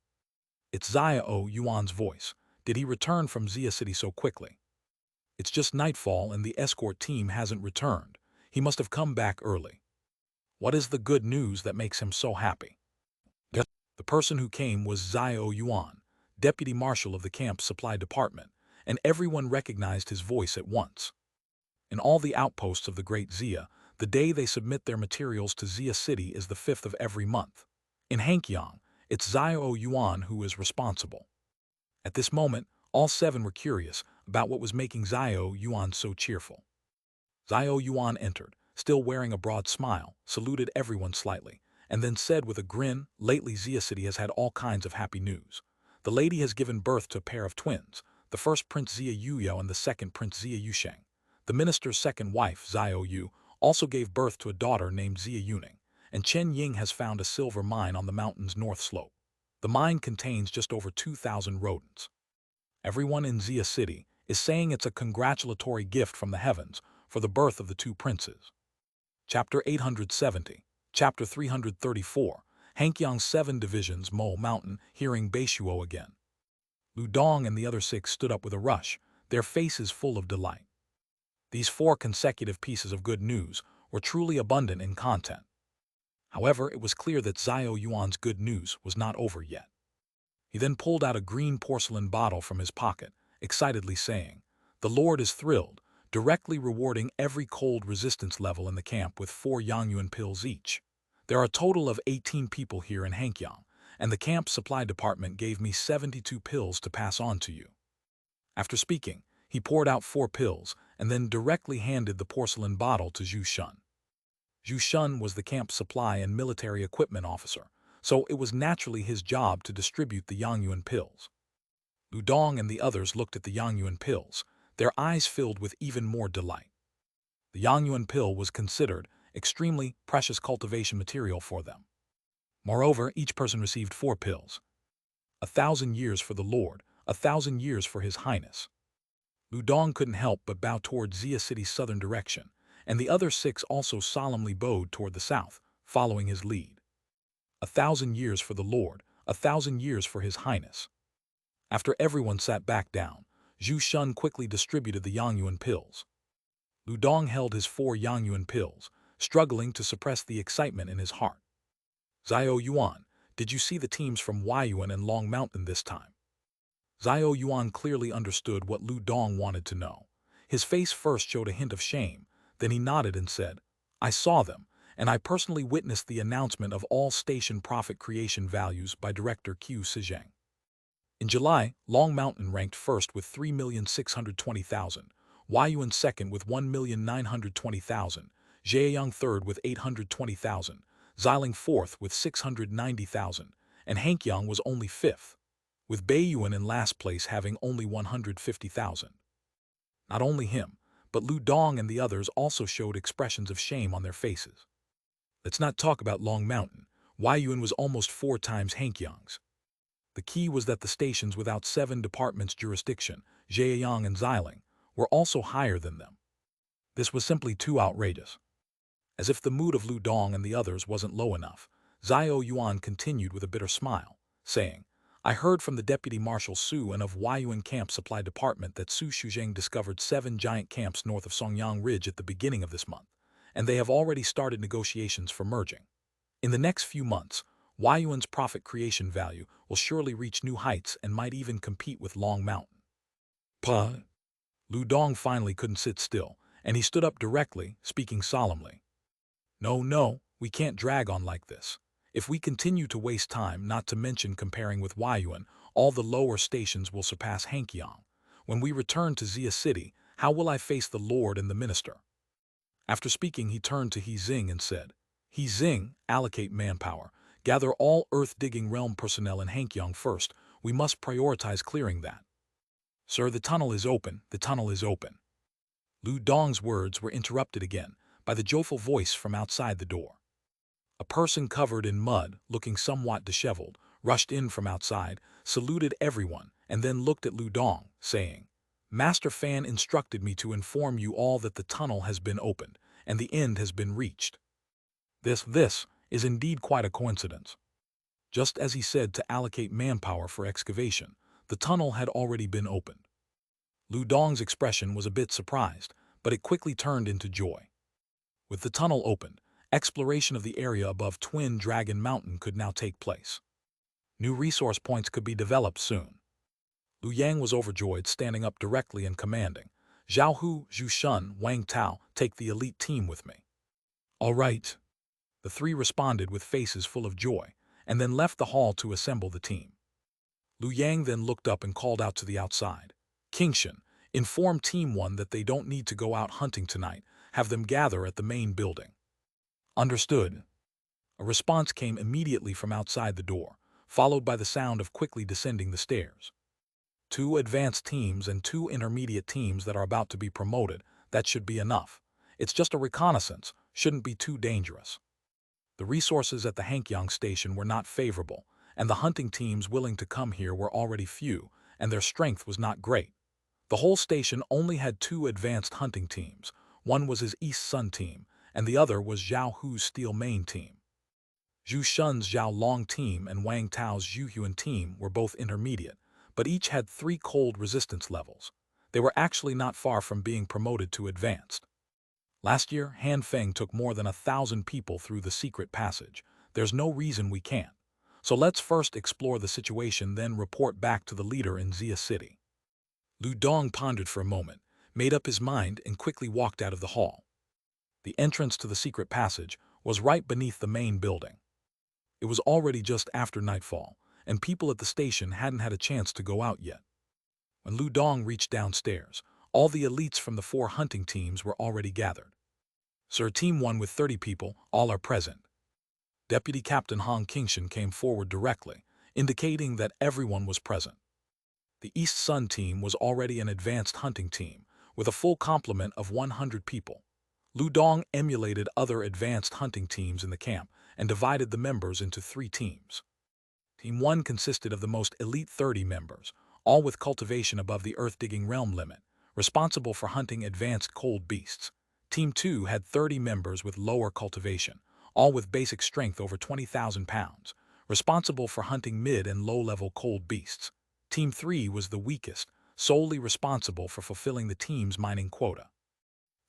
It's Xiao Yuan's voice. Did he return from Xia City so quickly? It's just nightfall and the escort team hasn't returned. He must have come back early. What is the good news that makes him so happy? The person who came was Xiao Yuan, deputy marshal of the camp's supply department, and everyone recognized his voice at once. In all the outposts of the Great Xia, the day they submit their materials to Xia City is the 5th of every month. In Hanqiang, it's Xiao Yuan who is responsible. At this moment, all 7 were curious about what was making Xiao Yuan so cheerful. Xiao Yuan entered, still wearing a broad smile, saluted everyone slightly, and then said with a grin, lately Xia City has had all kinds of happy news. The lady has given birth to a pair of twins, the first Prince Xia Yuyao and the second Prince Xia Yusheng. The minister's second wife, Xiao Yu, also gave birth to a daughter named Xia Yuning, and Chen Ying has found a silver mine on the mountain's north slope. The mine contains just over 2,000 rodents. Everyone in Xia City is saying it's a congratulatory gift from the heavens for the birth of the 2 princes. Chapter 870, Chapter 334, Hanqiang's 7 divisions Mo Mountain, hearing Beishuo again. Lu Dong and the other 6 stood up with a rush, their faces full of delight. These 4 consecutive pieces of good news were truly abundant in content. However, it was clear that Xiao Yuan's good news was not over yet. He then pulled out a green porcelain bottle from his pocket, excitedly saying, "The Lord is thrilled, directly rewarding every cold resistance level in the camp with 4 Yangyuan pills each. There are a total of 18 people here in Hanqiang, and the camp supply department gave me 72 pills to pass on to you." After speaking, he poured out 4 pills and then directly handed the porcelain bottle to Zhu Shun. Zhu Shun was the camp supply and military equipment officer, so it was naturally his job to distribute the Yangyuan pills. Lu Dong and the others looked at the Yangyuan pills, their eyes filled with even more delight. The Yangyuan pill was considered extremely precious cultivation material for them. Moreover, each person received 4 pills. 1,000 years for the Lord, 1,000 years for His Highness. Lu Dong couldn't help but bow toward Xia City's southern direction, and the other 6 also solemnly bowed toward the south, following his lead. 1,000 years for the Lord, 1,000 years for His Highness. After everyone sat back down, Zhu Shun quickly distributed the Yangyuan pills. Lu Dong held his 4 Yangyuan pills, struggling to suppress the excitement in his heart. Xiao Yuan, did you see the teams from Huayuan and Long Mountain this time? Xiao Yuan clearly understood what Lu Dong wanted to know. His face first showed a hint of shame, then he nodded and said, "I saw them, and I personally witnessed the announcement of all station profit creation values by director Qiu Sijing. In July, Long Mountain ranked first with 3,620,000, Huayuan second with 1,920,000, Xia Hong third with 820,000, Xiling fourth with 690,000, and Hankyang was only fifth, with Beiyuan in last place having only 150,000. Not only him, but Lu Dong and the others also showed expressions of shame on their faces. Let's not talk about Long Mountain. Huayuan was almost 4 times Hankyang's. The key was that the stations without 7 departments' jurisdiction, Zhejiang and Xiling, were also higher than them. This was simply too outrageous. As if the mood of Lu Dong and the others wasn't low enough, Xiao Yuan continued with a bitter smile, saying, I heard from the Deputy Marshal Su and of Huayuan Camp Supply Department that Su Shuzheng discovered 7 giant camps north of Songyang Ridge at the beginning of this month, and they have already started negotiations for merging. In the next few months, Huayuan's profit creation value will surely reach new heights and might even compete with Long Mountain. Puh! Lu Dong finally couldn't sit still, and he stood up directly, speaking solemnly. No, we can't drag on like this. If we continue to waste time, not to mention comparing with Huayuan, all the lower stations will surpass Hankyang. When we return to Xia City, how will I face the Lord and the Minister? After speaking, he turned to He Xing and said, He Xing, allocate manpower. Gather all earth-digging realm personnel in Hankyang first. We must prioritize clearing that. Sir, the tunnel is open. The tunnel is open. Lu Dong's words were interrupted again by the joyful voice from outside the door. A person covered in mud, looking somewhat disheveled, rushed in from outside, saluted everyone, and then looked at Lu Dong, saying, Master Fan instructed me to inform you all that the tunnel has been opened, and the end has been reached. This is indeed quite a coincidence. Just as he said to allocate manpower for excavation, the tunnel had already been opened. Lu Dong's expression was a bit surprised, but it quickly turned into joy. With the tunnel opened, exploration of the area above Twin Dragon Mountain could now take place. New resource points could be developed soon. Lu Yang was overjoyed, standing up directly and commanding, Zhao Hu, Zhu Shun, Wang Tao, take the elite team with me. All right. The 3 responded with faces full of joy, and then left the hall to assemble the team. Lu Yang then looked up and called out to the outside, Kingshan, inform Team 1 that they don't need to go out hunting tonight, have them gather at the main building. Understood. A response came immediately from outside the door, followed by the sound of quickly descending the stairs. 2 advanced teams and 2 intermediate teams that are about to be promoted, that should be enough. It's just a reconnaissance, shouldn't be too dangerous. The resources at the Hankyang station were not favorable, and the hunting teams willing to come here were already few, and their strength was not great. The whole station only had 2 advanced hunting teams. One was his East Sun team, and the other was Zhao Hu's Steel Main team. Zhu Shun's Zhao Long team and Wang Tao's Zhu Huan team were both intermediate, but each had 3 cold resistance levels. They were actually not far from being promoted to advanced. Last year, Han Feng took more than 1,000 people through the secret passage. There's no reason we can't. So let's first explore the situation, then report back to the leader in Xia City. Lu Dong pondered for a moment, made up his mind, and quickly walked out of the hall. The entrance to the secret passage was right beneath the main building. It was already just after nightfall, and people at the station hadn't had a chance to go out yet. When Lu Dong reached downstairs, all the elites from the 4 hunting teams were already gathered. Sir, Team 1 with 30 people, all are present. Deputy Captain Hong Kingshan came forward directly, indicating that everyone was present. The East Sun team was already an advanced hunting team, with a full complement of 100 people. Lu Dong emulated other advanced hunting teams in the camp and divided the members into 3 teams. Team 1 consisted of the most elite 30 members, all with cultivation above the earth-digging realm limit, responsible for hunting advanced cold beasts. Team 2 had 30 members with lower cultivation, all with basic strength over 20,000 pounds, responsible for hunting mid and low-level cold beasts. Team 3 was the weakest, solely responsible for fulfilling the team's mining quota.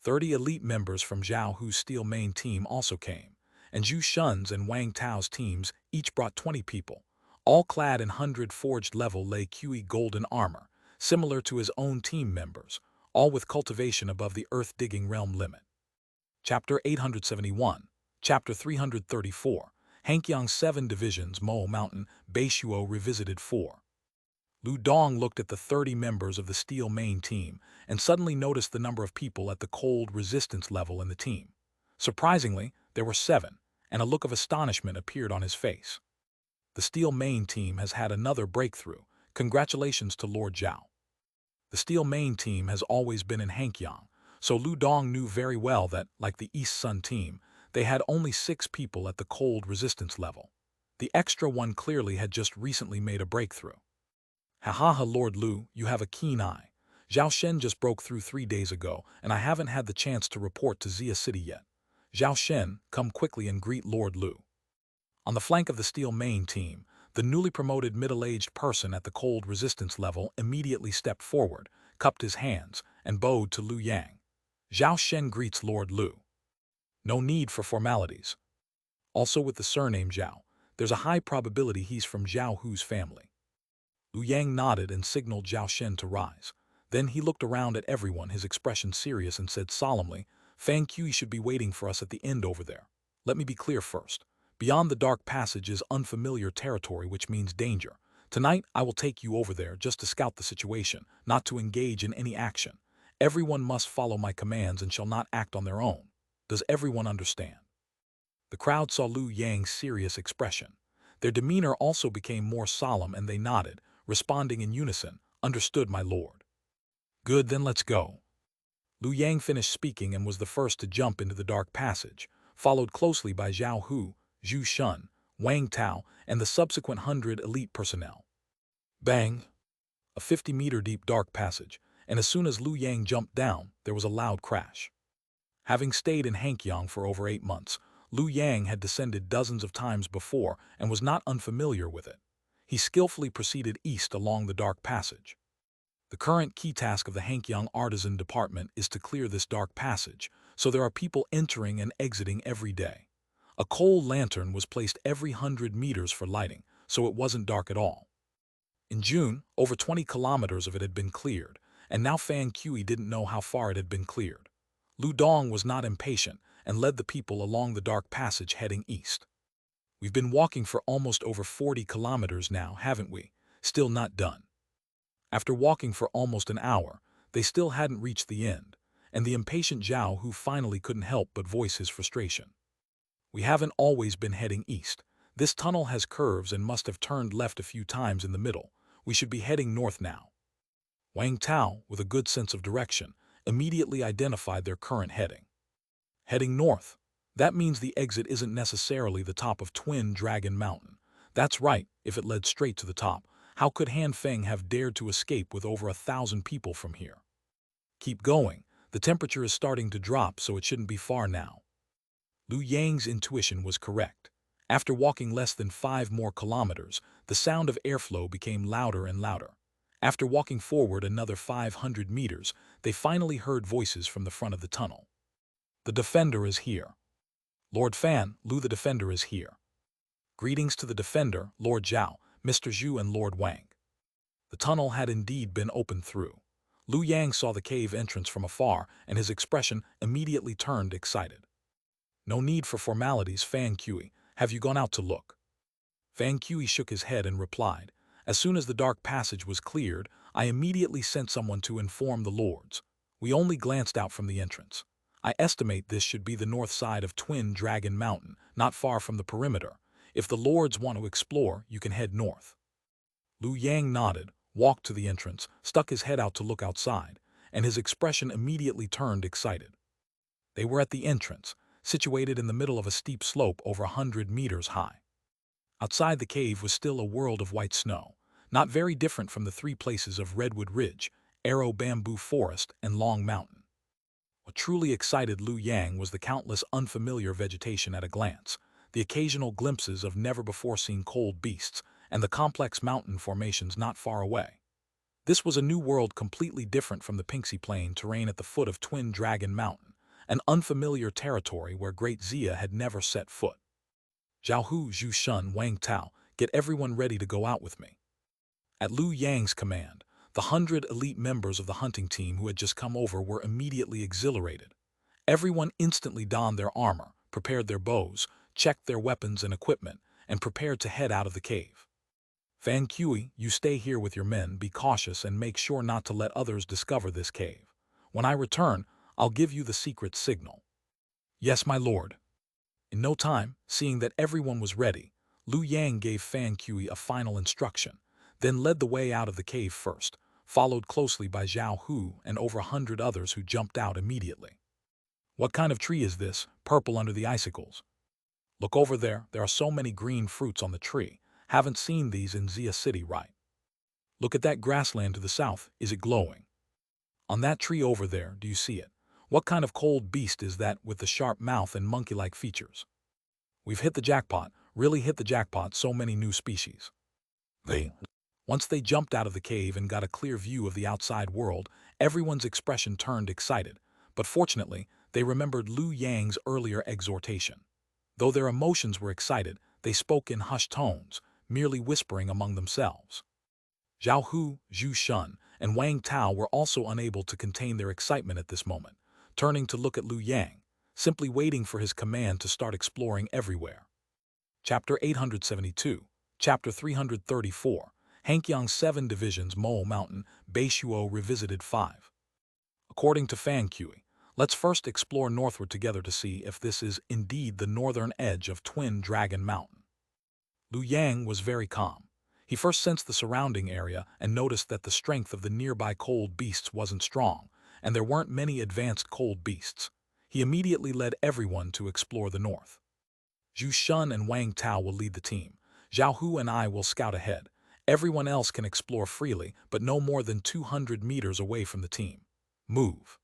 30 elite members from Zhao Hu's Steel Main team also came, and Zhu Shun's and Wang Tao's teams each brought 20 people, all clad in 100 forged-level Lei Qi golden armor, similar to his own team members, all with cultivation above the earth-digging realm limit. Chapter 871. Chapter 334, Hankyang's 7 Divisions, Mo Mountain, Beishuo Revisited 4. Lu Dong looked at the 30 members of the Steel Main team and suddenly noticed the number of people at the cold resistance level in the team. Surprisingly, there were 7, and a look of astonishment appeared on his face. The Steel Main team has had another breakthrough. Congratulations to Lord Zhao. The Steel Main team has always been in Hankyang, so Lu Dong knew very well that, like the East Sun team, they had only 6 people at the cold resistance level. The extra one clearly had just recently made a breakthrough. Ha, Lord Lu, you have a keen eye. Zhao Shen just broke through 3 days ago, and I haven't had the chance to report to Xia City yet. Zhao Shen, come quickly and greet Lord Lu. On the flank of the Steel Main team, the newly promoted middle-aged person at the cold resistance level immediately stepped forward, cupped his hands, and bowed to Lu Yang. Zhao Shen greets Lord Lu. No need for formalities. Also with the surname Zhao, there's a high probability he's from Zhao Hu's family. Lu Yang nodded and signaled Zhao Shen to rise. Then he looked around at everyone, his expression serious, and said solemnly, Fang Kui should be waiting for us at the end over there. Let me be clear first. Beyond the dark passage is unfamiliar territory, which means danger. Tonight, I will take you over there just to scout the situation, not to engage in any action. Everyone must follow my commands and shall not act on their own. Does everyone understand? The crowd saw Lu Yang's serious expression. Their demeanor also became more solemn, and they nodded, responding in unison, Understood, my lord. Good, then let's go. Lu Yang finished speaking and was the first to jump into the dark passage, followed closely by Zhao Hu, Zhu Shun, Wang Tao, and the subsequent 100 elite personnel. Bang! A 50-meter deep dark passage, and as soon as Lu Yang jumped down, there was a loud crash. Having stayed in Hankyang for over 8 months, Lu Yang had descended dozens of times before and was not unfamiliar with it. He skillfully proceeded east along the dark passage. The current key task of the Hankyang Artisan Department is to clear this dark passage, so there are people entering and exiting every day. A coal lantern was placed every 100 meters for lighting, so it wasn't dark at all. In June, over 20 kilometers of it had been cleared, and now Fang Kui didn't know how far it had been cleared. Lu Dong was not impatient and led the people along the dark passage heading east. We've been walking for almost over 40 kilometers now, haven't we? Still not done. After walking for almost an hour, they still hadn't reached the end, and the impatient Zhao Hu finally couldn't help but voice his frustration. We haven't always been heading east. This tunnel has curves and must have turned left a few times in the middle. We should be heading north now. Wang Tao, with a good sense of direction, immediately identified their current heading. Heading north. That means the exit isn't necessarily the top of Twin Dragon Mountain. That's right, if it led straight to the top, how could Han Feng have dared to escape with over 1,000 people from here? Keep going. The temperature is starting to drop, so it shouldn't be far now. Lu Yang's intuition was correct. After walking less than 5 more kilometers, the sound of airflow became louder and louder. After walking forward another 500 meters, they finally heard voices from the front of the tunnel. The Defender is here. Lord Fan, Lu the Defender is here. Greetings to the Defender, Lord Zhao, Mr. Zhu and Lord Wang. The tunnel had indeed been opened through. Lu Yang saw the cave entrance from afar, and his expression immediately turned excited. No need for formalities, Fang Kui. Have you gone out to look? Fang Kui shook his head and replied, As soon as the dark passage was cleared, I immediately sent someone to inform the lords. We only glanced out from the entrance. I estimate this should be the north side of Twin Dragon Mountain, not far from the perimeter. If the lords want to explore, you can head north. Lu Yang nodded, walked to the entrance, stuck his head out to look outside, and his expression immediately turned excited. They were at the entrance, situated in the middle of a steep slope over 100 meters high. Outside the cave was still a world of white snow, not very different from the 3 places of Redwood Ridge, Arrow Bamboo Forest, and Long Mountain. What truly excited Lu Yang was the countless unfamiliar vegetation at a glance, the occasional glimpses of never-before-seen cold beasts, and the complex mountain formations not far away. This was a new world completely different from the Pinxi Plain terrain at the foot of Twin Dragon Mountain, an unfamiliar territory where Great Xia had never set foot. Zhao Hu, Zhu Shun, Wang Tao, get everyone ready to go out with me. At Lu Yang's command, the 100 elite members of the hunting team who had just come over were immediately exhilarated. Everyone instantly donned their armor, prepared their bows, checked their weapons and equipment, and prepared to head out of the cave. Fan Kui, you stay here with your men, be cautious and make sure not to let others discover this cave. When I return, I'll give you the secret signal. Yes, my lord. In no time, seeing that everyone was ready, Liu Yang gave Fan Kui a final instruction, then led the way out of the cave first, followed closely by Zhao Hu and over 100 others who jumped out immediately. What kind of tree is this, purple under the icicles? Look over there are so many green fruits on the tree. Haven't seen these in Xia City, right? Look at that grassland to the south, is it glowing? On that tree over there, do you see it? What kind of cold beast is that with the sharp mouth and monkey-like features? We've hit the jackpot, really hit the jackpot, so many new species. Once they jumped out of the cave and got a clear view of the outside world, everyone's expression turned excited, but fortunately, they remembered Liu Yang's earlier exhortation. Though their emotions were excited, they spoke in hushed tones, merely whispering among themselves. Zhao Hu, Zhu Shun, and Wang Tao were also unable to contain their excitement at this moment, turning to look at Liu Yang, simply waiting for his command to start exploring everywhere. Chapter 872, Chapter 334, Hankyang's 7 Divisions, Mo Mountain, Beishuo Revisited 5. According to Fan Kui, let's first explore northward together to see if this is indeed the northern edge of Twin Dragon Mountain. Liu Yang was very calm. He first sensed the surrounding area and noticed that the strength of the nearby cold beasts wasn't strong, and there weren't many advanced cold beasts. He immediately led everyone to explore the north. Zhu Shun and Wang Tao will lead the team. Zhao Hu and I will scout ahead. Everyone else can explore freely, but no more than 200 meters away from the team. Move.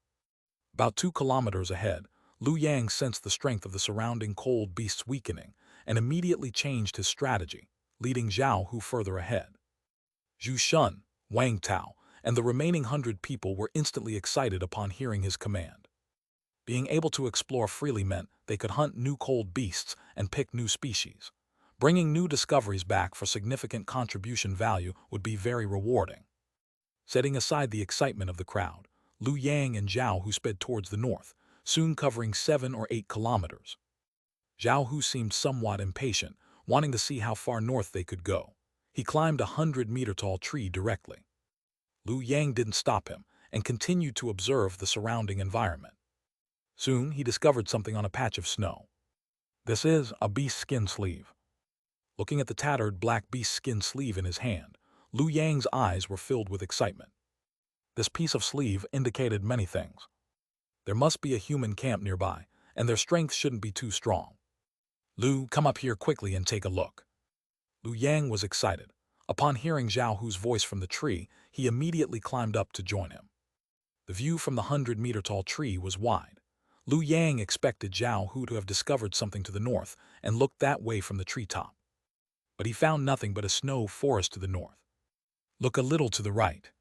About 2 kilometers ahead, Liu Yang sensed the strength of the surrounding cold beasts weakening and immediately changed his strategy, leading Zhao Hu further ahead. Zhu Shun, Wang Tao, and the remaining 100 people were instantly excited upon hearing his command. Being able to explore freely meant they could hunt new cold beasts and pick new species. Bringing new discoveries back for significant contribution value would be very rewarding. Setting aside the excitement of the crowd, Liu Yang and Zhao Hu sped towards the north, soon covering 7 or 8 kilometers. Zhao Hu seemed somewhat impatient, wanting to see how far north they could go. He climbed a 100-meter-tall tree directly. Liu Yang didn't stop him and continued to observe the surrounding environment. Soon he discovered something on a patch of snow. This is a beast skin sleeve. Looking at the tattered black beast skin sleeve in his hand, Liu Yang's eyes were filled with excitement. This piece of sleeve indicated many things. There must be a human camp nearby, and their strength shouldn't be too strong. Liu, come up here quickly and take a look. Liu Yang was excited. Upon hearing Zhao Hu's voice from the tree, he immediately climbed up to join him. The view from the 100-meter-tall tree was wide. Liu Yang expected Zhao Hu to have discovered something to the north and looked that way from the treetop. But he found nothing but a snow forest to the north. Look a little to the right.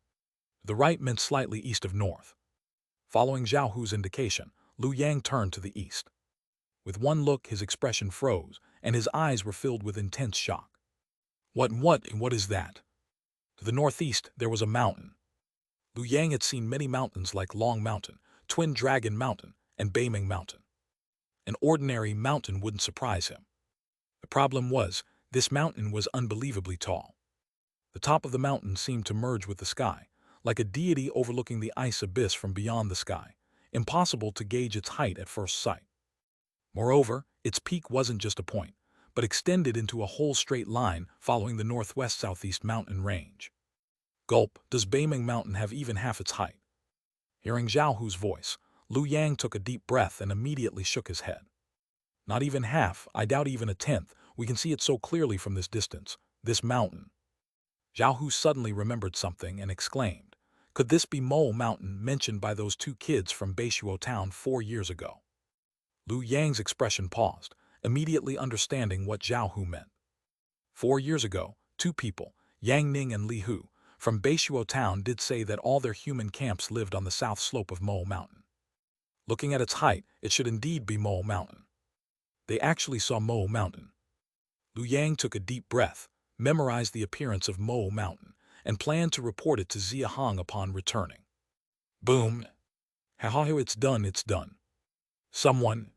The right meant slightly east of north. Following Zhao Hu's indication, Liu Yang turned to the east. With one look, his expression froze, and his eyes were filled with intense shock. What is that? To the northeast, there was a mountain. Liu Yang had seen many mountains like Long Mountain, Twin Dragon Mountain, and Beiming Mountain. An ordinary mountain wouldn't surprise him. The problem was, this mountain was unbelievably tall. The top of the mountain seemed to merge with the sky, like a deity overlooking the ice abyss from beyond the sky, impossible to gauge its height at first sight. Moreover, its peak wasn't just a point, but extended into a whole straight line following the northwest-southeast mountain range. Gulp, does Beiming Mountain have even half its height? Hearing Zhao Hu's voice, Liu Yang took a deep breath and immediately shook his head. Not even half, I doubt even a tenth, we can see it so clearly from this distance, this mountain. Zhao Hu suddenly remembered something and exclaimed, could this be Mo Mountain mentioned by those 2 kids from Beishuo Town 4 years ago? Liu Yang's expression paused, immediately understanding what Zhao Hu meant. 4 years ago, 2 people, Yang Ning and Li Hu, from Beishuo Town did say that all their human camps lived on the south slope of Mo Mountain. Looking at its height, it should indeed be Mo Mountain. They actually saw Mo Mountain. Liu Yang took a deep breath, memorized the appearance of Mo Mountain, and planned to report it to Xia Hong upon returning. Boom! Haha, it's done. Someone.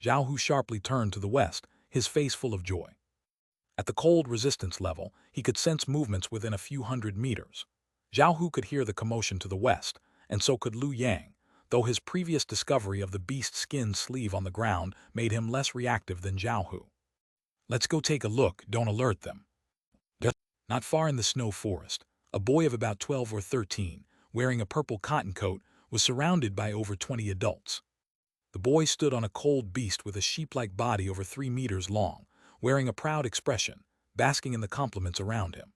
Zhao Hu sharply turned to the west, his face full of joy. At the cold resistance level, he could sense movements within a few hundred meters. Zhao Hu could hear the commotion to the west, and so could Lu Yang, though his previous discovery of the beast's skin sleeve on the ground made him less reactive than Zhao Hu. Let's go take a look, don't alert them. Not far in the snow forest, a boy of about 12 or 13, wearing a purple cotton coat, was surrounded by over 20 adults. The boy stood on a cold beast with a sheep-like body over 3 meters long, wearing a proud expression, basking in the compliments around him.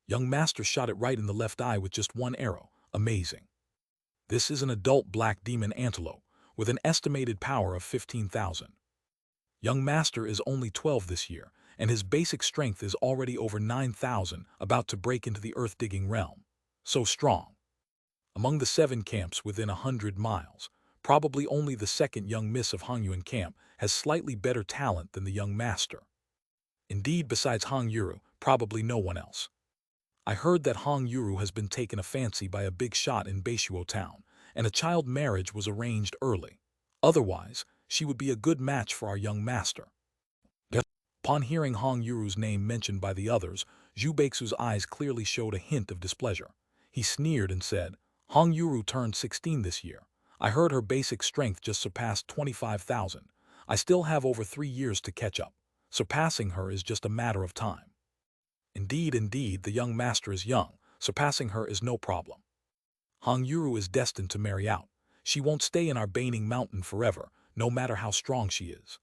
Young Master shot it right in the left eye with just one arrow. Amazing. This is an adult black demon antelope, with an estimated power of 15,000. Young Master is only 12 this year, and his basic strength is already over 9,000, about to break into the earth-digging realm. So strong. Among the 7 camps within 100 miles, probably only the second young miss of Hongyuan camp has slightly better talent than the young master. Indeed, besides Hong Yuru, probably no one else. I heard that Hong Yuru has been taken a fancy by a big shot in Beishuo town, and a child marriage was arranged early. Otherwise, she would be a good match for our young master. Upon hearing Hong Yuru's name mentioned by the others, Zhu Beixu's eyes clearly showed a hint of displeasure. He sneered and said, Hong Yuru turned 16 this year. I heard her basic strength just surpassed 25,000. I still have over 3 years to catch up. Surpassing her is just a matter of time. Indeed, the young master is young. Surpassing her is no problem. Hong Yuru is destined to marry out. She won't stay in our Baining Mountain forever, no matter how strong she is.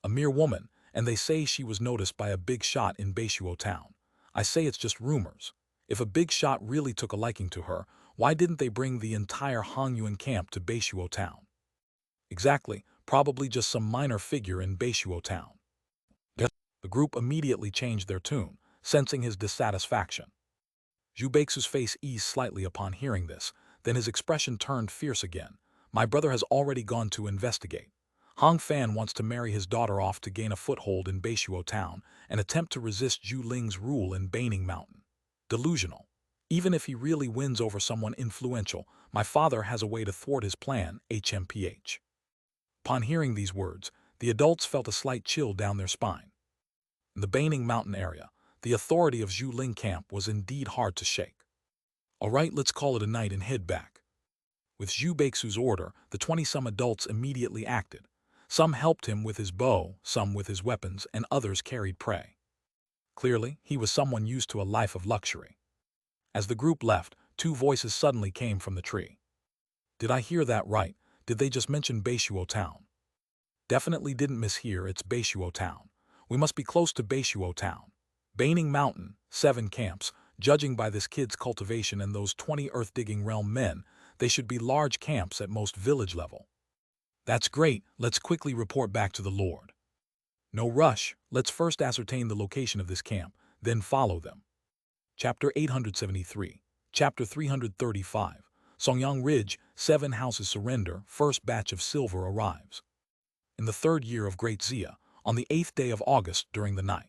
A mere woman, and they say she was noticed by a big shot in Beishuo town. I say it's just rumors. If a big shot really took a liking to her, why didn't they bring the entire Hongyuan camp to Beishuo town? Exactly, probably just some minor figure in Beishuo town. The group immediately changed their tune, sensing his dissatisfaction. Zhu Beixu's face eased slightly upon hearing this, then his expression turned fierce again. My brother has already gone to investigate. Hong Fan wants to marry his daughter off to gain a foothold in Beishuo town and attempt to resist Zhu Ling's rule in Baining Mountain. Delusional. Even if he really wins over someone influential, my father has a way to thwart his plan, HMPH. Upon hearing these words, the adults felt a slight chill down their spine. In the Baining Mountain area, the authority of Zhu Ling camp was indeed hard to shake. All right, let's call it a night and head back. With Zhu Beixu's order, the 20-some adults immediately acted. Some helped him with his bow, some with his weapons, and others carried prey. Clearly, he was someone used to a life of luxury. As the group left, 2 voices suddenly came from the tree. Did I hear that right? Did they just mention Beishuo town? Definitely didn't mishear, it's Beishuo town. We must be close to Beishuo town. Baining Mountain, 7 camps. Judging by this kid's cultivation and those 20 earth-digging realm men, they should be large camps at most village level. That's great, let's quickly report back to the Lord. No rush, let's first ascertain the location of this camp, then follow them. Chapter 873, Chapter 335, Songyang Ridge, 7 houses surrender, first batch of silver arrives. In the 3rd year of Great Xia, on the 8th day of August during the night.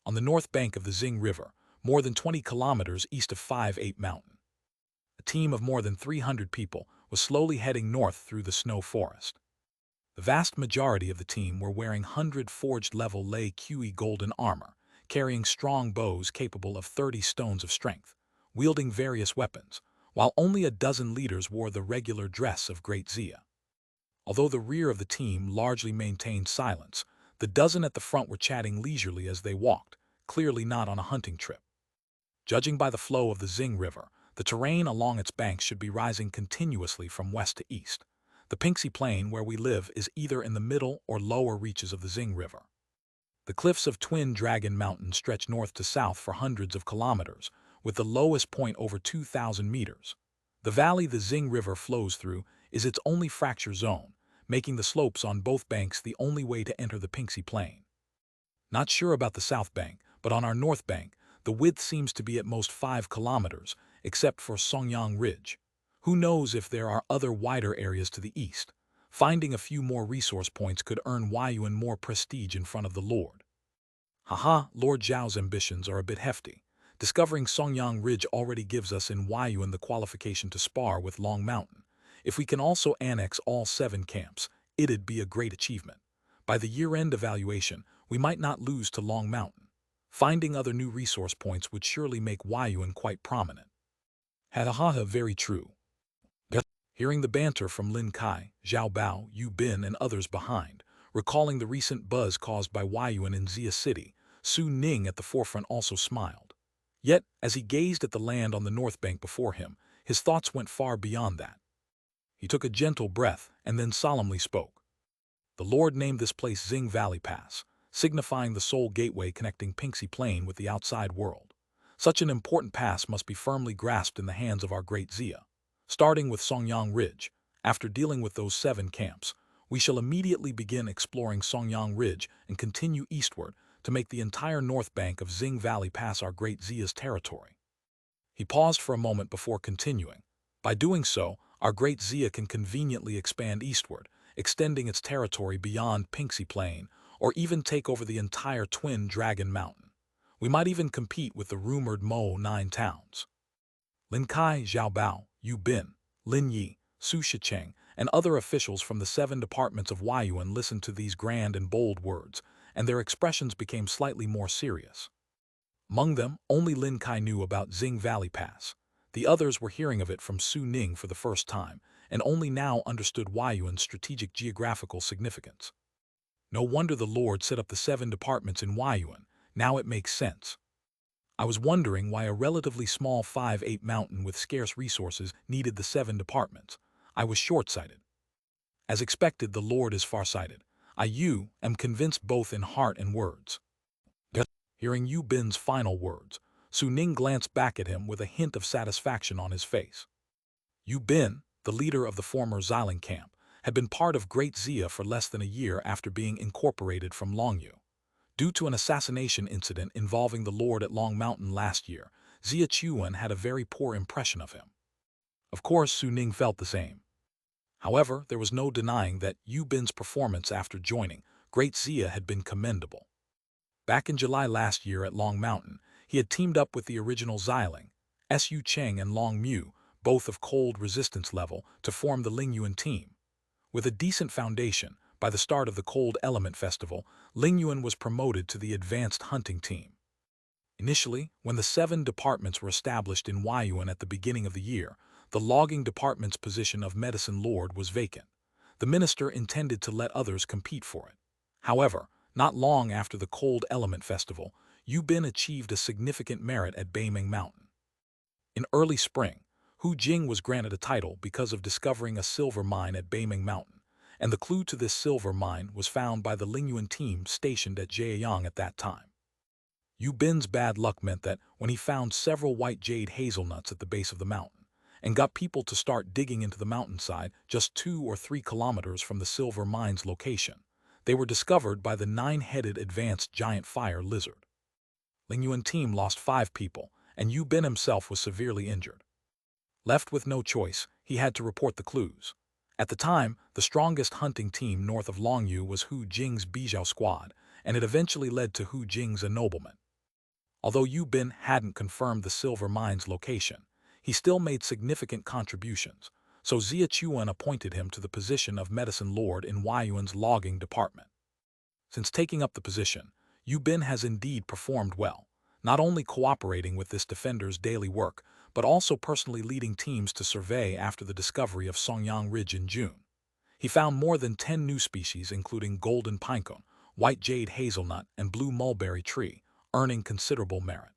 On the north bank of the Xing River, more than 20 kilometers east of 5-8 Mountain. A team of more than 300 people was slowly heading north through the snow forest. The vast majority of the team were wearing 100 forged level Lei QE golden armor, carrying strong bows capable of 30 stones of strength, wielding various weapons, while only a dozen leaders wore the regular dress of Great Xia. Although the rear of the team largely maintained silence, the dozen at the front were chatting leisurely as they walked, clearly not on a hunting trip. Judging by the flow of the Xing River, the terrain along its banks should be rising continuously from west to east. The Pingxi Plain where we live is either in the middle or lower reaches of the Xing River. The cliffs of Twin Dragon Mountain stretch north to south for hundreds of kilometers, with the lowest point over 2,000 meters. The valley the Xing River flows through is its only fracture zone, making the slopes on both banks the only way to enter the Pingxi Plain. Not sure about the south bank, but on our north bank, the width seems to be at most 5 kilometers, except for Songyang Ridge. Who knows if there are other wider areas to the east? Finding a few more resource points could earn Huayuan more prestige in front of the Lord. Haha, Lord Zhao's ambitions are a bit hefty. Discovering Songyang Ridge already gives us in Huayuan the qualification to spar with Long Mountain. If we can also annex all 7 camps, It'd be a great achievement. By the year-end evaluation, we might not lose to Long Mountain. Finding other new resource points would surely make Huayuan quite prominent. Hadahaha, very true. Hearing the banter from Lin Kai, Zhao Bao, Yu Bin, and others behind, recalling the recent buzz caused by Huayuan in Xia City, Su Ning at the forefront also smiled. Yet, as he gazed at the land on the north bank before him, his thoughts went far beyond that. He took a gentle breath and then solemnly spoke. The Lord named this place Xing Valley Pass, signifying the sole gateway connecting Pinxi Plain with the outside world. Such an important pass must be firmly grasped in the hands of our great Xia. Starting with Songyang Ridge, after dealing with those 7 camps, we shall immediately begin exploring Songyang Ridge and continue eastward to make the entire north bank of Xing Valley Pass our great Xia's territory. He paused for a moment before continuing. By doing so, our great Xia can conveniently expand eastward, extending its territory beyond Pinxi Plain, or even take over the entire Twin Dragon Mountain. We might even compete with the rumored Mo 9 towns. Lin Kai, Zhao Bao, Yu Bin, Lin Yi, Su Shicheng, and other officials from the 7 departments of Huayuan listened to these grand and bold words, and their expressions became slightly more serious. Among them, only Lin Kai knew about Xing Valley Pass. The others were hearing of it from Su Ning for the first time, and only now understood Huayuan's strategic geographical significance. No wonder the Lord set up the 7 departments in Huayuan. Now it makes sense. I was wondering why a relatively small 5-8 mountain with scarce resources needed the 7 departments. I was short-sighted. As expected, the Lord is far-sighted. I am convinced both in heart and words. Hearing Yu Bin's final words, Su Ning glanced back at him with a hint of satisfaction on his face. Yu Bin, the leader of the former Xiling camp, had been part of Great Xia for less than a year after being incorporated from Longyu. Due to an assassination incident involving the Lord at Long Mountain last year, Xia Chuan had a very poor impression of him. Of course, Su Ning felt the same. However, there was no denying that Yu Bin's performance after joining Great Xia had been commendable. Back in July last year at Long Mountain, he had teamed up with the original Xiling, Su Cheng and Long Mu, both of cold resistance level, to form the Lingyuan team. With a decent foundation, by the start of the Cold Element Festival, Lingyuan was promoted to the Advanced Hunting Team. Initially, when the 7 departments were established in Huayuan at the beginning of the year, the logging department's position of Medicine Lord was vacant. The minister intended to let others compete for it. However, not long after the Cold Element Festival, Yu Bin achieved a significant merit at Beiming Mountain. In early spring, Hu Jing was granted a title because of discovering a silver mine at Beiming Mountain, and the clue to this silver mine was found by the Lingyuan team stationed at Jieyang at that time. Yu Bin's bad luck meant that when he found several white jade hazelnuts at the base of the mountain, and got people to start digging into the mountainside just 2 or 3 kilometers from the silver mine's location, they were discovered by the 9-headed advanced giant fire lizard. Lingyuan team lost 5 people, and Yu Bin himself was severely injured. Left with no choice, he had to report the clues. At the time, the strongest hunting team north of Longyu was Hu Jing's Bijou squad, and it eventually led to Hu Jing's ennoblement. Although Yu Bin hadn't confirmed the silver mine's location, he still made significant contributions, so Xia Chuan appointed him to the position of Medicine Lord in Huayuan's logging department. Since taking up the position, Yu Bin has indeed performed well, not only cooperating with this defender's daily work, but also personally leading teams to survey after the discovery of Songyang Ridge in June. He found more than 10 new species including golden pinecone, white jade hazelnut, and blue mulberry tree, earning considerable merit.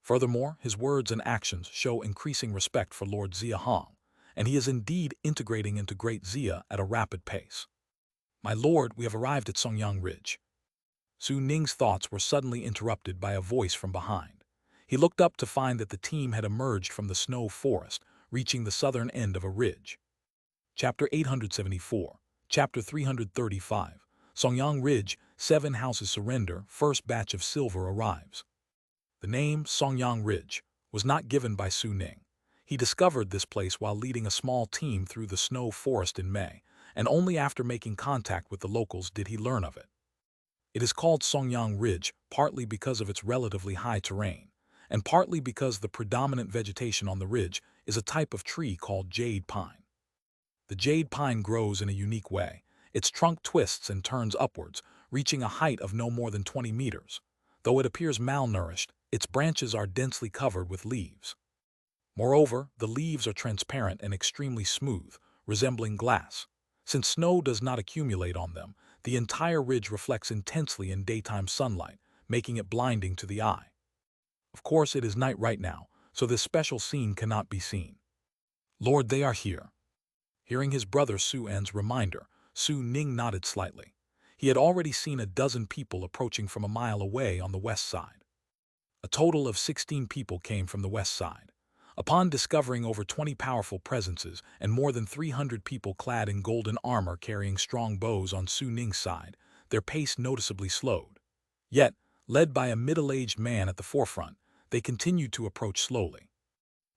Furthermore, his words and actions show increasing respect for Lord Xia Hong, and he is indeed integrating into Great Xia at a rapid pace. My lord, we have arrived at Songyang Ridge. Su Ning's thoughts were suddenly interrupted by a voice from behind. He looked up to find that the team had emerged from the snow forest, reaching the southern end of a ridge. Chapter 874, Chapter 335, Songyang Ridge, 7 houses surrender, first batch of silver arrives. The name, Songyang Ridge, was not given by Su Ning. He discovered this place while leading a small team through the snow forest in May, and only after making contact with the locals did he learn of it. It is called Songyang Ridge partly because of its relatively high terrain, and partly because the predominant vegetation on the ridge is a type of tree called jade pine. The jade pine grows in a unique way. Its trunk twists and turns upwards, reaching a height of no more than 20 meters. Though it appears malnourished, its branches are densely covered with leaves. Moreover, the leaves are transparent and extremely smooth, resembling glass. Since snow does not accumulate on them, the entire ridge reflects intensely in daytime sunlight, making it blinding to the eye. Of course, it is night right now, so this special scene cannot be seen. Lord, they are here. Hearing his brother Su En's reminder, Su Ning nodded slightly. He had already seen a dozen people approaching from a mile away on the west side. A total of 16 people came from the west side. Upon discovering over 20 powerful presences and more than 300 people clad in golden armor carrying strong bows on Su Ning's side, their pace noticeably slowed. Yet, led by a middle-aged man at the forefront, they continued to approach slowly.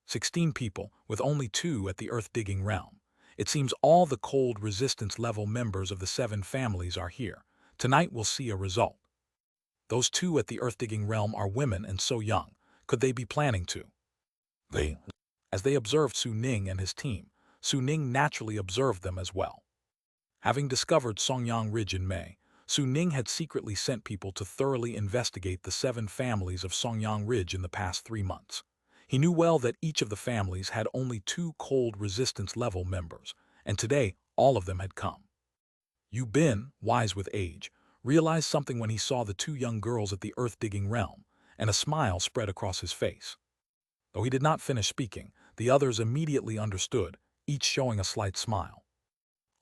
16 people, with only 2 at the earth-digging realm. It seems all the cold resistance level members of the 7 families are here. Tonight we'll see a result. Those 2 at the earth-digging realm are women and so young. Could they be planning to? As they observed Su Ning and his team, Su Ning naturally observed them as well. Having discovered Songyang Ridge in May, Su Ning had secretly sent people to thoroughly investigate the 7 families of Songyang Ridge in the past 3 months. He knew well that each of the families had only 2 cold resistance level members, and today all of them had come. Yu Bin, wise with age, realized something when he saw the 2 young girls at the earth-digging realm, and a smile spread across his face. Though he did not finish speaking, the others immediately understood, each showing a slight smile.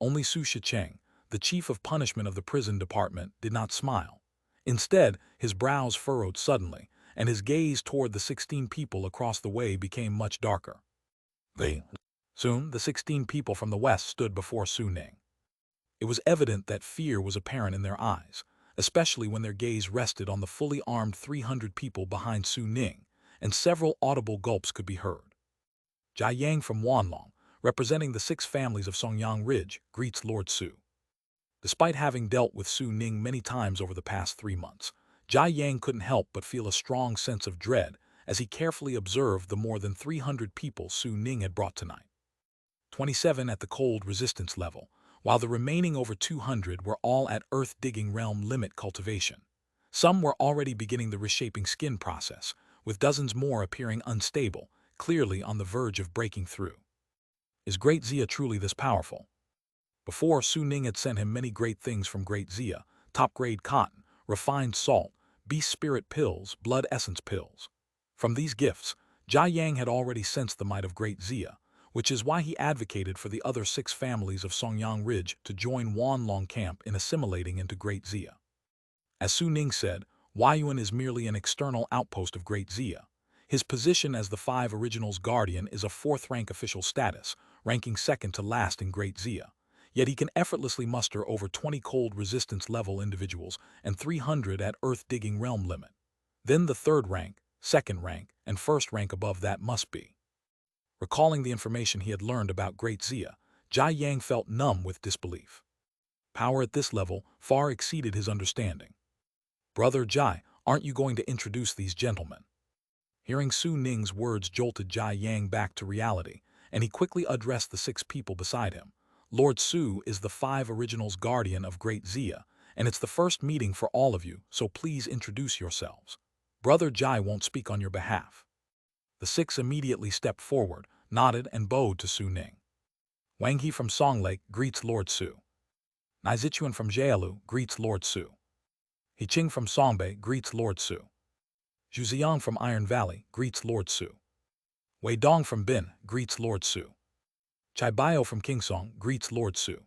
Only Su Shicheng, the chief of punishment of the prison department, did not smile. Instead, his brows furrowed suddenly, and his gaze toward the 16 people across the way became much darker. Soon, the 16 people from the west stood before Su Ning. It was evident that fear was apparent in their eyes, especially when their gaze rested on the fully armed 300 people behind Su Ning, and several audible gulps could be heard. Jia Yang from Wanlong, representing the 6 families of Songyang Ridge, greets Lord Su. Despite having dealt with Su Ning many times over the past 3 months, Jia Yang couldn't help but feel a strong sense of dread as he carefully observed the more than 300 people Su Ning had brought tonight. 27 at the cold resistance level, while the remaining over 200 were all at earth-digging realm limit cultivation. Some were already beginning the reshaping skin process, with dozens more appearing unstable, clearly on the verge of breaking through. Is Great Xia truly this powerful? Before, Su Ning had sent him many great things from Great Xia: top-grade cotton, refined salt, beast spirit pills, blood essence pills. From these gifts, Jia Yang had already sensed the might of Great Xia, which is why he advocated for the other 6 families of Songyang Ridge to join Wanlong camp in assimilating into Great Xia. As Su Ning said, Huayuan is merely an external outpost of Great Xia. His position as the 5 Originals Guardian is a 4th-rank official status, ranking second to last in Great Xia. Yet he can effortlessly muster over 20 cold resistance level individuals and 300 at earth-digging realm limit. Then the 3rd rank, 2nd rank, and 1st rank above that must be. Recalling the information he had learned about Great Xia, Jia Yang felt numb with disbelief. Power at this level far exceeded his understanding. Brother Jai, aren't you going to introduce these gentlemen? Hearing Su Ning's words jolted Jia Yang back to reality, and he quickly addressed the 6 people beside him. Lord Su is the 5 Originals Guardian of Great Xia, and it's the first meeting for all of you, so please introduce yourselves. Brother Jai won't speak on your behalf. The 6 immediately stepped forward, nodded, and bowed to Su Ning. Wang He from Song Lake greets Lord Su. Nai Zichuan from Jialu greets Lord Su. He Qing from Songbei greets Lord Su. Zhu Ziang from Iron Valley greets Lord Su. Wei Dong from Bin greets Lord Su. Chai Bio from Kingsong greets Lord Su.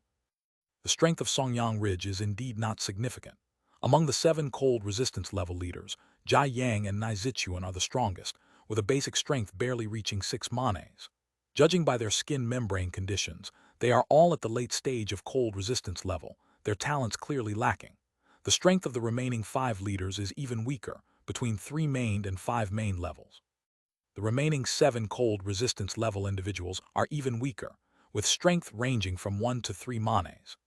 The strength of Songyang Ridge is indeed not significant. Among the 7 cold resistance level leaders, Jia Yang and Nai Zichuan are the strongest, with a basic strength barely reaching 6 manes. Judging by their skin membrane conditions, they are all at the late stage of cold resistance level, their talents clearly lacking. The strength of the remaining 5 leaders is even weaker, between 3 main and 5 main levels. The remaining 7 cold resistance level individuals are even weaker, with strength ranging from 1 to 3 manes.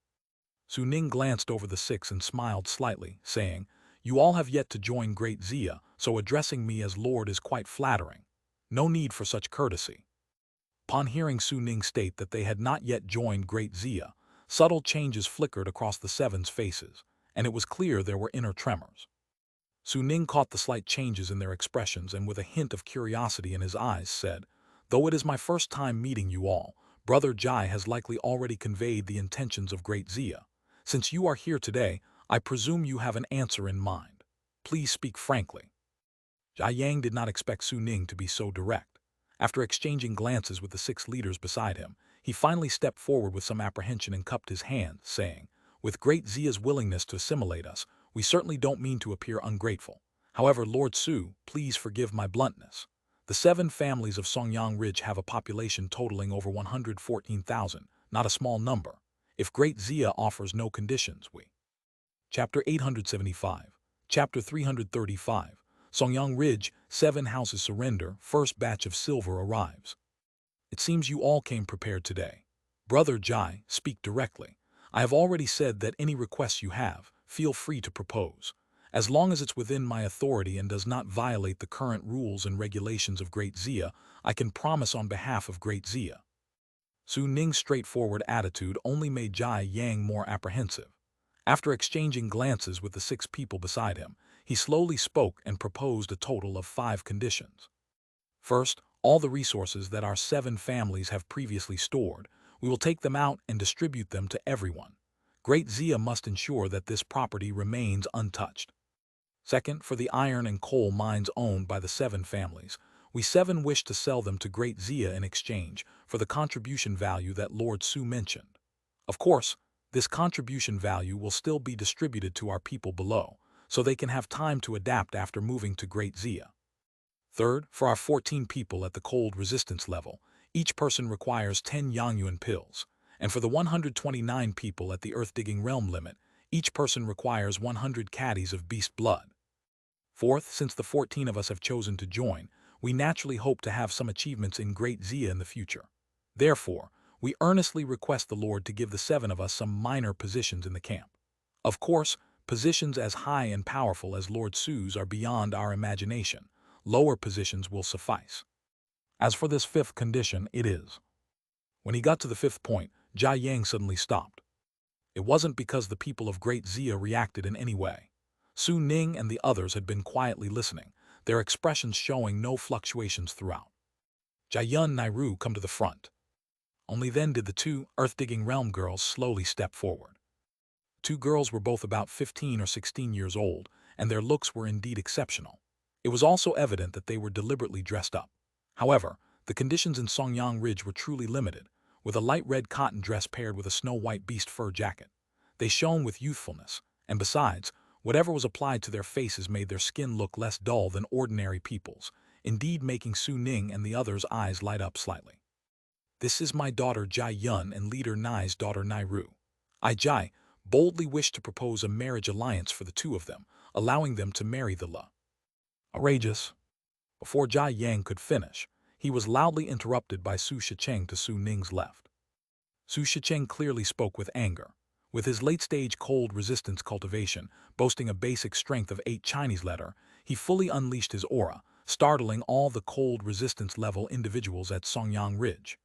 Su Ning glanced over the 6 and smiled slightly, saying, "You all have yet to join Great Xia, so addressing me as Lord is quite flattering. No need for such courtesy." Upon hearing Su Ning state that they had not yet joined Great Xia, Subtle changes flickered across the seven's faces, and it was clear there were inner tremors. Su Ning caught the slight changes in their expressions and with a hint of curiosity in his eyes said, "Though it is my first time meeting you all, Brother Jai has likely already conveyed the intentions of Great Xia. Since you are here today, I presume you have an answer in mind. Please speak frankly." Jai Yang did not expect Su Ning to be so direct. After exchanging glances with the 6 leaders beside him, he finally stepped forward with some apprehension and cupped his hand, saying, "With Great Xia's willingness to assimilate us, we certainly don't mean to appear ungrateful. However, Lord Su, please forgive my bluntness. The 7 families of Songyang Ridge have a population totaling over 114,000, not a small number. If Great Xia offers no conditions, we..." Chapter 875. Chapter 335. Songyang Ridge, 7 houses surrender, first batch of silver arrives. It seems you all came prepared today. Brother Jai, speak directly. I have already said that any requests you have, feel free to propose. As long as it's within my authority and does not violate the current rules and regulations of Great Xia, I can promise on behalf of Great Xia. Su Ning's straightforward attitude only made Jai Yang more apprehensive. After exchanging glances with the 6 people beside him, he slowly spoke and proposed a total of 5 conditions. First, all the resources that our 7 families have previously stored, we will take them out and distribute them to everyone. Great Xia must ensure that this property remains untouched. Second, for the iron and coal mines owned by the 7 families, we 7 wish to sell them to Great Xia in exchange for the contribution value that Lord Su mentioned. Of course, this contribution value will still be distributed to our people below, so they can have time to adapt after moving to Great Xia. Third, for our 14 people at the cold resistance level, each person requires 10 Yangyuan pills, and for the 129 people at the earth-digging realm limit, each person requires 100 caddies of beast blood. Fourth, since the 14 of us have chosen to join, we naturally hope to have some achievements in Great Xia in the future. Therefore, we earnestly request the Lord to give the 7 of us some minor positions in the camp. Of course, positions as high and powerful as Lord Su's are beyond our imagination. Lower positions will suffice. As for this 5th condition, it is. When he got to the 5th point, Jai Yang suddenly stopped. It wasn't because the people of Great Xia reacted in any way. Su Ning and the others had been quietly listening, their expressions showing no fluctuations throughout. Jaiyun and Nairu come to the front. Only then did the 2 earth-digging realm girls slowly step forward. 2 girls were both about 15 or 16 years old, and their looks were indeed exceptional. It was also evident that they were deliberately dressed up. However, the conditions in Songyang Ridge were truly limited, with a light red cotton dress paired with a snow-white beast fur jacket. They shone with youthfulness, and besides, whatever was applied to their faces made their skin look less dull than ordinary people's, indeed making Su Ning and the others' eyes light up slightly. "This is my daughter Jai Yun and leader Nai's daughter Nairu. I, Jai, boldly wish to propose a marriage alliance for the 2 of them, allowing them to marry the La." Outrageous. Before Jai Yang could finish, he was loudly interrupted by Su Shicheng to Su Ning's left. Su Shicheng clearly spoke with anger. With his late-stage cold resistance cultivation, boasting a basic strength of 8 Chinese letter, he fully unleashed his aura, startling all the cold resistance level individuals at Songyang Ridge.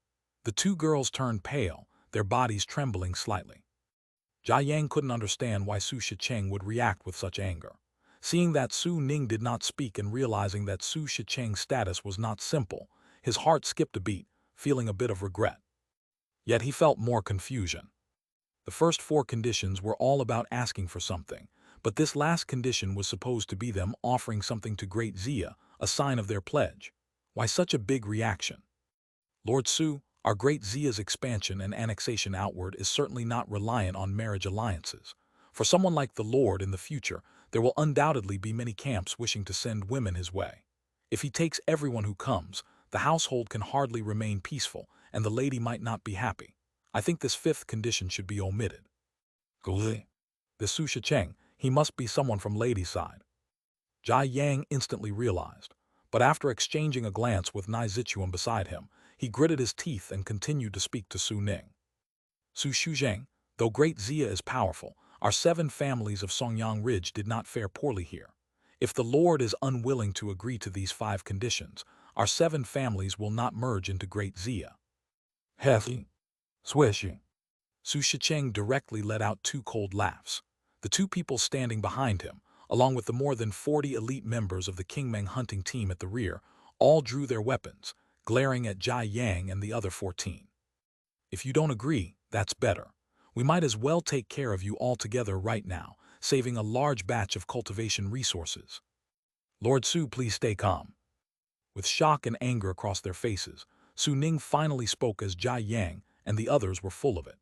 The 2 girls turned pale, their bodies trembling slightly. Jai Yang couldn't understand why Su Shicheng would react with such anger. Seeing that Su Ning did not speak and realizing that Su Shicheng's status was not simple, his heart skipped a beat, feeling a bit of regret. Yet he felt more confusion. The first 4 conditions were all about asking for something, but this last condition was supposed to be them offering something to Great Xia, a sign of their pledge. Why such a big reaction? Lord Su, our Great Xia's expansion and annexation outward is certainly not reliant on marriage alliances. For someone like the Lord in the future, there will undoubtedly be many camps wishing to send women his way. If he takes everyone who comes, the household can hardly remain peaceful, and the lady might not be happy. I think this 5th condition should be omitted. Guli. The Su Shicheng, he must be someone from lady's side. Jai Yang instantly realized, but after exchanging a glance with Nai Zichuan beside him, he gritted his teeth and continued to speak to Su Ning. Su Shuzheng, though Great Xia is powerful, our 7 families of Songyang Ridge did not fare poorly here. If the Lord is unwilling to agree to these 5 conditions, our 7 families will not merge into Great Xia. Hethi. Swishing. Su Shicheng directly let out two cold laughs. The two people standing behind him, along with the more than 40 elite members of the Kingmeng hunting team at the rear, all drew their weapons, glaring at Jia Yang and the other 14. If you don't agree, that's better. We might as well take care of you all together right now, saving a large batch of cultivation resources. Lord Su, please stay calm. With shock and anger across their faces, Su Ning finally spoke as Jia Yang, and the others were full of it.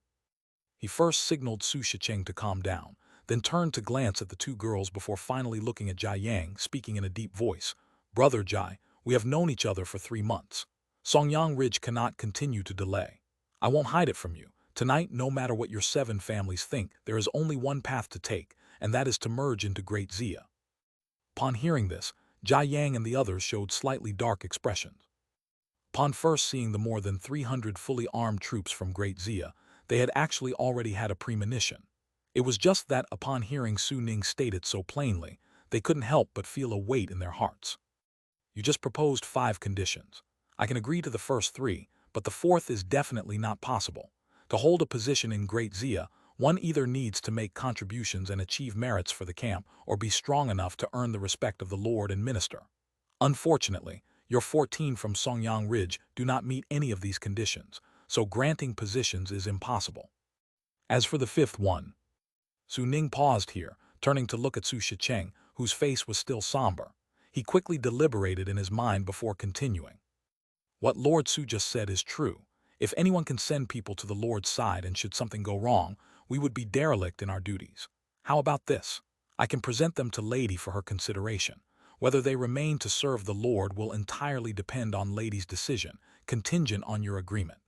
He first signaled Su Shicheng to calm down, then turned to glance at the two girls before finally looking at Jia Yang, speaking in a deep voice. Brother Jai, we have known each other for 3 months. Songyang Ridge cannot continue to delay. I won't hide it from you. Tonight, no matter what your 7 families think, there is only one path to take, and that is to merge into Great Xia. Upon hearing this, Jia Yang and the others showed slightly dark expressions. Upon first seeing the more than 300 fully armed troops from Great Xia, they had actually already had a premonition. It was just that upon hearing Su Ning state it so plainly, they couldn't help but feel a weight in their hearts. You just proposed 5 conditions. I can agree to the first 3, but the 4th is definitely not possible. To hold a position in Great Xia, one either needs to make contributions and achieve merits for the camp or be strong enough to earn the respect of the Lord and Minister. Unfortunately, your 14 from Songyang Ridge do not meet any of these conditions, so granting positions is impossible. As for the 5th one, Su Ning paused here, turning to look at Su Shicheng, whose face was still somber. He quickly deliberated in his mind before continuing. What Lord Su just said is true. If anyone can send people to the Lord's side and should something go wrong, we would be derelict in our duties. How about this? I can present them to Lady for her consideration. Whether they remain to serve the Lord will entirely depend on Lady's decision, contingent on your agreement.